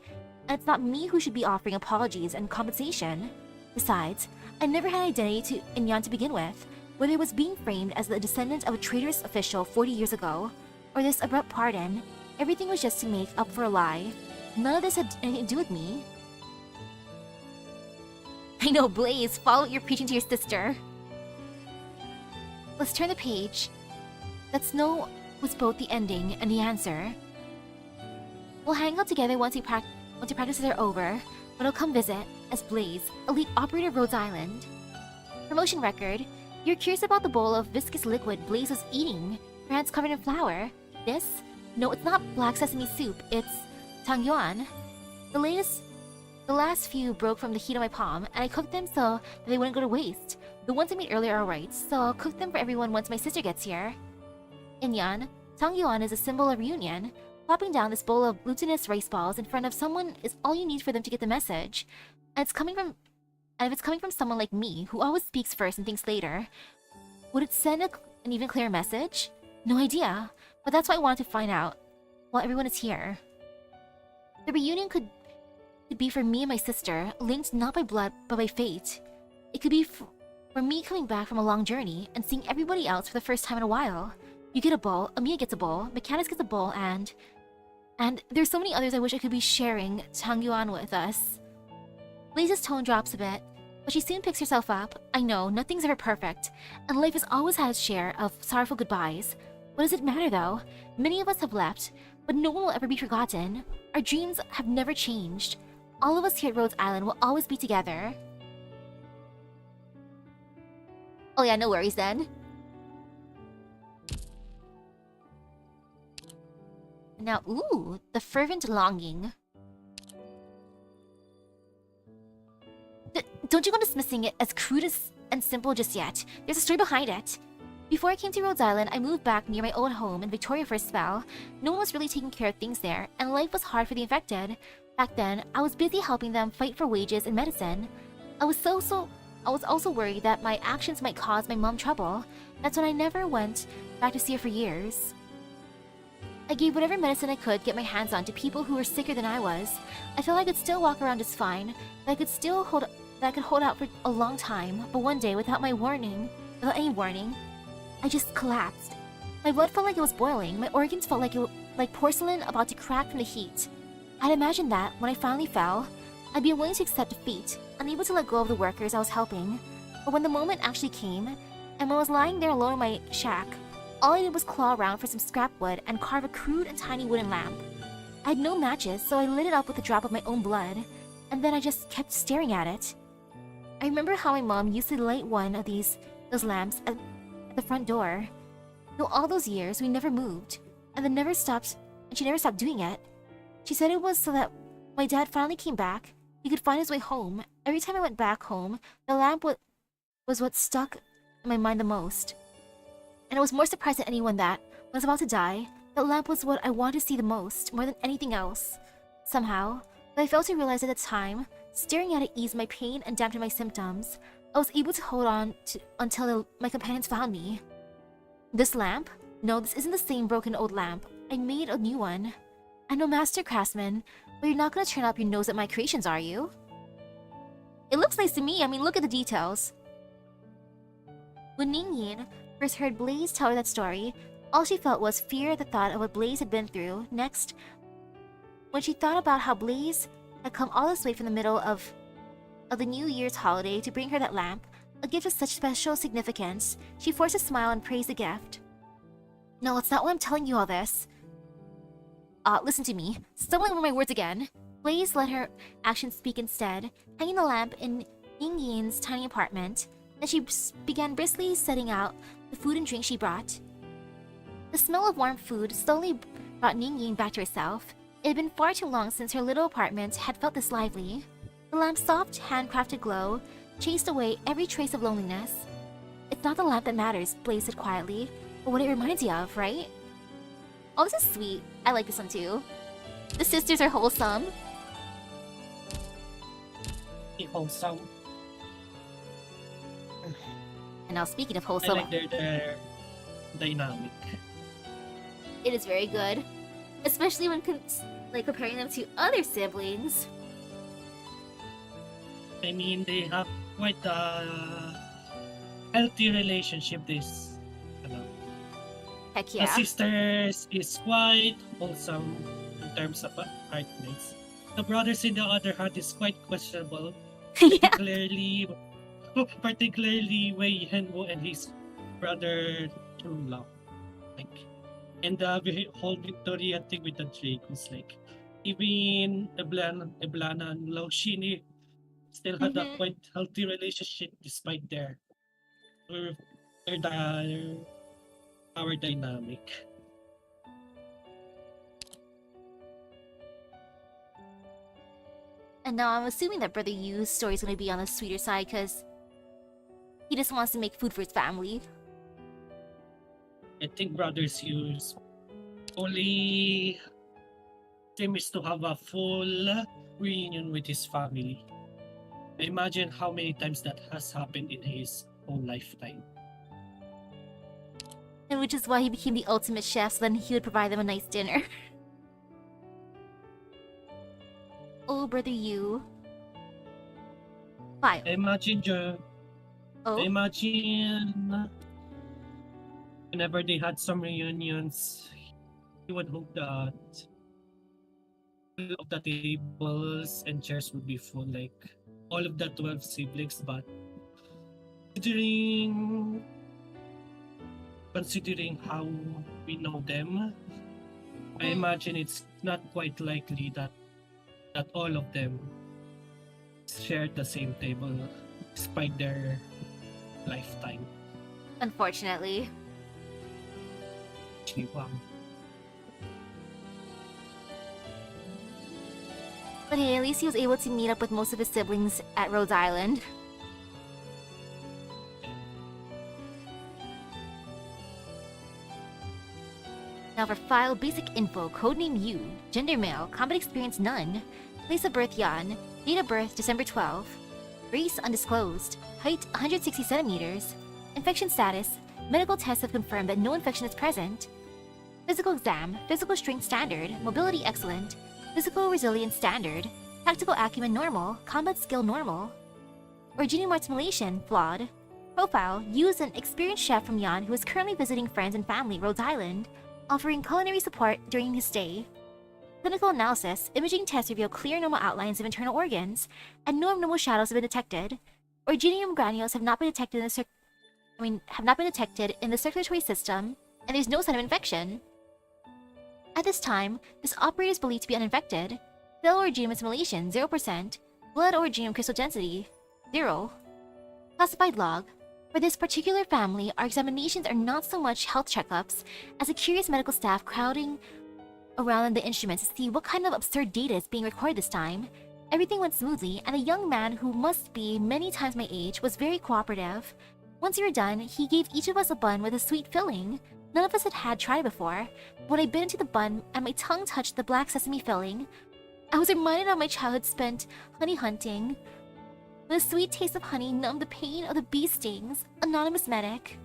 And it's not me who should be offering apologies and compensation. Besides, I never had an identity in Yan to begin with, whether it was being framed as the descendant of a traitorous official 40 years ago, or this abrupt pardon. Everything was just to make up for a lie. None of this had anything to do with me. I know, Blaze, follow what you're preaching to your sister. Let's turn the page. That Snow was both the ending and the answer. We'll hang out together once your practices are over, but I'll come visit as Blaze, elite operator of Rhodes Island. Promotion record. You're curious about the bowl of viscous liquid Blaze was eating, her hands covered in flour. This? No, it's not black sesame soup, it's tangyuan. The last few broke from the heat of my palm, and I cooked them so that they wouldn't go to waste. The ones I made earlier are right, so I'll cook them for everyone once my sister gets here. In Yan, tangyuan is a symbol of reunion. Plopping down this bowl of glutinous rice balls in front of someone is all you need for them to get the message. And if it's coming from someone like me, who always speaks first and thinks later, would it send an even clearer message? No idea, but that's what I wanted to find out while everyone is here. The reunion could be for me and my sister, linked not by blood but by fate. It could be for me coming back from a long journey and seeing everybody else for the first time in a while. You get a bowl, Amiya gets a bowl, Mechanics gets a bowl, and there's so many others I wish I could be sharing tangyuan with us. Blaze's tone drops a bit, but she soon picks herself up. I know, nothing's ever perfect, and life has always had its share of sorrowful goodbyes. What does it matter though? Many of us have left, but no one will ever be forgotten. Our dreams have never changed. All of us here at Rhodes Island will always be together. Oh yeah, no worries then. Now, ooh, the fervent longing. Don't you go dismissing it as crude and simple just yet. There's a story behind it. Before I came to Rhodes Island, I moved back near my old home in Victoria for a spell. No one was really taking care of things there, and life was hard for the infected. Back then, I was busy helping them fight for wages and medicine. I was also worried that my actions might cause my mom trouble. That's when I never went back to see her for years. I gave whatever medicine I could get my hands on to people who were sicker than I was. I felt I could still walk around just fine, that I could hold out for a long time, but one day, without any warning, I just collapsed. My blood felt like it was boiling. My organs felt like porcelain about to crack from the heat. I'd imagined that, when I finally fell, I'd be willing to accept defeat, unable to let go of the workers I was helping. But when the moment actually came, and when I was lying there alone in my shack, all I did was claw around for some scrap wood and carve a crude and tiny wooden lamp. I had no matches, so I lit it up with a drop of my own blood, and then I just kept staring at it. I remember how my mom used to light one of those lamps at the front door. Though all those years, we never moved, and she never stopped doing it. She said it was so that my dad finally came back, he could find his way home. Every time I went back home, the lamp was what stuck in my mind the most. And I was more surprised than anyone that, when I was about to die, that lamp was what I wanted to see the most, more than anything else. Somehow, but I failed to realize at the time, staring at it eased my pain and dampened my symptoms. I was able to hold on until my companions found me. This lamp? No, this isn't the same broken old lamp. I made a new one. I'm no master craftsman, but you're not gonna turn up your nose at my creations, are you? It looks nice to me. I mean, look at the details. When Ning first heard Blaze tell her that story, all she felt was fear at the thought of what Blaze had been through. Next, when she thought about how Blaze had come all this way from the middle of the New Year's holiday to bring her that lamp, a gift of such special significance, she forced a smile and praised the gift. No, it's not why I'm telling you all this. Listen to me. Stumbling over my words again. Blaze let her actions speak instead, hanging the lamp in Ning Yin's tiny apartment. Then she began briskly setting out the food and drink she brought. The smell of warm food slowly brought Ning Yin back to herself. It had been far too long since her little apartment had felt this lively. The lamp's soft, handcrafted glow chased away every trace of loneliness. It's not the lamp that matters, Blaze said quietly, but what it reminds you of, right? Oh, this is sweet. I like this one too. The sisters are wholesome. Wholesome. And now speaking of I wholesome, like their dynamic. it is very good. Especially when comparing them to other siblings. I mean, they have quite a healthy relationship. This, Heck the yeah. sisters is quite wholesome in terms of Arknights. The brothers, in the other hand, is quite questionable. Yeah. Particularly Wei Henwo and his brother Trunla. And the whole Victoria thing with the Drake was like, even Eblana and Lao Shini still had a quite healthy relationship despite their power dynamic. And now I'm assuming that Brother Yu's story is going to be on the sweeter side because he just wants to make food for his family. I think Brothers Hughes only seems to have a full reunion with his family. Imagine how many times that has happened in his whole lifetime. And which is why he became the ultimate chef, so then he would provide them a nice dinner. Oh, Brother Yu. File. Imagine whenever they had some reunions, he would hope that all of the tables and chairs would be full, like all of the 12 siblings. But considering how we know them, I imagine it's not quite likely that all of them shared the same table despite their lifetime. Unfortunately. Wow. But hey, at least he was able to meet up with most of his siblings at Rhodes Island. Now for file basic info, codename U, gender male, combat experience none, place of birth Yan, date of birth December 12, race undisclosed, height 160 centimeters, infection status, medical tests have confirmed that no infection is present, physical exam, physical strength standard, mobility excellent, physical resilience standard, tactical acumen normal, combat skill normal, originating assimilation flawed, profile, use an experienced chef from Yan who is currently visiting friends and family Rhodes Island, offering culinary support during his stay. Clinical analysis, imaging tests reveal clear normal outlines of internal organs, and no abnormal shadows have been detected. Originium granules have not been detected in the circulatory system, and there's no sign of infection. At this time, this operator is believed to be uninfected. Cell originium assimilation 0%, blood originium crystal density 0. Classified log. For this particular family, our examinations are not so much health checkups as a curious medical staff crowding around the instruments to see what kind of absurd data is being recorded this time. Everything went smoothly, and the young man, who must be many times my age, was very cooperative. Once we were done, he gave each of us a bun with a sweet filling. None of us had tried before. When I bit into the bun and my tongue touched the black sesame filling, I was reminded of my childhood spent honey hunting. The sweet taste of honey numbed the pain of the bee stings. Anonymous medic.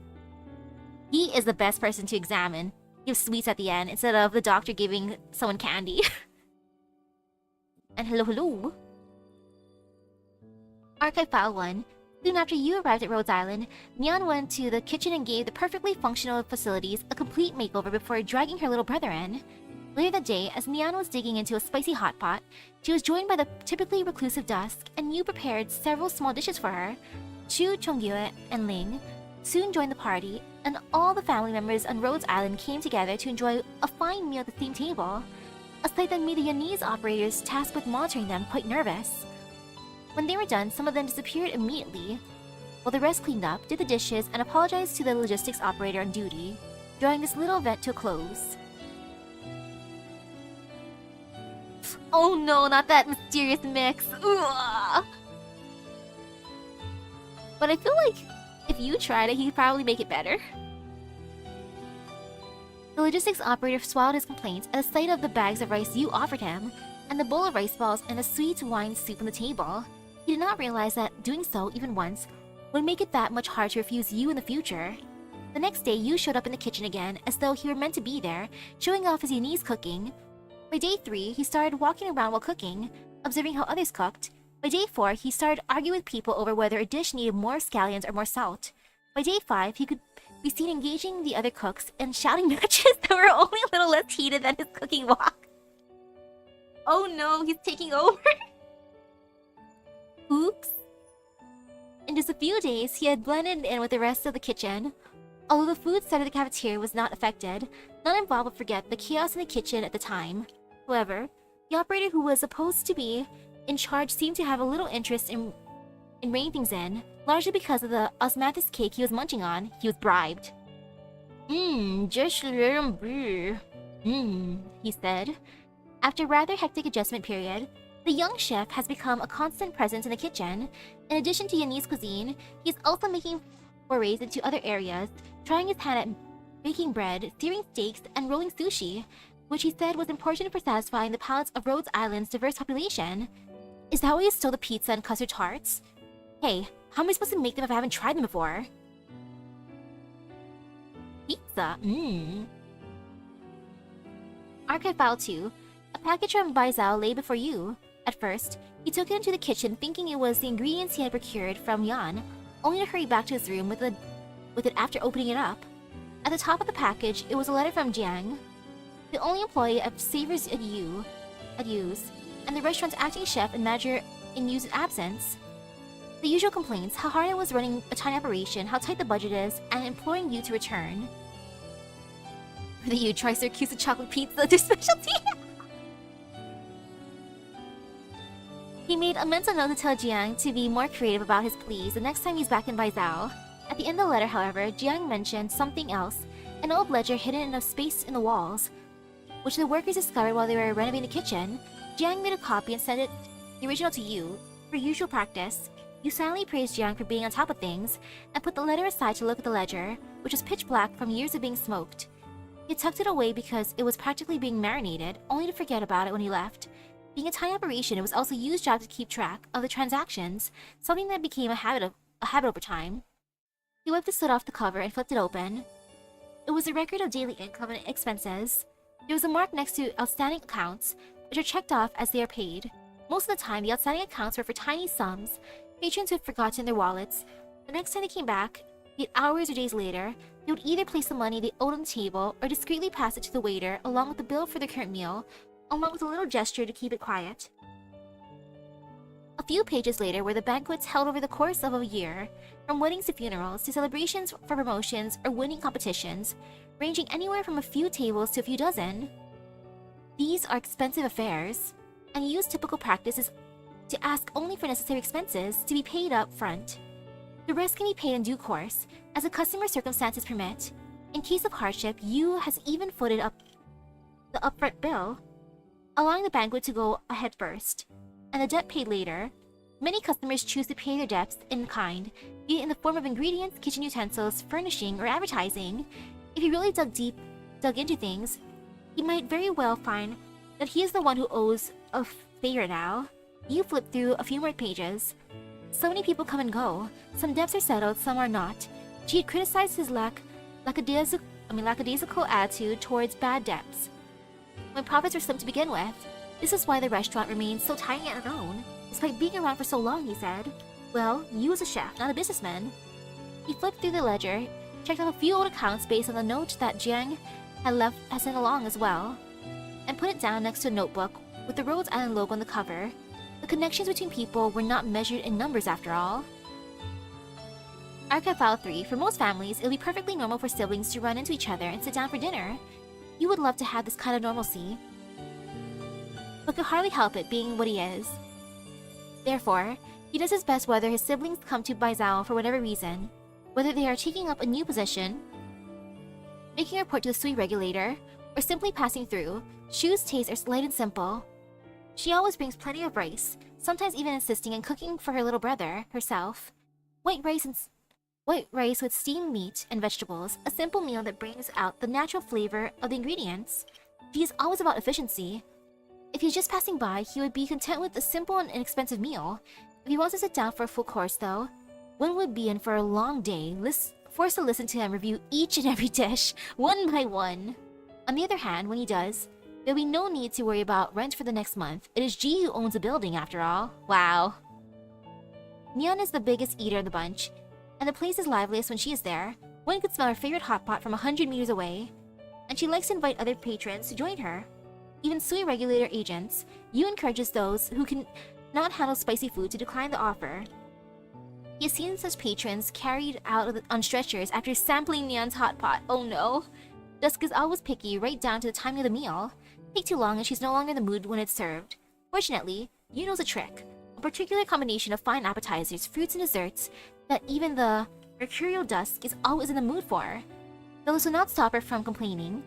He is the best person to examine. Give sweets at the end instead of the doctor giving someone candy. And hello. Archive File 1. Soon after you arrived at Rhodes Island, Nyan went to the kitchen and gave the perfectly functional facilities a complete makeover before dragging her little brother in. Later that day, as Nyan was digging into a spicy hot pot, she was joined by the typically reclusive Dusk, and Yu prepared several small dishes for her. Chu, Chongyue, and Ling soon joined the party, and all the family members on Rhodes Island came together to enjoy a fine meal at the same table, a sight that made the Yanese operators tasked with monitoring them quite nervous. When they were done, some of them disappeared immediately, while the rest cleaned up, did the dishes, and apologized to the logistics operator on duty, drawing this little event to a close. Oh no, not that mysterious mix. Ugh. But I feel like if you tried it, he'd probably make it better. The logistics operator swallowed his complaints at the sight of the bags of rice you offered him, and the bowl of rice balls and the sweet wine soup on the table. He did not realize that doing so, even once, would make it that much harder to refuse you in the future. The next day, you showed up in the kitchen again, as though he were meant to be there, showing off his Yanese cooking. By day 3, he started walking around while cooking, observing how others cooked. By day 4, he started arguing with people over whether a dish needed more scallions or more salt. By day 5, he could be seen engaging the other cooks in shouting matches that were only a little less heated than his cooking walk. Oh no, he's taking over! Oops. In just a few days, he had blended in with the rest of the kitchen. Although the food side of the cafeteria was not affected, none involved would forget the chaos in the kitchen at the time. However, the operator who was supposed to be in charge seemed to have a little interest in reining things in, largely because of the osmanthus cake he was munching on. He was bribed. Just let him be. He said. After a rather hectic adjustment period, the young chef has become a constant presence in the kitchen. In addition to Yanese cuisine, he is also making forays into other areas, trying his hand at baking bread, searing steaks, and rolling sushi, which he said was important for satisfying the palates of Rhodes Island's diverse population. Is that why he stole the pizza and custard tarts? Hey, how am I supposed to make them if I haven't tried them before? Pizza, Archive File 2. A package from Baizao lay before you. At first, he took it into the kitchen thinking it was the ingredients he had procured from Yan, only to hurry back to his room with it after opening it up. At the top of the package, it was a letter from Jiang, the only employee of Savors at Yu's, and the restaurant's acting chef and manager in Yu's absence. The usual complaints, how hard it was running a tiny operation, how tight the budget is, and imploring you to return. For the Yu tries their cusa chocolate pizza, their specialty. He made a mental note to tell Jiang to be more creative about his pleas the next time he's back in Baizao. At the end of the letter, however, Jiang mentioned something else, an old ledger hidden in a space in the walls. which the workers discovered while they were renovating the kitchen. Jiang made a copy and sent it, the original, to you. For usual practice, you silently praised Jiang for being on top of things, and put the letter aside to look at the ledger, which was pitch black from years of being smoked. He tucked it away because it was practically being marinated, only to forget about it when he left. Being a tiny operation, it was also Yu's job to keep track of the transactions, something that became a habit over time. He wiped the soot off the cover and flipped it open. It was a record of daily income and expenses. There was a mark next to outstanding accounts, which are checked off as they are paid. Most of the time, the outstanding accounts were for tiny sums, patrons who had forgotten their wallets. The next time they came back, be it hours or days later, they would either place the money they owed on the table or discreetly pass it to the waiter along with the bill for their current meal, along with a little gesture to keep it quiet. A few pages later were the banquets held over the course of a year, from weddings to funerals to celebrations for promotions or winning competitions, ranging anywhere from a few tables to a few dozen. These are expensive affairs, and Yu's typical practice is to ask only for necessary expenses to be paid up front. The rest can be paid in due course, as the customer circumstances permit. In case of hardship, Yu has even footed up the upfront bill, allowing the banquet to go ahead first, and the debt paid later. Many customers choose to pay their debts in kind, be it in the form of ingredients, kitchen utensils, furnishing, or advertising. If he really dug into things, he might very well find that he is the one who owes a favor now. You flip through a few more pages. So many people come and go. Some debts are settled, some are not. She had criticized his lackadaisical attitude towards bad debts, when profits were slim to begin with. This is why the restaurant remains so tiny and unknown, despite being around for so long, he said. Well, you was a chef, not a businessman. He flipped through the ledger, checked off a few old accounts based on the note that Jiang had sent along as well, and put it down next to a notebook with the Rhodes Island logo on the cover. The connections between people were not measured in numbers after all. Archive File 3. For most families, it would be perfectly normal for siblings to run into each other and sit down for dinner. You would love to have this kind of normalcy, but could hardly help it being what he is. Therefore, he does his best whether his siblings come to Baizao for whatever reason, whether they are taking up a new position, making a report to the Sui regulator, or simply passing through. Shu's tastes are light and simple. She always brings plenty of rice, sometimes even insisting on cooking for her little brother herself. White rice with steamed meat and vegetables, a simple meal that brings out the natural flavor of the ingredients. She is always about efficiency. If he's just passing by, he would be content with a simple and inexpensive meal. If he wants to sit down for a full course, though, one would be in for a long day, forced to listen to him review each and every dish, one by one. On the other hand, when he does, there'll be no need to worry about rent for the next month. It is G who owns the building, after all. Wow. Neon is the biggest eater of the bunch, and the place is liveliest when she is there. One could smell her favorite hot pot from 100 meters away, and she likes to invite other patrons to join her. Even Sui regulator agents, Yu encourages those who can not handle spicy food to decline the offer. He has seen such patrons carried out on stretchers after sampling Neon's hot pot. Oh no. Dusk is always picky right down to the timing of the meal. Take too long and she's no longer in the mood when it's served. Fortunately, Yu knows a trick. A particular combination of fine appetizers, fruits, and desserts that even the mercurial Dusk is always in the mood for. Those will not stop her from complaining.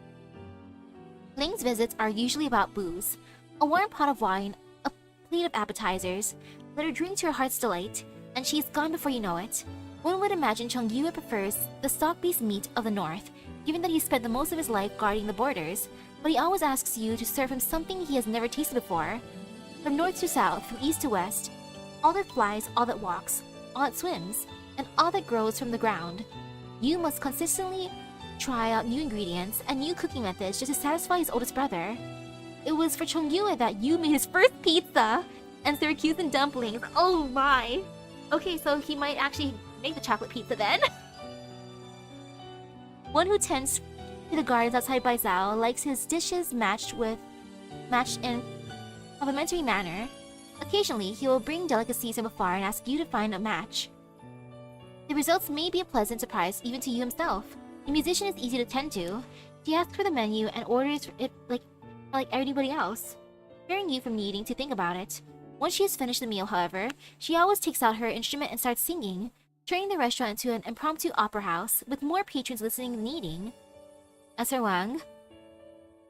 Ling's visits are usually about booze. A warm pot of wine, a plate of appetizers, let her drink to her heart's delight, and she is gone before you know it. One would imagine Chongyue prefers the stock-based meat of the north, given that he spent the most of his life guarding the borders, but he always asks you to serve him something he has never tasted before. From north to south, from east to west, all that flies, all that walks, all that swims, and all that grows from the ground. You must consistently try out new ingredients and new cooking methods just to satisfy his oldest brother. It was for Chongyue that Yu made his first pizza and Syracusan dumplings. Oh my! Okay, so he might actually make the chocolate pizza then. One who tends to the gardens outside Baizao likes his dishes matched in complimentary manner. Occasionally, he will bring delicacies from afar and ask you to find a match. The results may be a pleasant surprise even to you himself. The musician is easy to tend to. She asks for the menu and orders it like everybody else, sparing you from needing to think about it. Once she has finished the meal, however, she always takes out her instrument and starts singing, turning the restaurant into an impromptu opera house, with more patrons listening than eating. As for Wang,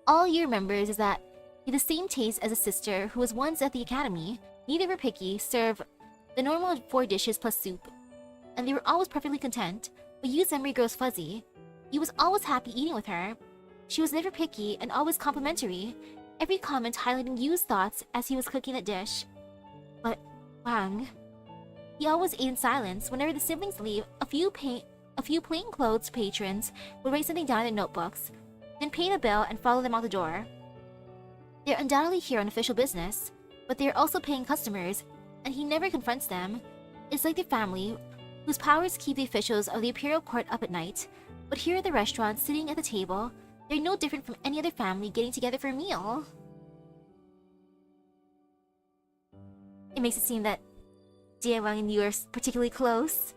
All he remembers is that he had the same taste as a sister who was once at the academy. Neither were picky, served the normal 4 dishes plus soup, and they were always perfectly content, but Yu's memory grows fuzzy. He was always happy eating with her. She was never picky and always complimentary, every comment highlighting Yu's thoughts as he was cooking that dish. But Wang, he always ate in silence. Whenever the siblings leave, a few plainclothes patrons would write something down in their notebooks, then pay the bill and follow them out the door. They're undoubtedly here on official business, but they are also paying customers, and he never confronts them. It's like the family, whose powers keep the officials of the imperial court up at night, but here at the restaurant, sitting at the table, they're no different from any other family getting together for a meal. It makes it seem that Jie Wang and you are particularly close.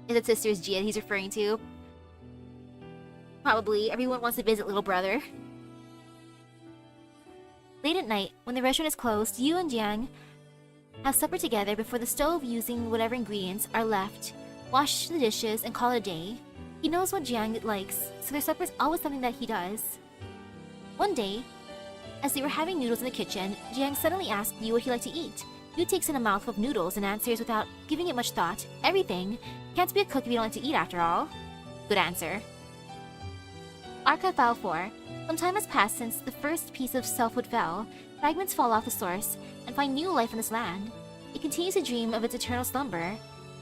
Is it sisters Jie he's referring to? Probably. Everyone wants to visit little brother. Late at night, when the restaurant is closed, Yu and Jiang have supper together before the stove, using whatever ingredients are left, wash the dishes, and call it a day. He knows what Jiang likes, so their supper is always something that he does. One day, as they were having noodles in the kitchen, Jiang suddenly asked Yu what he liked to eat. Yu takes in a mouthful of noodles and answers without giving it much thought. Everything. Can't be a cook if you don't like to eat after all. Good answer. Archive File 4. Some time has passed since the first piece of selfhood fell. Fragments fall off the source and find new life on this land. It continues to dream of its eternal slumber.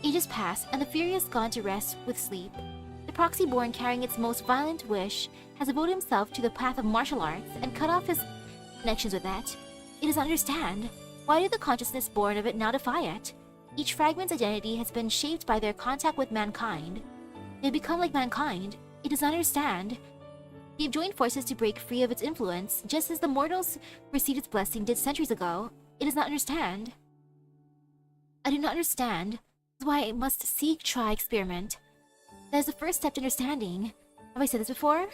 Ages pass, and the fury has gone to rest with sleep. The proxy born carrying its most violent wish has devoted himself to the path of martial arts and cut off his connections with that. It does not understand. Why did the consciousness born of it now defy it? Each fragment's identity has been shaped by their contact with mankind. They have become like mankind. It does not understand. They have joined forces to break free of its influence, just as the mortals who received its blessing did centuries ago. It does not understand. I do not understand. That's why I must seek, try, experiment. That is the first step to understanding. Have I said this before?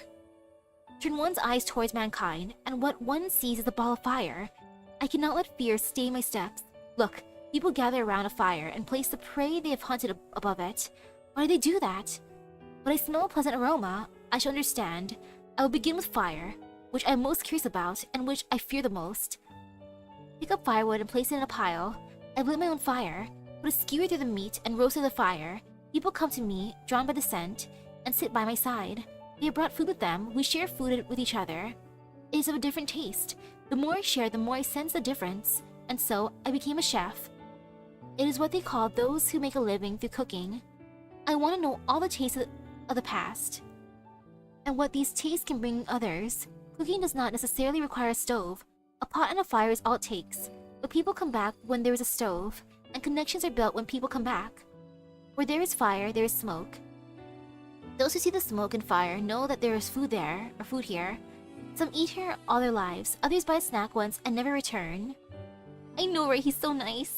Turn one's eyes towards mankind, and what one sees is a ball of fire. I cannot let fear stay my steps. Look, people gather around a fire and place the prey they have hunted above it. Why do they do that? When I smell a pleasant aroma, I shall understand. I will begin with fire, which I am most curious about and which I fear the most. Pick up firewood and place it in a pile. I lit my own fire, put a skewer through the meat and roasted the fire. People come to me, drawn by the scent, and sit by my side. They have brought food with them. We share food with each other. It is of a different taste. The more I share, the more I sense the difference. And so, I became a chef. It is what they call those who make a living through cooking. I want to know all the tastes of the past, and what these tastes can bring others. Cooking does not necessarily require a stove. A pot and a fire is all it takes. But people come back when there is a stove, and connections are built when people come back. Where there is fire, there is smoke. Those who see the smoke and fire know that there is food there, or food here. Some eat here all their lives, others buy a snack once and never return. I know, right? He's so nice.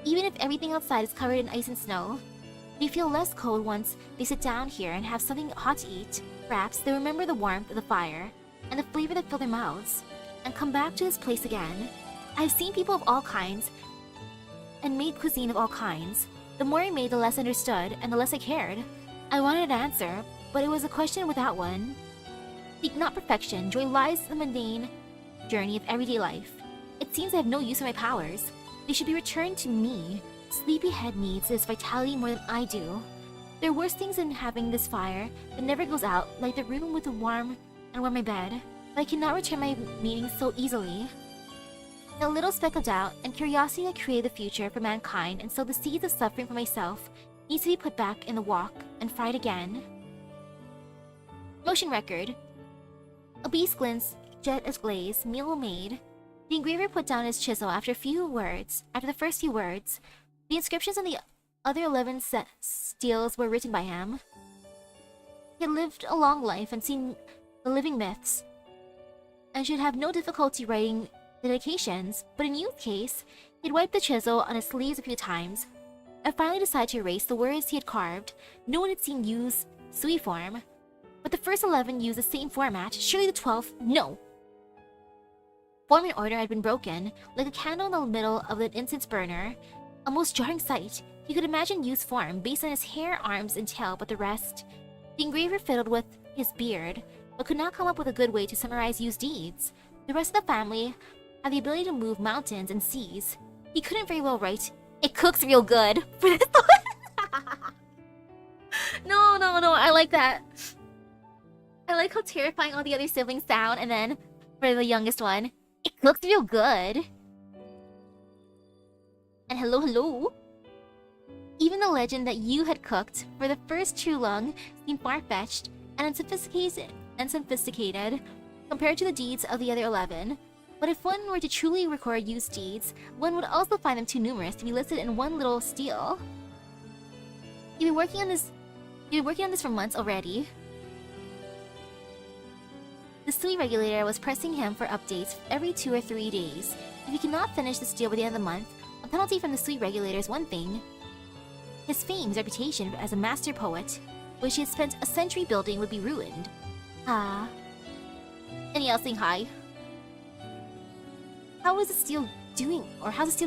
Even if everything outside is covered in ice and snow, they feel less cold once they sit down here and have something hot to eat. Perhaps they remember the warmth of the fire and the flavor that filled their mouths, and come back to this place again. I've seen people of all kinds and made cuisine of all kinds. The more I made, the less I understood and the less I cared. I wanted an answer, but it was a question without one. Seek not perfection. Joy lies in the mundane journey of everyday life. It seems I have no use for my powers. They should be returned to me. Sleepyhead needs this vitality more than I do. There are worse things than having this fire that never goes out, like the room with the warm my bed. But I cannot return my meaning so easily. A little speck of doubt and curiosity that created the future for mankind, and so the seeds of suffering for myself needs to be put back in the wok and fried again. Motion record. A beast glints, jet as glaze, meal made. The engraver put down his chisel after the first few words. The inscriptions on the other 11 steels were written by him. He had lived a long life and seen the living myths, and should have no difficulty writing the dedications, but in Yu's case, he had wiped the chisel on his sleeves a few times, and finally decided to erase the words he had carved. No one had seen Yu's sui form, but the first 11 used the same format. Surely the 12th, no! Form and order had been broken, like a candle in the middle of an incense burner. A most jarring sight. He could imagine Yu's form based on his hair, arms, and tail, but the rest. The engraver fiddled with his beard, but could not come up with a good way to summarize Yu's deeds. The rest of the family had the ability to move mountains and seas. He couldn't very well write, "It cooks real good" for this one. No, I like that. I like how terrifying all the other siblings sound, and then for the youngest one, "It cooks real good." And hello. Even the legend that Yu had cooked for the first true lung seemed far-fetched and unsophisticated compared to the deeds of the other 11. But if one were to truly record Yu's deeds, one would also find them too numerous to be listed in one little steal. You've been working on this for months already. The Sui regulator was pressing him for updates every 2 or 3 days. If he cannot finish the deal by the end of the month, a penalty from the Sui regulator is one thing. His fame, his reputation as a master poet, which he had spent a century building, would be ruined. Ah. Any else saying hi? How's the steal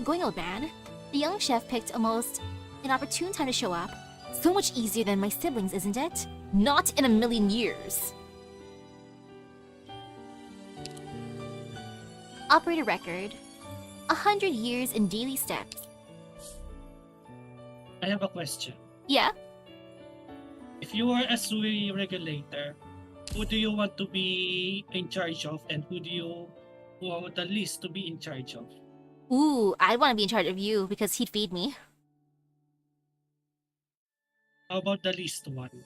going, old man? The young chef picked a most inopportune time to show up. So much easier than my siblings, isn't it? Not in a million years. Operator record. 100 years in daily steps. I have a question. Yeah? If you were a Sui regulator, who do you want to be in charge of, and who do you want the least to be in charge of? Ooh, I want to be in charge of you because he'd feed me. How about the least one?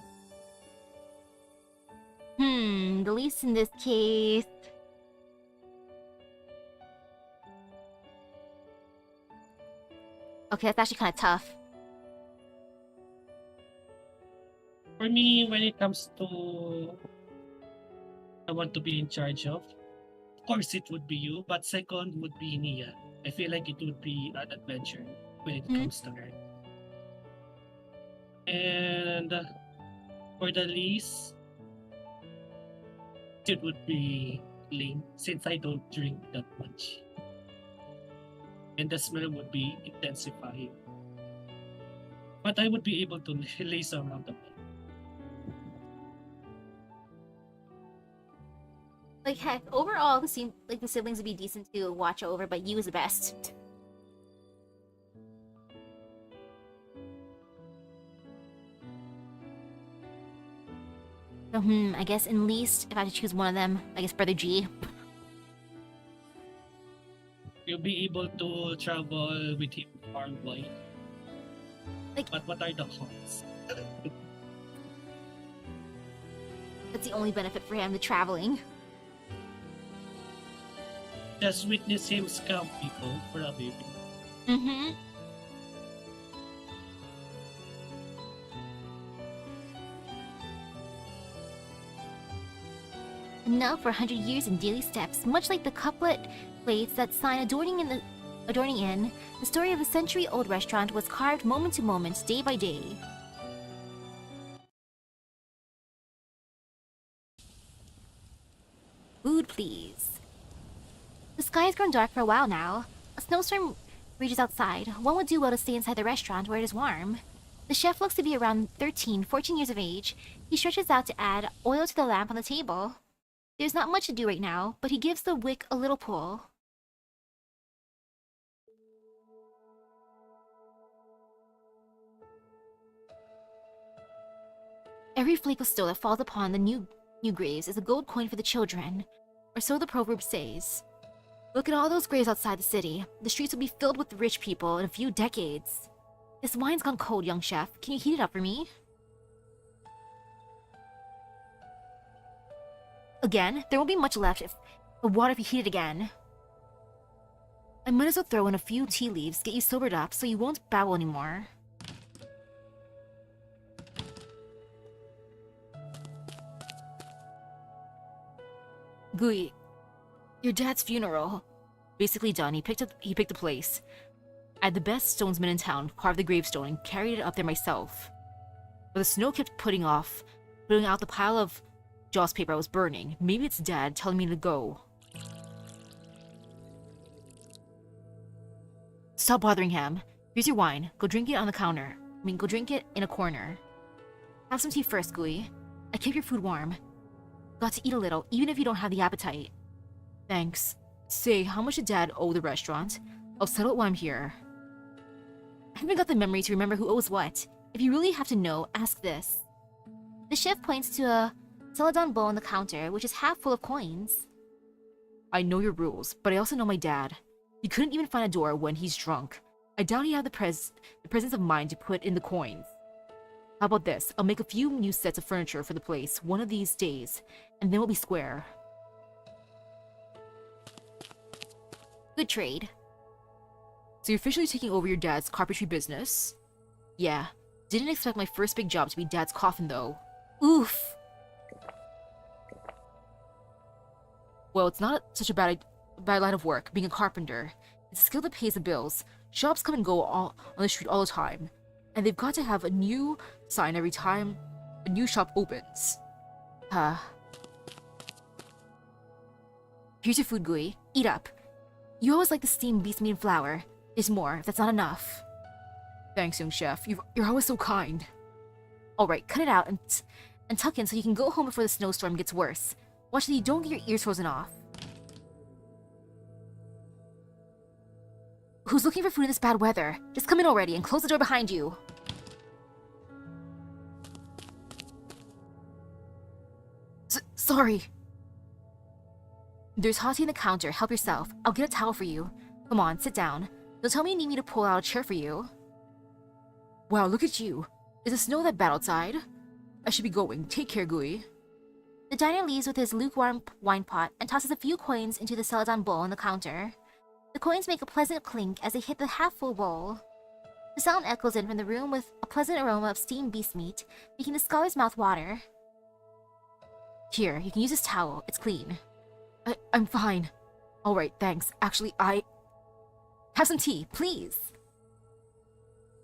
The least in this case... Okay, that's actually kind of tough. For me, when it comes to I want to be in charge of course it would be you, but second would be Nia. I feel like it would be an adventure when it comes to her. And for the least, it would be Ling, since I don't drink that much. And the smell would be intensifying. But I would be able to lace around the bed. Like, heck, overall, the siblings would be decent to watch over, but you is the best. So, I guess in least, if I had to choose one of them, I guess Brother G. You'll be able to travel with him far away. But what are the cons? That's the only benefit for him, the traveling. Just witness him scam people for a baby. And now for 100 years in daily steps, much like the couplet plates that sign adorning in, the story of a century-old restaurant was carved moment to moment, day by day. Food, please. The sky has grown dark for a while now. A snowstorm rages outside. One would do well to stay inside the restaurant where it is warm. The chef looks to be around 13, 14 years of age. He stretches out to add oil to the lamp on the table. There's not much to do right now, but he gives the wick a little pull. Every flake of snow that falls upon the new graves is a gold coin for the children, or so the proverb says. Look at all those graves outside the city. The streets will be filled with rich people in a few decades. This wine's gone cold, young chef. Can you heat it up for me? Again? There won't be much left if the water if you heat it again. I might as well throw in a few tea leaves, get you sobered up so you won't babble anymore. Gui, your dad's funeral. Basically done. He picked a place. I had the best stonesman in town carve the gravestone and carried it up there myself. But the snow kept putting out the pile of joss paper I was burning. Maybe it's Dad telling me to go. Stop bothering him. Here's your wine. Go drink it on the counter. Go drink it in a corner. Have some tea first, Gui. I keep your food warm. Got to eat a little, even if you don't have the appetite. Thanks. Say, how much did Dad owe the restaurant? I'll settle it while I'm here. I haven't got the memory to remember who owes what. If you really have to know, ask this. The chef points to a celadon bowl on the counter, which is half full of coins. I know your rules, but I also know my dad. He couldn't even find a door when he's drunk. I doubt he had the presence of mind to put in the coins. How about this? I'll make a few new sets of furniture for the place one of these days, and then we'll be square. Good trade. So you're officially taking over your dad's carpentry business? Yeah. Didn't expect my first big job to be Dad's coffin, though. Oof. Well, it's not such a bad line of work, being a carpenter. It's a skill that pays the bills. Shops come and go on the street all the time. And they've got to have a new sign every time a new shop opens. Here's your food, Gui. Eat up. You always like the steamed beast meat and flour. There's more, if that's not enough. Thanks, young chef. You're always so kind. Alright, cut it out and tuck in so you can go home before the snowstorm gets worse. Watch that you don't get your ears frozen off. Who's looking for food in this bad weather? Just come in already and close the door behind you. Sorry. There's hot tea on the counter. Help yourself. I'll get a towel for you. Come on, sit down. Don't tell me you need me to pull out a chair for you. Wow, look at you. Is the snow that bad outside? I should be going. Take care, Gui. The diner leaves with his lukewarm wine pot and tosses a few coins into the celadon bowl on the counter. The coins make a pleasant clink as they hit the half-full bowl. The sound echoes in from the room with a pleasant aroma of steamed beast meat, making the scholar's mouth water. Here, you can use this towel. It's clean. I'm fine. Alright, thanks. Actually, Have some tea, please.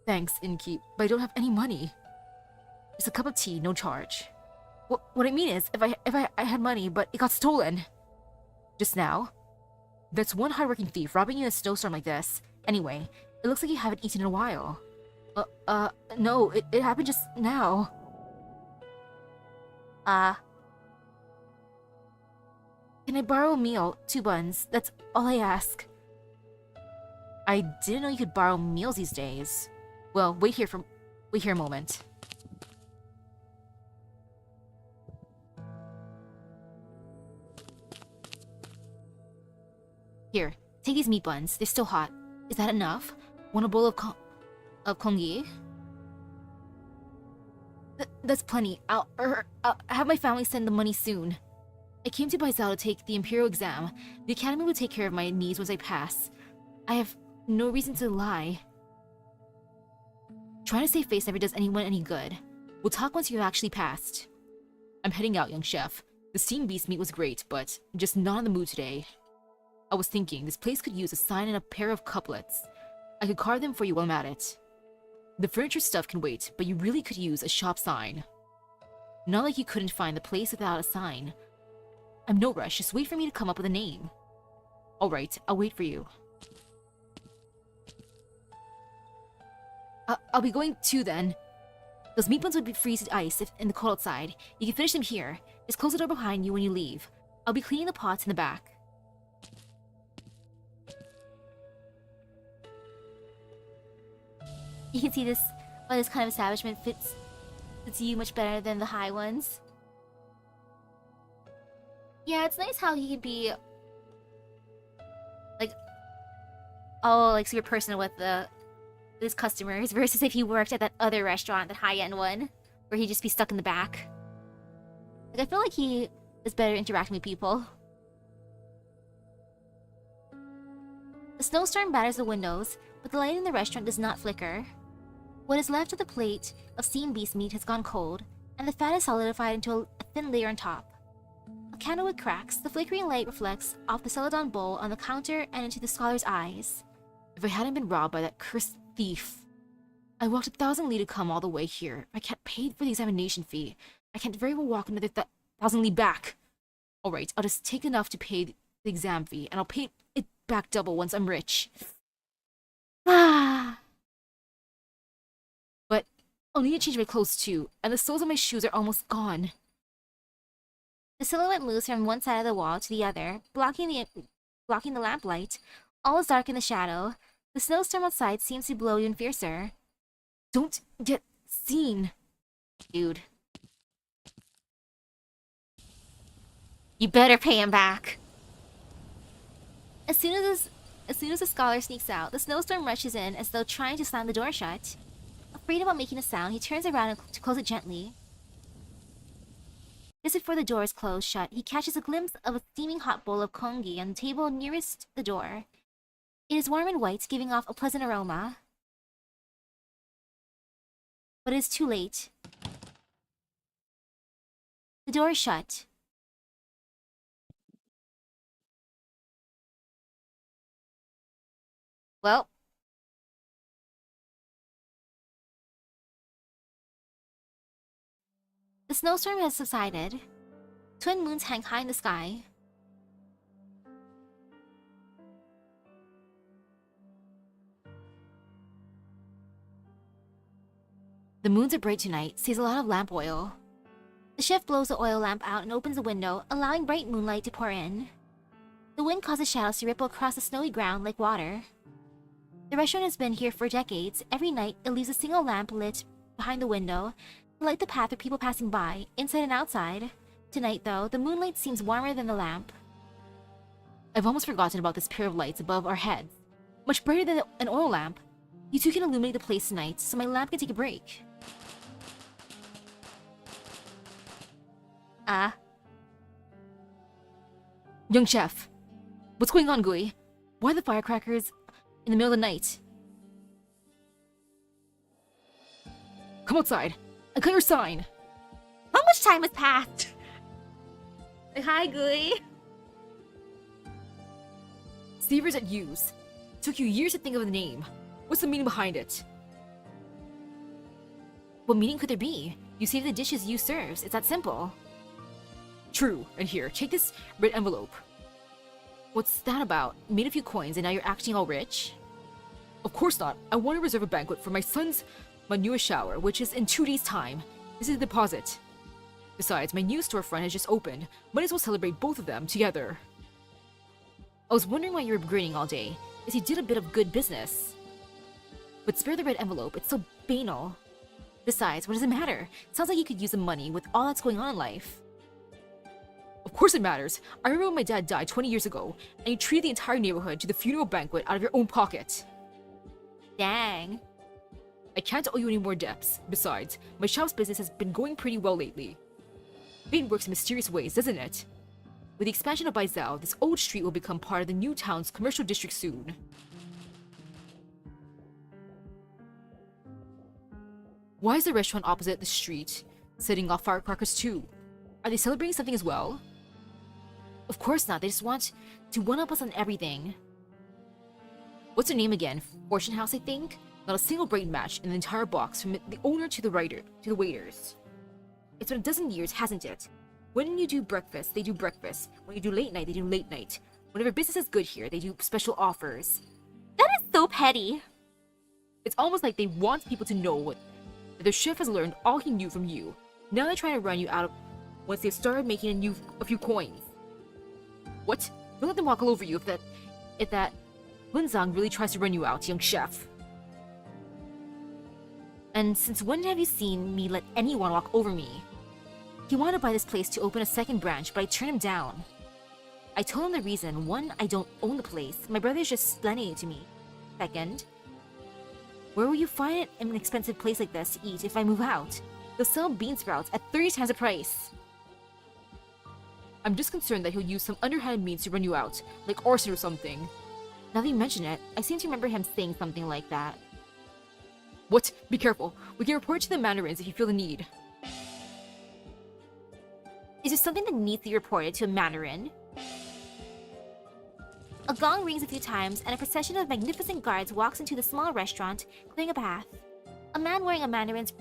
Thanks, innkeep, but I don't have any money. Just a cup of tea, no charge. What I mean is, if I had money, but it got stolen. Just now? That's one hardworking thief robbing you in a snowstorm like this. Anyway, it looks like you haven't eaten in a while. No, it happened just now. Can I borrow a meal? 2 buns. That's all I ask. I didn't know you could borrow meals these days. Well, wait here a moment. Here, take these meat buns. They're still hot. Is that enough? Want a bowl of congee? That's plenty. I'll have my family send the money soon. I came to Baizal to take the Imperial exam. The Academy will take care of my needs once I pass. I have no reason to lie. Trying to save face never does anyone any good. We'll talk once you have actually passed. I'm heading out, young chef. The steamed beast meat was great, but I'm just not in the mood today. I was thinking, this place could use a sign and a pair of couplets. I could carve them for you while I'm at it. The furniture stuff can wait, but you really could use a shop sign. Not like you couldn't find the place without a sign. I'm no rush, just wait for me to come up with a name. Alright, I'll wait for you. I'll be going too then. Those meat buns would be freeze to ice if in the cold outside. You can finish them here. Just close the door behind you when you leave. I'll be cleaning the pots in the back. You can see this, why this kind of establishment fits you much better than the high ones. Yeah, it's nice how he could be like super personal with his customers versus if he worked at that other restaurant, that high-end one, where he'd just be stuck in the back. Like, I feel like he is better interacting with people. The snowstorm batters the windows, but the light in the restaurant does not flicker. What is left of the plate of steamed beast meat has gone cold, and the fat is solidified into a thin layer on top. A candlewick cracks, the flickering light reflects off the celadon bowl on the counter and into the scholar's eyes. If I hadn't been robbed by that cursed thief, I walked 1,000 li to come all the way here. If I can't pay for the examination fee, I can't very well walk another 1,000 li back. Alright, I'll just take enough to pay the exam fee, and I'll pay it back double once I'm rich. Ah! But I'll need to change my clothes too, and the soles of my shoes are almost gone. The silhouette moves from one side of the wall to the other, blocking the lamplight. All is dark in the shadow. The snowstorm outside seems to blow even fiercer. Don't get seen. Dude. You better pay him back. As soon as the scholar sneaks out, the snowstorm rushes in as though trying to slam the door shut. Afraid about making a sound, he turns around to close it gently. Just before the door is closed shut, he catches a glimpse of a steaming hot bowl of congee on the table nearest the door. It is warm and white, giving off a pleasant aroma. But it is too late. The door is shut. Well. The snowstorm has subsided. Twin moons hang high in the sky. The moons are bright tonight, sees a lot of lamp oil. The chef blows the oil lamp out and opens the window, allowing bright moonlight to pour in. The wind causes shadows to ripple across the snowy ground like water. The restaurant has been here for decades. Every night, it leaves a single lamp lit behind the window to light the path for people passing by, inside and outside. Tonight, though, the moonlight seems warmer than the lamp. I've almost forgotten about this pair of lights above our heads. Much brighter than an oil lamp. You two can illuminate the place tonight, so my lamp can take a break. Young chef. What's going on, Gui? Why the firecrackers in the middle of the night? Come outside. I got your sign. How much time has passed? Hi, Gui. Savers at Use. Took you years to think of the name. What's the meaning behind it? What meaning could there be? You save the dishes you serves. It's that simple. True. And here, take this red envelope. What's that about? Made a few coins and now you're acting all rich? Of course not. I want to reserve a banquet for my son's manure shower, which is in 2 days' time. This is the deposit. Besides, my new storefront has just opened. Might as well celebrate both of them together. I was wondering why you were grinning all day, as you did a bit of good business. But spare the red envelope, it's so banal. Besides, what does it matter? Sounds like you could use the money with all that's going on in life. Of course it matters. I remember when my dad died 20 years ago, and you treated the entire neighborhood to the funeral banquet out of your own pocket. Dang. I can't owe you any more debts. Besides, my shop's business has been going pretty well lately. Fate works in mysterious ways, doesn't it? With the expansion of Baizhou, this old street will become part of the new town's commercial district soon. Why is the restaurant opposite the street setting off firecrackers too? Are they celebrating something as well? Of course not, they just want to one-up us on everything. What's her name again? Fortune House, I think? Not a single brain match in the entire box, from the owner to the writer to the waiters. It's been a dozen years, hasn't it? When you do breakfast, they do breakfast. When you do late night, they do late night. Whenever business is good here, they do special offers. That is so petty. It's almost like they want people to know that their chef has learned all he knew from you. Now they're trying to run you out of once they've started making a few coins. What? Don't let them walk all over you if that Lunzang really tries to run you out, young chef. And since when have you seen me let anyone walk over me? He wanted to buy this place to open a second branch, but I turned him down. I told him the reason. One, I don't own the place. My brother's just lending it to me. Second, where will you find an expensive place like this to eat if I move out? They'll sell bean sprouts at 30 times the price. I'm just concerned that he'll use some underhanded means to run you out, like arson or something. Now that you mention it, I seem to remember him saying something like that. What? Be careful. We can report to the Mandarins if you feel the need. Is there something that needs to be reported to a Mandarin? A gong rings a few times, and a procession of magnificent guards walks into the small restaurant, clearing a path. A man wearing a Mandarin's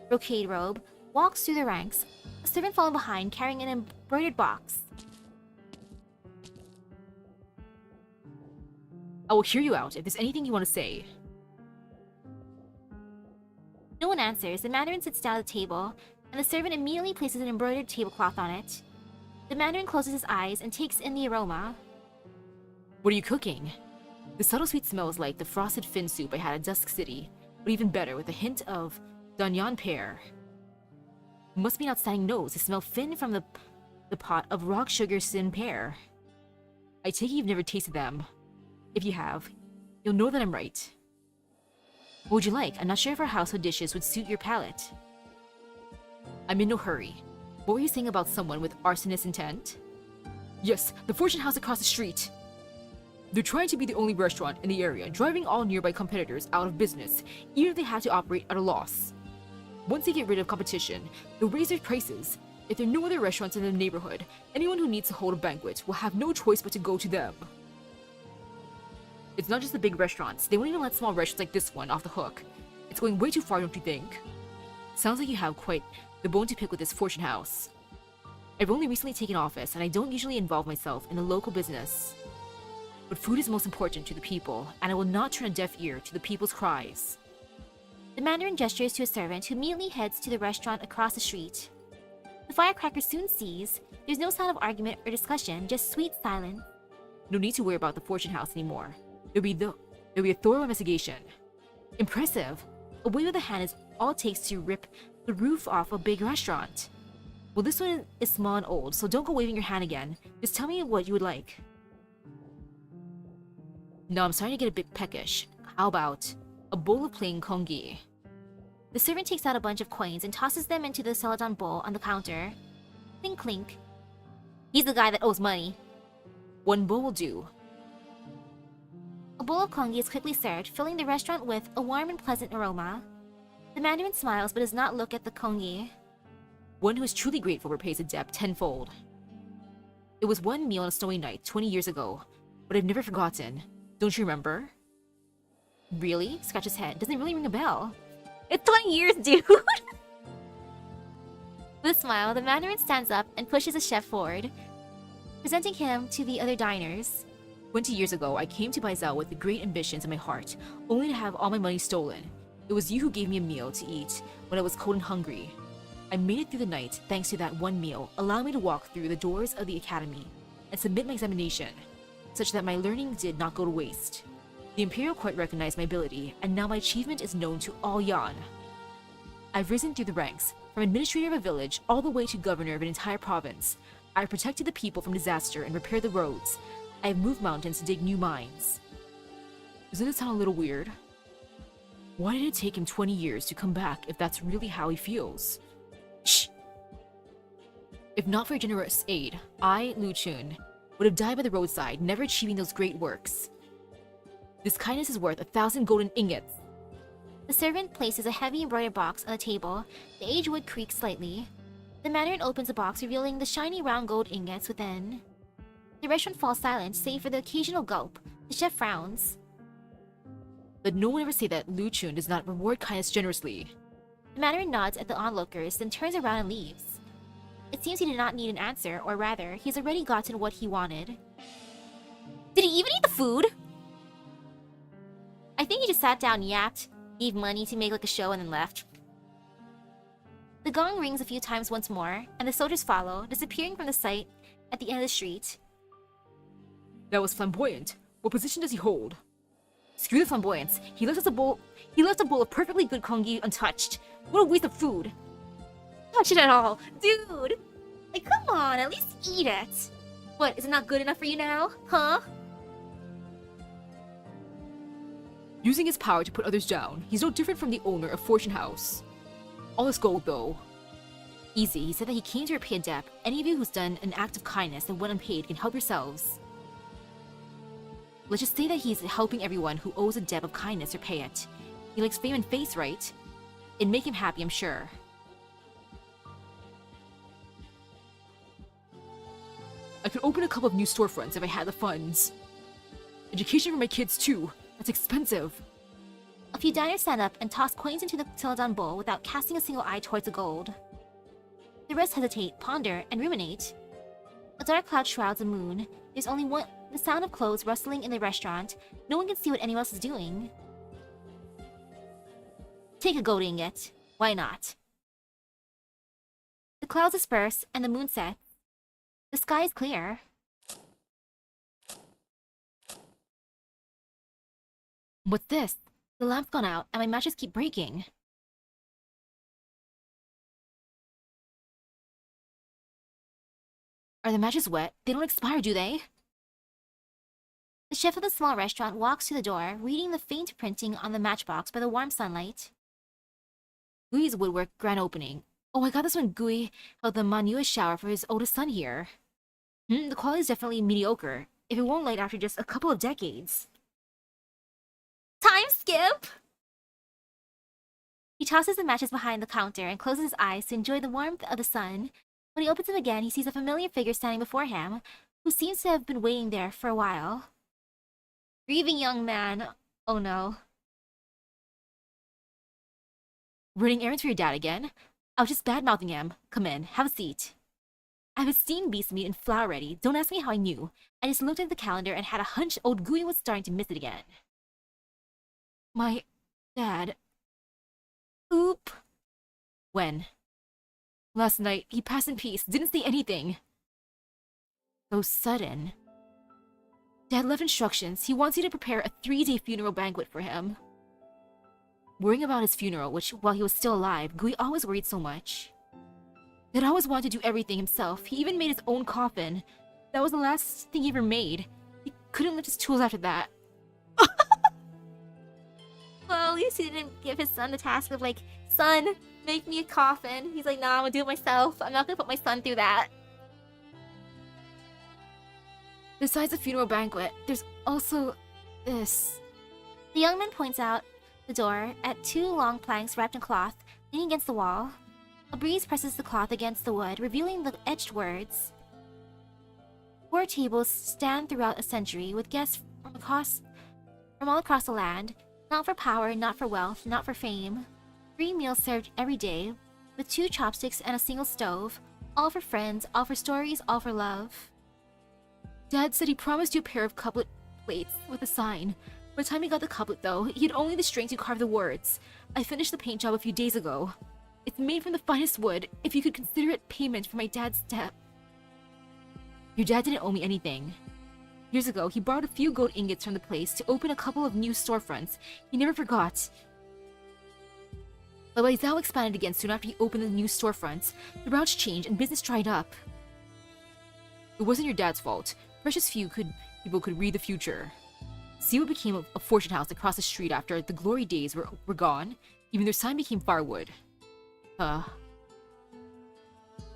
brocade robe walks through the ranks, a servant following behind carrying an embroidered box. I will hear you out if there's anything you want to say. No one answers. The Mandarin sits down at the table, and the servant immediately places an embroidered tablecloth on it. The Mandarin closes his eyes and takes in the aroma. What are you cooking? The subtle sweet smells like the frosted fin soup I had at Dusk City, but even better with a hint of Danyan pear. Must be an outstanding nose to smell fin from the pot of rock sugar sin pear. I take it you've never tasted them. If you have, you'll know that I'm right. What would you like? I'm not sure if our household dishes would suit your palate. I'm in no hurry. What were you saying about someone with arsonist intent? Yes, the Fortune House across the street. They're trying to be the only restaurant in the area, driving all nearby competitors out of business, even if they have to operate at a loss. Once they get rid of competition, they'll raise their prices. If there are no other restaurants in the neighborhood, anyone who needs to hold a banquet will have no choice but to go to them. It's not just the big restaurants. They won't even let small restaurants like this one off the hook. It's going way too far, don't you think? Sounds like you have quite the bone to pick with this Fortune House. I've only recently taken office, and I don't usually involve myself in the local business. But food is most important to the people, and I will not turn a deaf ear to the people's cries. The Mandarin gestures to a servant who immediately heads to the restaurant across the street. The firecracker soon sees there's no sound of argument or discussion, just sweet silence. No need to worry about the Fortune House anymore. There'll be a thorough investigation. Impressive! A wave of the hand is all it takes to rip the roof off a big restaurant. Well, this one is small and old, so don't go waving your hand again. Just tell me what you would like. No, I'm starting to get a bit peckish. How about a bowl of plain congee? The servant takes out a bunch of coins and tosses them into the celadon bowl on the counter. Clink clink. He's the guy that owes money. One bowl will do. A bowl of congee is quickly served, filling the restaurant with a warm and pleasant aroma. The Mandarin smiles but does not look at the congee. One who is truly grateful repays a debt tenfold. It was one meal on a snowy night 20 years ago, but I've never forgotten. Don't you remember? Really? Scratch his head. Doesn't really ring a bell. It's 20 years, dude! With a smile, the Mandarin stands up and pushes the chef forward, presenting him to the other diners. 20 years ago, I came to Baizhou with great ambitions in my heart, only to have all my money stolen. It was you who gave me a meal to eat when I was cold and hungry. I made it through the night thanks to that one meal, allowing me to walk through the doors of the academy and submit my examination, such that my learning did not go to waste. The Imperial Court recognized my ability, and now my achievement is known to all Yan. I've risen through the ranks, from administrator of a village all the way to governor of an entire province. I have protected the people from disaster and repaired the roads. I have moved mountains to dig new mines. Doesn't it sound a little weird? Why did it take him 20 years to come back if that's really how he feels? Shh! If not for your generous aid, I, Lu Chun, would have died by the roadside, never achieving those great works. This kindness is worth 1,000 golden ingots. The servant places a heavy embroidered box on the table. The aged wood creaks slightly. The Mandarin opens the box, revealing the shiny round gold ingots within. The restaurant falls silent, save for the occasional gulp. The chef frowns. Let no one ever say that Lu Chun does not reward kindness generously. The Mandarin nods at the onlookers, then turns around and leaves. It seems he did not need an answer, or rather, he's already gotten what he wanted. Did he even eat the food? I think he just sat down, yapped, gave money to make like a show, and then left. The gong rings a few times once more, and the soldiers follow, disappearing from the sight at the end of the street. That was flamboyant. What position does he hold? Screw the flamboyance. He left a bowl of perfectly good congee untouched. What a waste of food. Touch it at all, dude. Like, come on, at least eat it. What, is it not good enough for you now? Huh? Using his power to put others down, he's no different from the owner of Fortune House. All this gold, though. Easy, he said that he came to repay a debt. Any of you who's done an act of kindness and went unpaid can help yourselves. Let's just say that he's helping everyone who owes a debt of kindness repay it. He likes fame and face, right? It'd make him happy, I'm sure. I could open a couple of new storefronts if I had the funds. Education for my kids, too. That's expensive. A few diners stand up and toss coins into the celadon bowl without casting a single eye towards the gold. The rest hesitate, ponder, and ruminate. A dark cloud shrouds the moon. There's only the sound of clothes rustling in the restaurant. No one can see what anyone else is doing. Take a gold ingot. Why not? The clouds disperse and the moon sets. The sky is clear. What's this? The lamp's gone out, and my matches keep breaking. Are the matches wet? They don't expire, do they? The chef of the small restaurant walks to the door, reading the faint printing on the matchbox by the warm sunlight. Gui's woodwork grand opening. Oh, I got this when Gui held the Manua shower for his oldest son here. The quality is definitely mediocre, if it won't light after just a couple of decades. Time skip! He tosses the matches behind the counter and closes his eyes to enjoy the warmth of the sun. When he opens them again, he sees a familiar figure standing before him, who seems to have been waiting there for a while. Grieving young man. Oh no. Running errands for your dad again? I was just bad-mouthing him. Come in, have a seat. I have a steamed beast meat and flour ready. Don't ask me how I knew. I just looked at the calendar and had a hunch old Gui was starting to miss it again. My dad. Oop. When? Last night, he passed in peace, didn't say anything. So sudden. Dad left instructions. He wants you to prepare a 3-day funeral banquet for him. Worrying about his funeral, which, while he was still alive, Gui always worried so much. Dad always wanted to do everything himself. He even made his own coffin. That was the last thing he ever made. He couldn't lift his tools after that. Well, at least he didn't give his son the task of like, son, make me a coffin. He's like, nah, I'm gonna do it myself. I'm not gonna put my son through that. Besides the funeral banquet, there's also this. The young man points out the door at 2 long planks wrapped in cloth, leaning against the wall. A breeze presses the cloth against the wood, revealing the etched words. 4 tables stand throughout a century, with guests from all across the land. Not for power, not for wealth, not for fame. 3 meals served every day, with 2 chopsticks and a single stove. All for friends, all for stories, all for love. Dad said he promised you a pair of couplet plates with a sign. By the time he got the couplet, though, he had only the strength to carve the words. I finished the paint job a few days ago. It's made from the finest wood, if you could consider it payment for my dad's debt. Your dad didn't owe me anything. Years ago, he borrowed a few gold ingots from the place to open a couple of new storefronts. He never forgot. But when Zhao expanded again soon after he opened the new storefronts, the routes changed and business dried up. It wasn't your dad's fault. Precious few people could read the future. See what became of a fortune house across the street after the glory days were gone. Even their sign became firewood.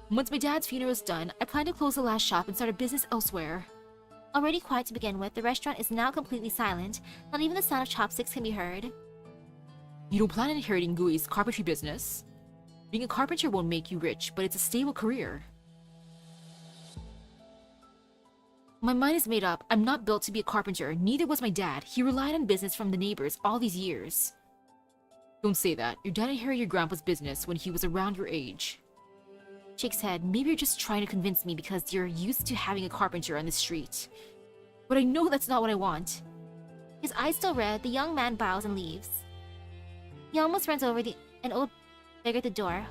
Once my dad's funeral was done, I planned to close the last shop and start a business elsewhere. Already quiet to begin with, the restaurant is now completely silent. Not even the sound of chopsticks can be heard. You don't plan on inheriting Gui's carpentry business? Being a carpenter won't make you rich, but it's a stable career. My mind is made up. I'm not built to be a carpenter. Neither was my dad. He relied on business from the neighbors all these years. Don't say that. Your dad inherited your grandpa's business when he was around your age. Shakes head. Maybe you're just trying to convince me because you're used to having a carpenter on the street. But I know that's not what I want. His eyes still red, the young man bows and leaves. He almost runs over an old beggar at the door.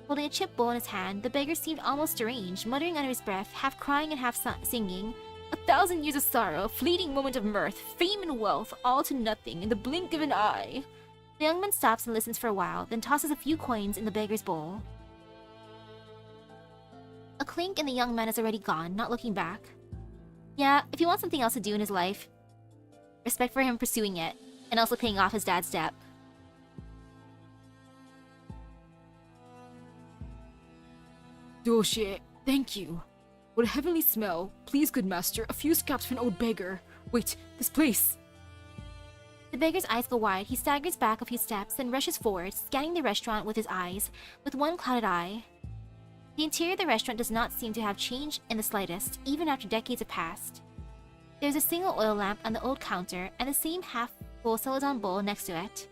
Holding a chipped bowl in his hand, the beggar seemed almost deranged, muttering under his breath, half crying and half singing. 1,000 years of sorrow, a fleeting moment of mirth, fame and wealth, all to nothing in the blink of an eye. The young man stops and listens for a while, then tosses a few coins in the beggar's bowl. A clink and the young man is already gone, not looking back. Yeah, if he wants something else to do in his life, respect for him pursuing it, and also paying off his dad's debt. Doshie, thank you. What a heavenly smell. Please, good master, a few scraps for an old beggar. Wait, this place. The beggar's eyes go wide. He staggers back a few steps, then rushes forward, scanning the restaurant with his eyes, with one clouded eye. The interior of the restaurant does not seem to have changed in the slightest, even after decades have passed. There's a single oil lamp on the old counter, and the same half-full celadon bowl next to it.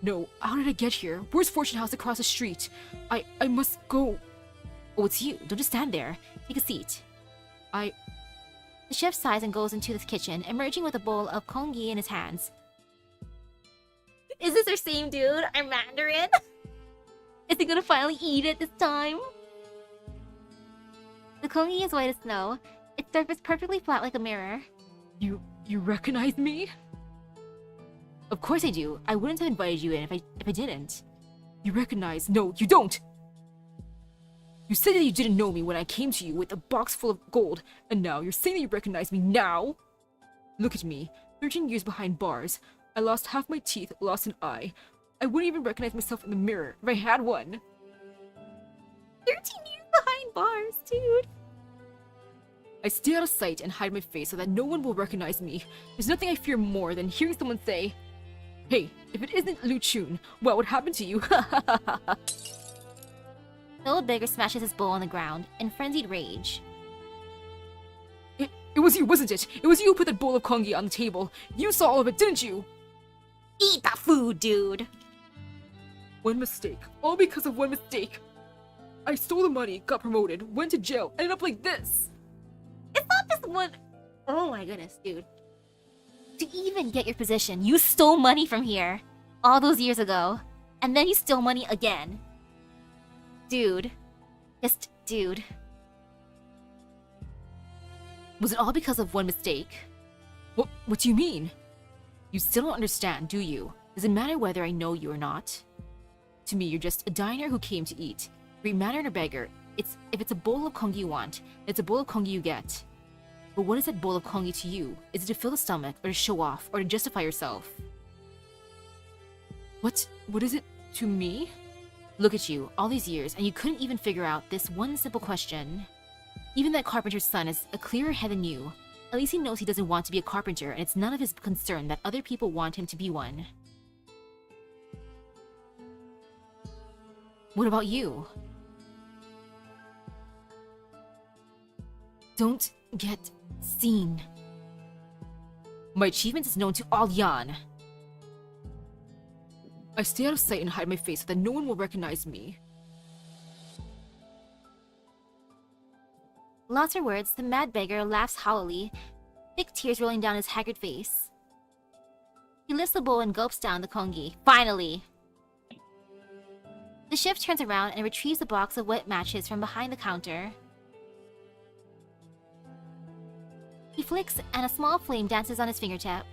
No, how did I get here? Where's Fortune House across the street? I must go. Oh, it's you. Don't just stand there. Take a seat. The chef sighs and goes into the kitchen, emerging with a bowl of congee in his hands. Is this our same dude? Our Mandarin? Is he gonna finally eat it this time? The kongi is white as snow, its surface perfectly flat like a mirror. You recognize me? Of course I do. I wouldn't have invited you in if I didn't. You recognize? No, you don't! You said that you didn't know me when I came to you with a box full of gold, and now you're saying that you recognize me now? Look at me, 13 years behind bars. I lost half my teeth, lost an eye. I wouldn't even recognize myself in the mirror if I had one. 13 years behind bars, dude. I stay out of sight and hide my face so that no one will recognize me. There's nothing I fear more than hearing someone say, "Hey, if it isn't Lu Chun, what would happen to you?" The old beggar smashes his bowl on the ground in frenzied rage. It was you, wasn't it? It was you who put that bowl of kongi on the table. You saw all of it, didn't you? Eat that food, dude! One mistake. All because of one mistake. I stole the money, got promoted, went to jail, ended up like this. It's not just one... Oh my goodness, dude. To even get your position, you stole money from here all those years ago, and then you stole money again. Dude. Just dude. Was it all because of one mistake? What do you mean? You still don't understand, do you? Does it matter whether I know you or not? To me, you're just a diner who came to eat. Great manner and a beggar. If it's a bowl of kongi you want, it's a bowl of kongi you get. But what is that bowl of kongi to you? Is it to fill the stomach, or to show off, or to justify yourself? What is it to me? Look at you, all these years, and you couldn't even figure out this one simple question. Even that carpenter's son is a clearer head than you. At least he knows he doesn't want to be a carpenter, and it's none of his concern that other people want him to be one. What about you? Don't get seen. My achievement is known to all Yan. I stay out of sight and hide my face so that no one will recognize me. Lost for words, the mad beggar laughs hollowly, thick tears rolling down his haggard face. He lifts the bowl and gulps down the kongi. Finally! The chef turns around and retrieves a box of wet matches from behind the counter. He flicks, and a small flame dances on his fingertip.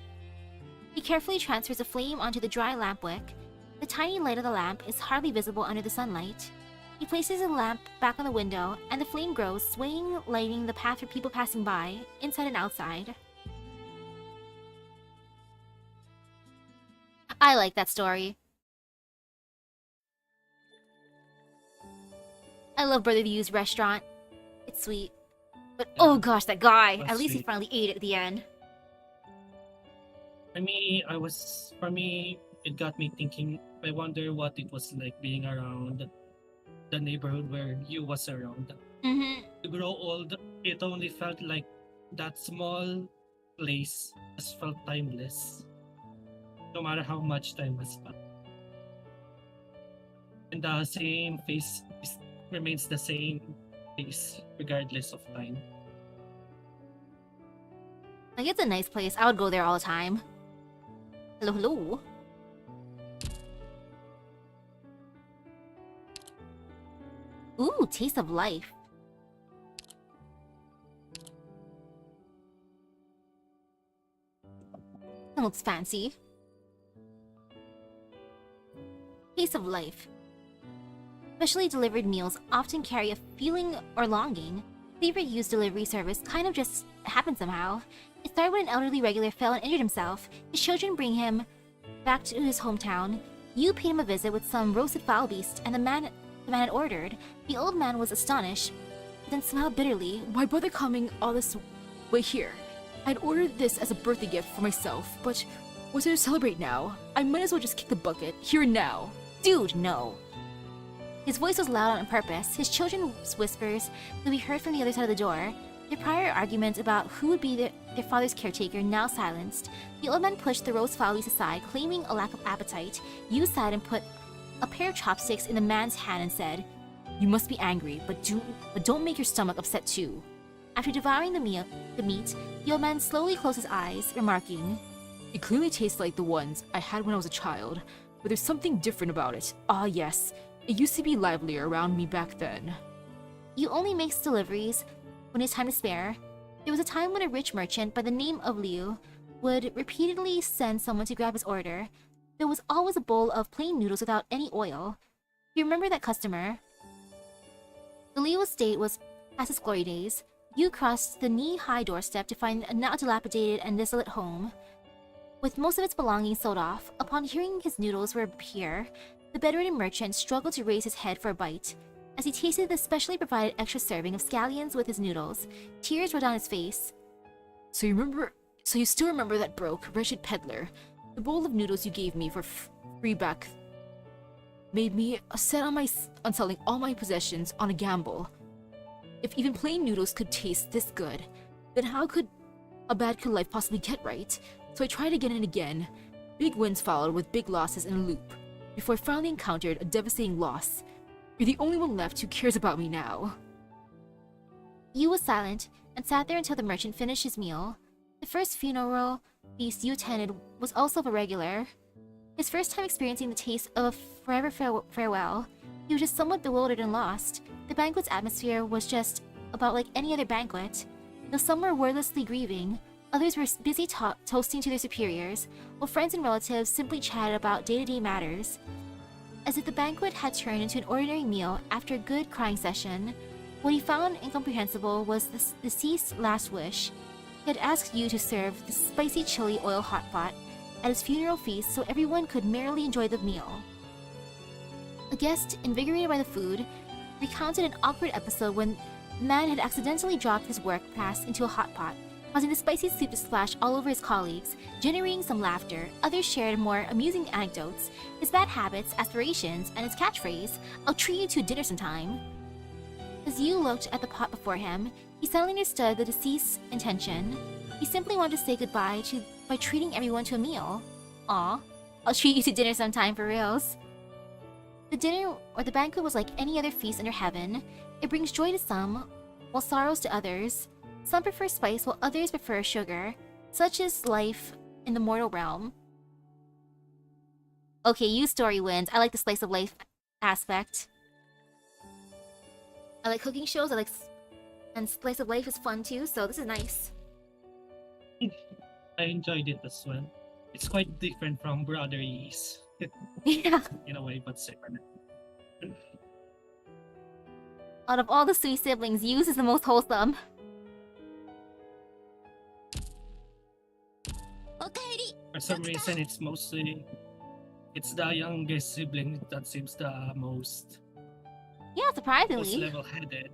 He carefully transfers the flame onto the dry lamp wick. The tiny light of the lamp is hardly visible under the sunlight. He places the lamp back on the window, and the flame grows, swaying, lighting the path for people passing by, inside and outside. I like that story. I love Brother Liu's restaurant. It's sweet. But oh gosh, that guy! That's At least he sweet. finally ate it at the end. For me, it got me thinking, I wonder what it was like being around the neighborhood where you was around. Mm-hmm. To grow old, it only felt like that small place just felt timeless, no matter how much time has passed. And the same face remains the same face regardless of time. Like, it's a nice place. I would go there all the time. Hello, hello. Ooh, taste of life. That looks fancy. Taste of life. Specially delivered meals often carry a feeling or longing. Favorite used delivery service kind of just happened somehow. It started when an elderly regular fell and injured himself. His children bring him back to his hometown. You paid him a visit with some roasted fowl beast, and the man had ordered. The old man was astonished, then smiled bitterly. Why bother coming all this way here? I'd ordered this as a birthday gift for myself, but what's there to celebrate now? I might as well just kick the bucket, here and now. Dude, no. His voice was loud on purpose. His children's whispers could be heard from the other side of the door. Their prior argument about who would be their father's caretaker now silenced. The old man pushed the roast fowl aside, claiming a lack of appetite. Yu sighed and put a pair of chopsticks in the man's hand and said, "You must be angry, but don't make your stomach upset too." After devouring the meat, the old man slowly closed his eyes, remarking, It clearly tastes like the ones I had when I was a child, but there's something different about it. Ah yes, it used to be livelier around me back then. "You only make deliveries. when it's time to spare. There was a time when a rich merchant by the name of Liu would repeatedly send someone to grab his order. There was always a bowl of plain noodles without any oil. You remember that customer? The Liu estate was past its glory days. You crossed the knee-high doorstep to find a now dilapidated and desolate home. With most of its belongings sold off, upon hearing his noodles were here, the bedridden merchant struggled to raise his head for a bite. As he tasted the specially provided extra serving of scallions with his noodles, tears rolled down his face. So you still remember that broke, wretched peddler? The bowl of noodles you gave me for free back made me set on selling all my possessions on a gamble. If even plain noodles could taste this good, then how could a bad life possibly get right? So I tried again and again. Big wins followed with big losses in a loop, before I finally encountered a devastating loss. You're the only one left who cares about me now. Yu was silent and sat there until the merchant finished his meal. The first funeral feast Yu attended was also a regular. His first time experiencing the taste of a forever farewell, he was just somewhat bewildered and lost. The banquet's atmosphere was just about like any other banquet. Though some were wordlessly grieving, others were busy toasting to their superiors, while friends and relatives simply chatted about day-to-day matters. As if the banquet had turned into an ordinary meal after a good crying session, what he found incomprehensible was the deceased's last wish. He had asked Yu to serve the spicy chili oil hot pot at his funeral feast so everyone could merrily enjoy the meal. A guest, invigorated by the food, recounted an awkward episode when the man had accidentally dropped his work pass into a hot pot, causing the spicy soup to splash all over his colleagues, generating some laughter. Others shared more amusing anecdotes, his bad habits, aspirations, and his catchphrase, "I'll treat you to dinner sometime." As Yu looked at the pot before him, he suddenly understood the deceased's intention. He simply wanted to say goodbye by treating everyone to a meal. Aw, I'll treat you to dinner sometime for reals. The dinner or the banquet was like any other feast under heaven. It brings joy to some, while sorrows to others. Some prefer spice while others prefer sugar. Such is life in the mortal realm. Okay, Yu's story wins. I like the slice of life aspect. I like cooking shows. And slice of life is fun too, so this is nice. I enjoyed it as well. It's quite different from Brotherlies Yeah. in a way, but similar. Out of all the sweet siblings, Yu's is the most wholesome. おかえり For some reason, it's the youngest sibling that seems the most Yeah, surprisingly. level-headed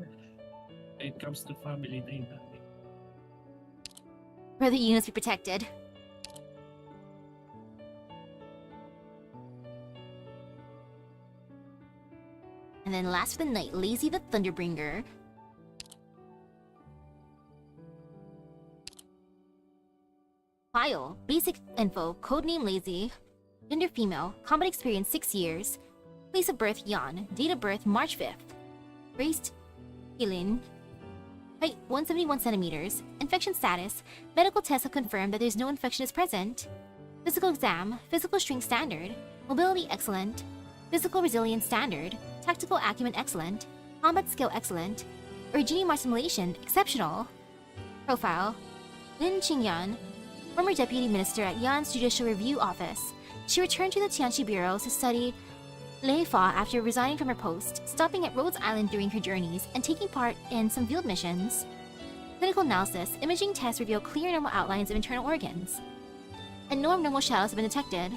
when it comes to family dynamic. Brother Yu must be protected. And then last for the night, Lazy the Thunderbringer. File, basic info, codename Lazy. Gender female, combat experience 6 years. Place of birth Yan, date of birth March 5th. Race Hilin. Height 171 centimeters. Infection status, medical tests have confirmed that there's no infection is present. Physical exam, physical strength standard. Mobility excellent. Physical resilience standard. Tactical acumen excellent. Combat skill excellent. Origini simulation exceptional. Profile, Lin Qingyan, former deputy minister at Yan's Judicial Review Office. She returned to the Tianqi Bureau to study Lei Fa after resigning from her post, stopping at Rhodes Island during her journeys and taking part in some field missions. Clinical analysis, imaging tests reveal clear normal outlines of internal organs. And no abnormal shadows have been detected.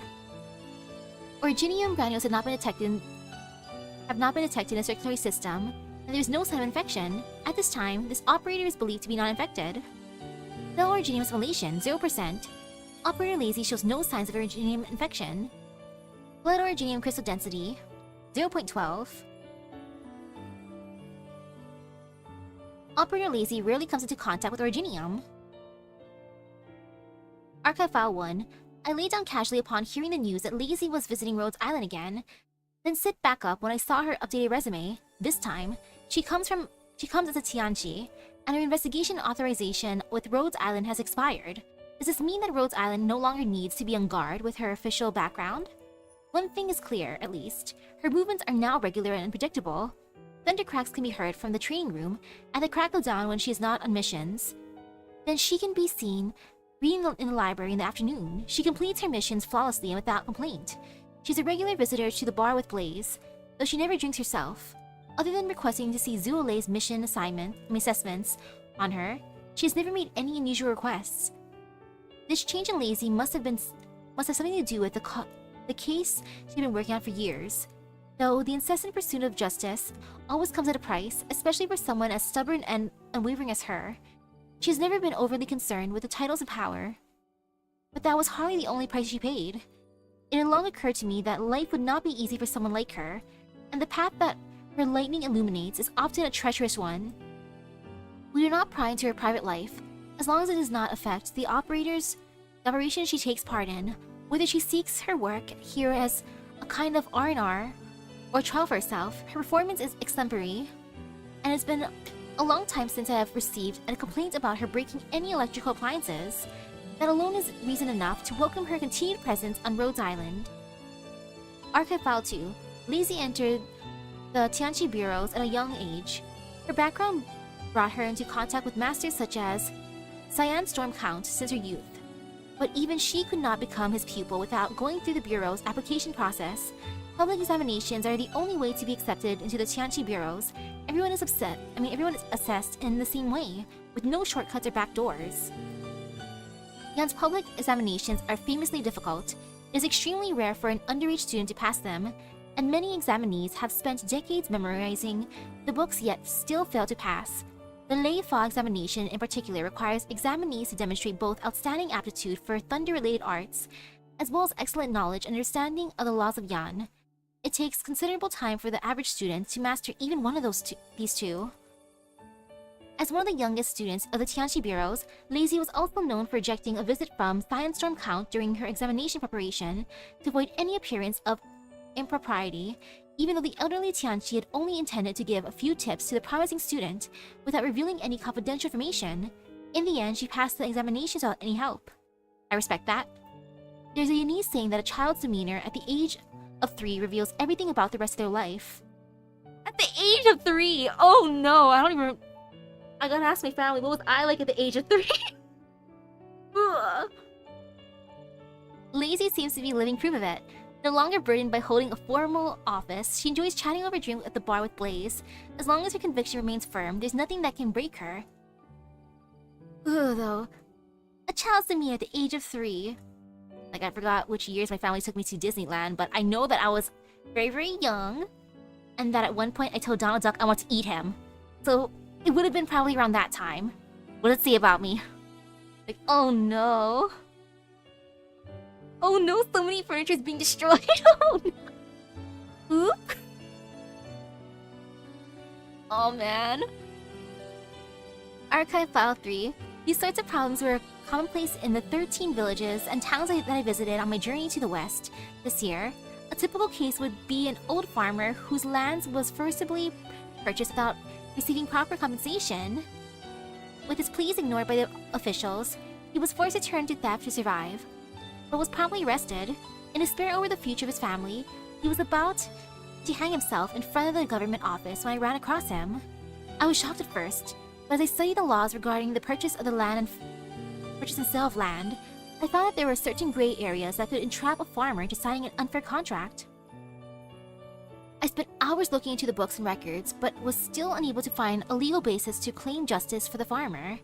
Originium granules have not been detected in the circulatory system, and there is no sign of infection. At this time, this operator is believed to be non-infected. Cell originium assimilation, 0%. Operator Lazy shows no signs of originium infection. Blood originium crystal density, 0.12. Operator Lazy rarely comes into contact with originium. Archive File 1. I lay down casually upon hearing the news that Lazy was visiting Rhodes Island again, then sit back up when I saw her updated resume. This time, she comes as a Tianqi, and her investigation authorization with Rhodes Island has expired. Does this mean that Rhodes Island no longer needs to be on guard with her official background? One thing is clear, at least. Her movements are now regular and predictable. thunder cracks can be heard from the training room, and they crackle down when she is not on missions. Then she can be seen reading in the library in the afternoon. She completes her missions flawlessly and without complaint. She's a regular visitor to the bar with Blaze, though she never drinks herself. Other than requesting to see Zuolei's mission assessments on her, she has never made any unusual requests. This change in Lazy must have something to do with the case she'd been working on for years. Though the incessant pursuit of justice always comes at a price, especially for someone as stubborn and unwavering as her. She has never been overly concerned with the titles and power. But that was hardly the only price she paid. It had long occurred to me that life would not be easy for someone like her, and the path that her lightning illuminates is often a treacherous one. We do not pry into her private life, as long as it does not affect the operation she takes part in, whether she seeks her work here as a kind of R&R or trial for herself. Her performance is exemplary, and it's been a long time since I have received a complaint about her breaking any electrical appliances. That alone is reason enough to welcome her continued presence on Rhodes Island. Archive File 2. Lazy entered the Tianchi bureaus at a young age. Her background brought her into contact with masters such as Cyan Storm Count since her youth. But even she could not become his pupil without going through the bureau's application process. Public examinations are the only way to be accepted into the Tianchi bureaus. Everyone is assessed in the same way, with no shortcuts or back doors. Yan's public examinations are famously difficult. It is extremely rare for an underage student to pass them, and many examinees have spent decades memorizing the books yet still fail to pass. The Lei Fa examination in particular requires examinees to demonstrate both outstanding aptitude for thunder-related arts, as well as excellent knowledge and understanding of the laws of Yan. It takes considerable time for the average student to master even one of these two. As one of the youngest students of the Tianchi bureaus, Lazy was also known for rejecting a visit from Cyan Storm Count during her examination preparation to avoid any appearance of impropriety, even though the elderly Tianchi had only intended to give a few tips to the promising student without revealing any confidential information. In the end, she passed the examinations without any help. I respect that. There's a Yanese saying that a child's demeanor at the age of 3 reveals everything about the rest of their life. At the age of 3? Oh no, I gotta ask my family, what was I like at the age of 3? Lazy seems to be living proof of it. No longer burdened by holding a formal office, she enjoys chatting over drinks at the bar with Blaze. As long as her conviction remains firm, there's nothing that can break her. Though, a child's demeanor at the age of 3. Like, I forgot which years my family took me to Disneyland, but I know that I was very, very young, and that at one point I told Donald Duck I want to eat him. So, it would have been probably around that time. What does it say about me? Like, oh no. Oh no, so many furniture is being destroyed. Oh no. Oop. Oh man. Archive File 3. These sorts of problems were commonplace in the 13 villages and towns that I visited on my journey to the west this year. A typical case would be an old farmer whose lands was forcibly purchased without receiving proper compensation. With his pleas ignored by the officials, he was forced to turn to theft to survive, but was promptly arrested. In despair over the future of his family, he was about to hang himself in front of the government office when I ran across him. I was shocked at first, but as I studied the laws regarding the purchase of the land and purchase and sale of land, I found that there were certain gray areas that could entrap a farmer into signing an unfair contract. I spent hours looking into the books and records, but was still unable to find a legal basis to claim justice for the farmer.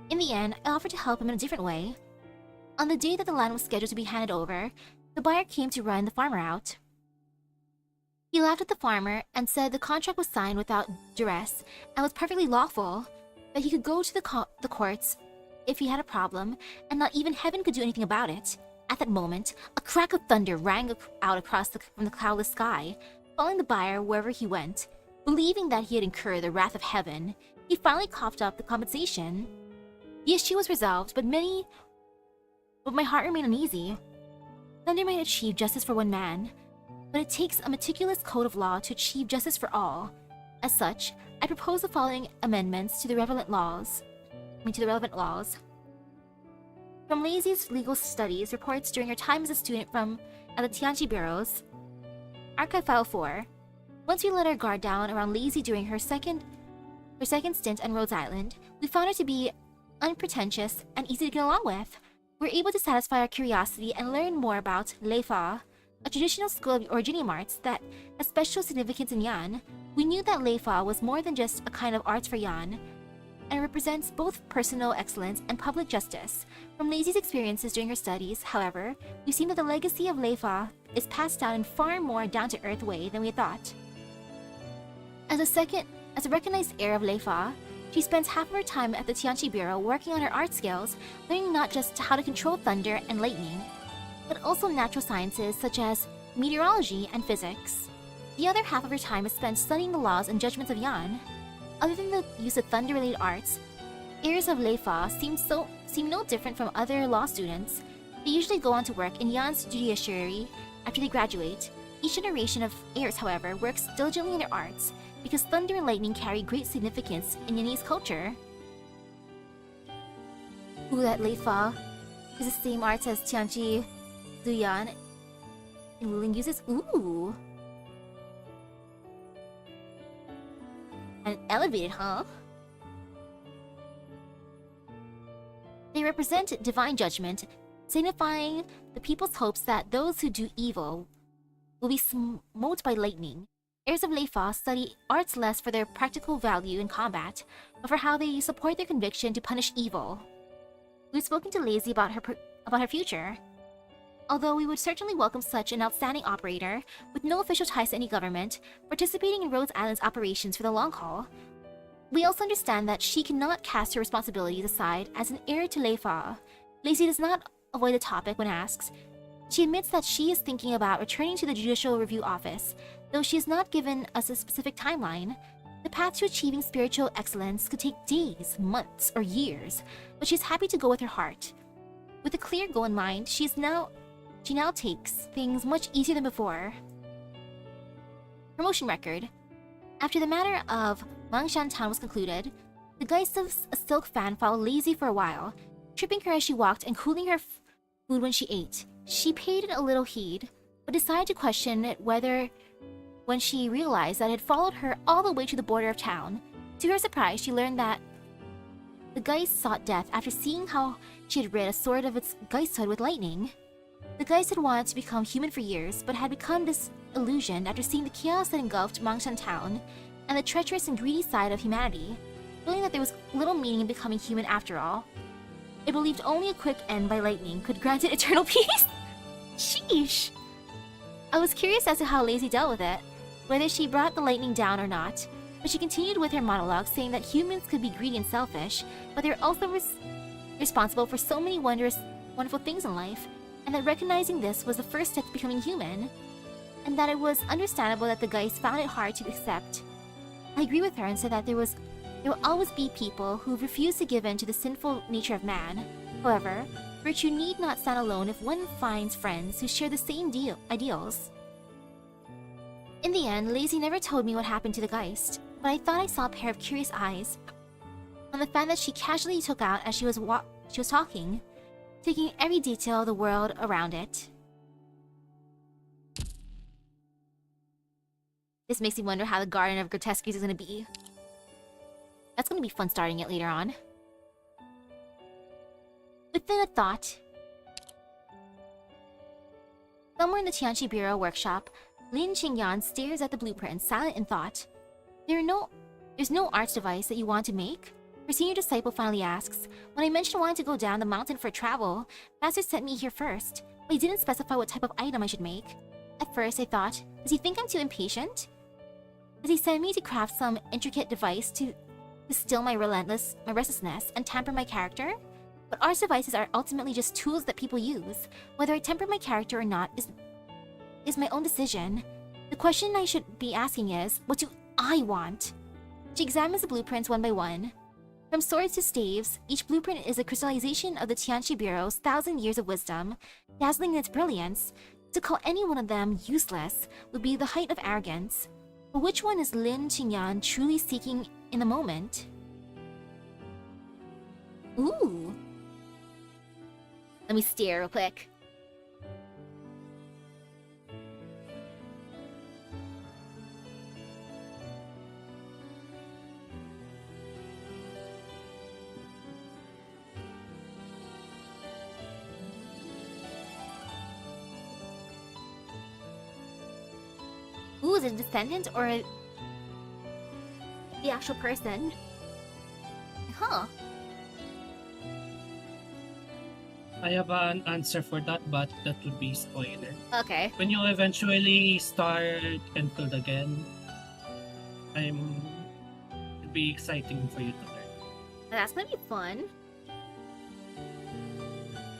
In the end, I offered to help him in a different way. On the day that the land was scheduled to be handed over, the buyer came to run the farmer out. He laughed at the farmer and said the contract was signed without duress and was perfectly lawful, that he could go to the courts if he had a problem, and not even heaven could do anything about it. At that moment, a crack of thunder rang out from the cloudless sky, following the buyer wherever he went. Believing that he had incurred the wrath of heaven, he finally coughed up the compensation. The issue was resolved, but my heart remained uneasy. Thunder might achieve justice for one man, but it takes a meticulous code of law to achieve justice for all. As such, I propose the following amendments to the relevant laws. From Lazy's legal studies reports during her time as a student at the Tianchi bureaus. Archive File 4. Once we let our guard down around Lazy during her second stint on Rhodes Island, we found her to be unpretentious and easy to get along with. We were able to satisfy our curiosity and learn more about Leifa, a traditional school of originium arts that has special significance in Yan. We knew that Leifa was more than just a kind of arts for Yan, and represents both personal excellence and public justice. From Lazy's experiences during her studies, however, we've seen that the legacy of Leifa is passed down in far more down-to-earth way than we thought. As a recognized heir of Leifa, she spends half of her time at the Tianqi Bureau working on her art skills, learning not just how to control thunder and lightning, but also natural sciences such as meteorology and physics. The other half of her time is spent studying the laws and judgments of Yan. Other than the use of thunder-related arts, heirs of Leifa seem no different from other law students. They usually go on to work in Yan's judiciary after they graduate. Each generation of heirs, however, works diligently in their arts, because thunder and lightning carry great significance in Yanese culture. Ooh, that Leifa is the same arts as Tianqi, Zuyan, and ruling uses. Ooh! And elevated, huh? They represent divine judgment, signifying the people's hopes that those who do evil will be smote by lightning. Heirs of Leifa study arts less for their practical value in combat, but for how they support their conviction to punish evil. We've spoken to Lazy about her future. Although we would certainly welcome such an outstanding operator, with no official ties to any government, participating in Rhodes Island's operations for the long haul, we also understand that she cannot cast her responsibilities aside as an heir to Leifa. Lazy does not avoid the topic when asked. She admits that she is thinking about returning to the Judicial Review Office, though she has not given us a specific timeline. The path to achieving spiritual excellence could take days, months, or years, but she's happy to go with her heart. With a clear goal in mind, she now takes things much easier than before. Promotion record. After the matter of Mangshan Town was concluded, the geist of a silk fan followed Lazy for a while, tripping her as she walked and cooling her food when she ate. She paid it a little heed, but decided to question it when she realized that it had followed her all the way to the border of town. To her surprise, she learned that the geist sought death after seeing how she had rid a sword of its geisthood with lightning. The geist had wanted to become human for years, but had become disillusioned after seeing the chaos that engulfed Mangshan Town and the treacherous and greedy side of humanity, feeling that there was little meaning in becoming human after all. It believed only a quick end by lightning could grant it eternal peace. Sheesh! I was curious as to how Lazy dealt with it, whether she brought the lightning down or not, but she continued with her monologue, saying that humans could be greedy and selfish, but they're also responsible for so many wonderful things in life, and that recognizing this was the first step to becoming human, and that it was understandable that the geist found it hard to accept. I agree with her and said that there will always be people who refuse to give in to the sinful nature of man. However, virtue need not stand alone if one finds friends who share the same ideals. In the end, Lazy never told me what happened to the geist, but I thought I saw a pair of curious eyes on the fan that she casually took out as she was talking, taking every detail of the world around it. This makes me wonder how the Garden of Grotesqueries is going to be. That's going to be fun starting it later on. Within a thought. Somewhere in the Tianqi Bureau workshop, Lin Qingyan stares at the blueprint, silent in thought. There's no arts device that you want to make? Her senior disciple finally asks. When I mentioned wanting to go down the mountain for travel, Master sent me here first, but he didn't specify what type of item I should make. At first, I thought, does he think I'm too impatient? Does he send me to craft some intricate device to still my restlessness and temper my character? But arts devices are ultimately just tools that people use. Whether I temper my character or not is my own decision. The question I should be asking is, what do I want? She examines the blueprints one by one. From swords to staves, each blueprint is a crystallization of the Tianqi Bureau's 1,000 years of wisdom, dazzling in its brilliance. To call any one of them useless would be the height of arrogance. But which one is Lin Qingyan truly seeking in the moment? Ooh. Let me stare real quick. Ooh, is it a descendant or the actual person? Huh. I have an answer for that, but that would be spoiler. Okay. When you eventually start Enfield again, it'd be exciting for you to learn. That's gonna be fun.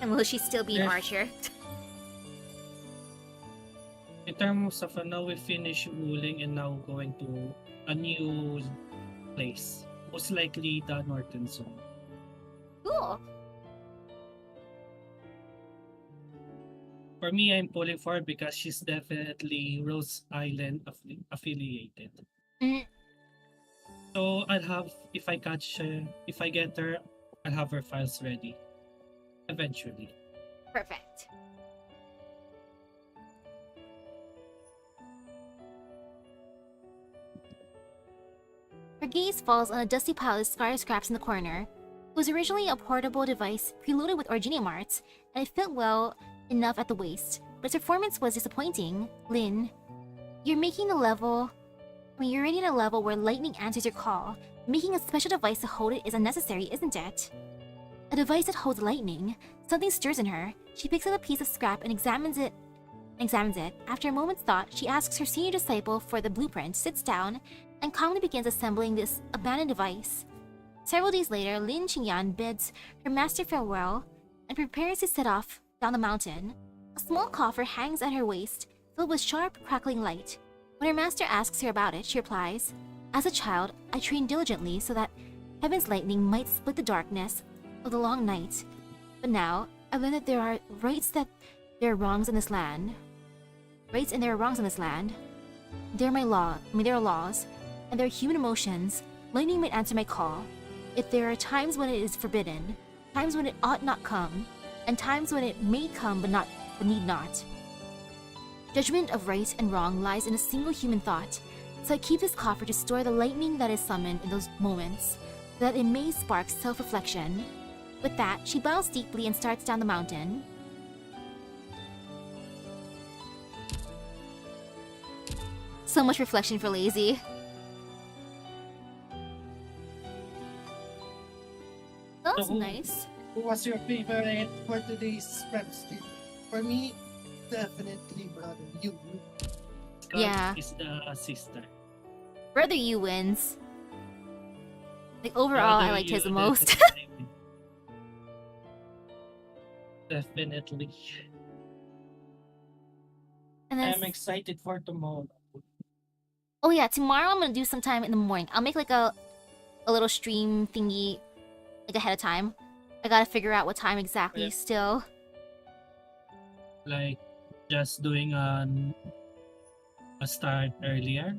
And will she still be an Yes. archer? In terms of now we finish ruling and now going to a new place. Most likely the Northern Zone. Cool. For me, I'm pulling for her because she's definitely Rose Island affiliated. Mm. So I'll have, if I get her, I'll have her files ready. Eventually. Perfect. Her gaze falls on a dusty pile of scar scraps in the corner. It was originally a portable device preloaded with Originium arts, and it fit well enough at the waist, but its performance was disappointing. Lynn, you're making the level... you're already at a level where lightning answers your call. Making a special device to hold it is unnecessary, isn't it? A device that holds lightning. Something stirs in her. She picks up a piece of scrap and examines it. After a moment's thought, she asks her senior disciple for the blueprint, sits down, and calmly begins assembling this abandoned device. Several days later, Lin Qingyan bids her master farewell and prepares to set off down the mountain. A small coffer hangs at her waist, filled with sharp, crackling light. When her master asks her about it, she replies, "As a child, I trained diligently so that heaven's lightning might split the darkness of the long night. But now, I learn that there are there are wrongs in this land. Rights and there are wrongs in this land. There are laws, and there are human emotions. Lightning might answer my call. If there are times when it is forbidden, times when it ought not come, and times when it may come but need not. Judgment of right and wrong lies in a single human thought, so I keep this coffer to store the lightning that is summoned in those moments, so that it may spark self-reflection." With that, she bows deeply and starts down the mountain. So much reflection for Lazy. That was So- nice. Who was your favorite for today's prep stream? For me, definitely Brother Yu. Yeah. Is the sister. Brother Yu wins. Like, overall, I liked his the most. Definitely. And then, I'm excited for tomorrow. oh yeah, tomorrow I'm gonna do sometime in the morning. I'll make like a little stream thingy, like ahead of time. I gotta figure out what time exactly Yeah. still. Like just doing a start earlier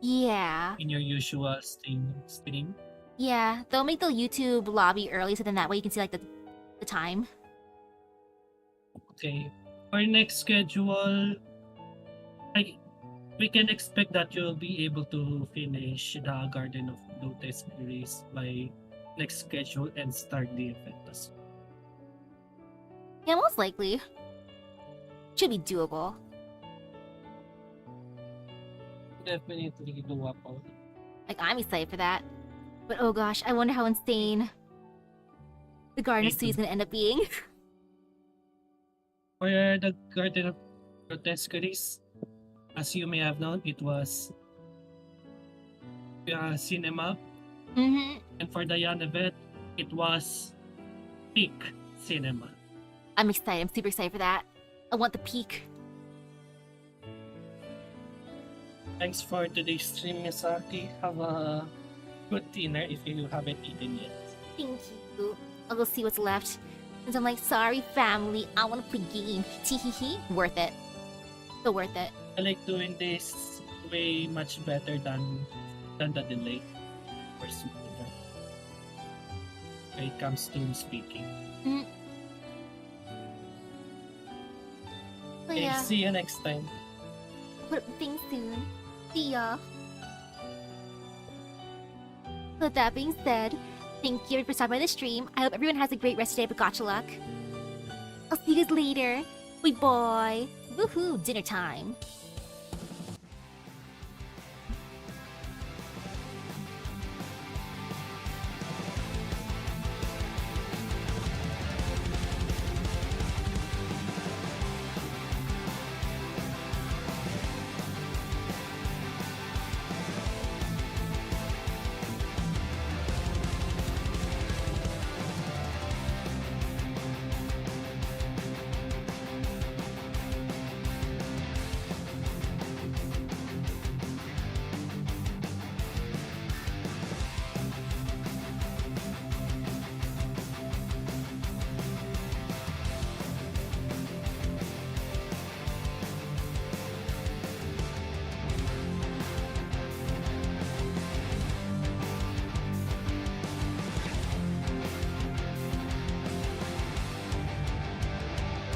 Yeah. in your usual stream. Yeah, they'll make the YouTube lobby early so then that way you can see like the time. Okay. For next schedule, we can expect that you'll be able to finish the Garden of Grotesqueries by next schedule and start the event as well. Yeah, most likely. Should be doable. Definitely doable. Like, I'm excited for that. But oh gosh, I wonder how insane the Garden of Me Sea is too. gonna end up being. For the Garden of Grotesqueries, as you may have known, it was cinema. Mm-hmm. And for the Yan event, it was peak cinema. I'm excited. I'm super excited for that. I want the peak. Thanks for today's stream, Misaki. Have a good dinner if you haven't eaten yet. Thank you. I'll go see what's left. And I'm like, sorry, family. I want to play game. Teehee. Worth it. So worth it. I like doing this way much better than the delay for speaking. When it comes to speaking. So Okay, yeah, see you next time. put up the thing soon. See ya. With that being said, thank you for stopping by the stream. I hope everyone has a great rest of the day, but gotcha luck. I'll see you guys later. Bye bye. Woohoo, dinner time.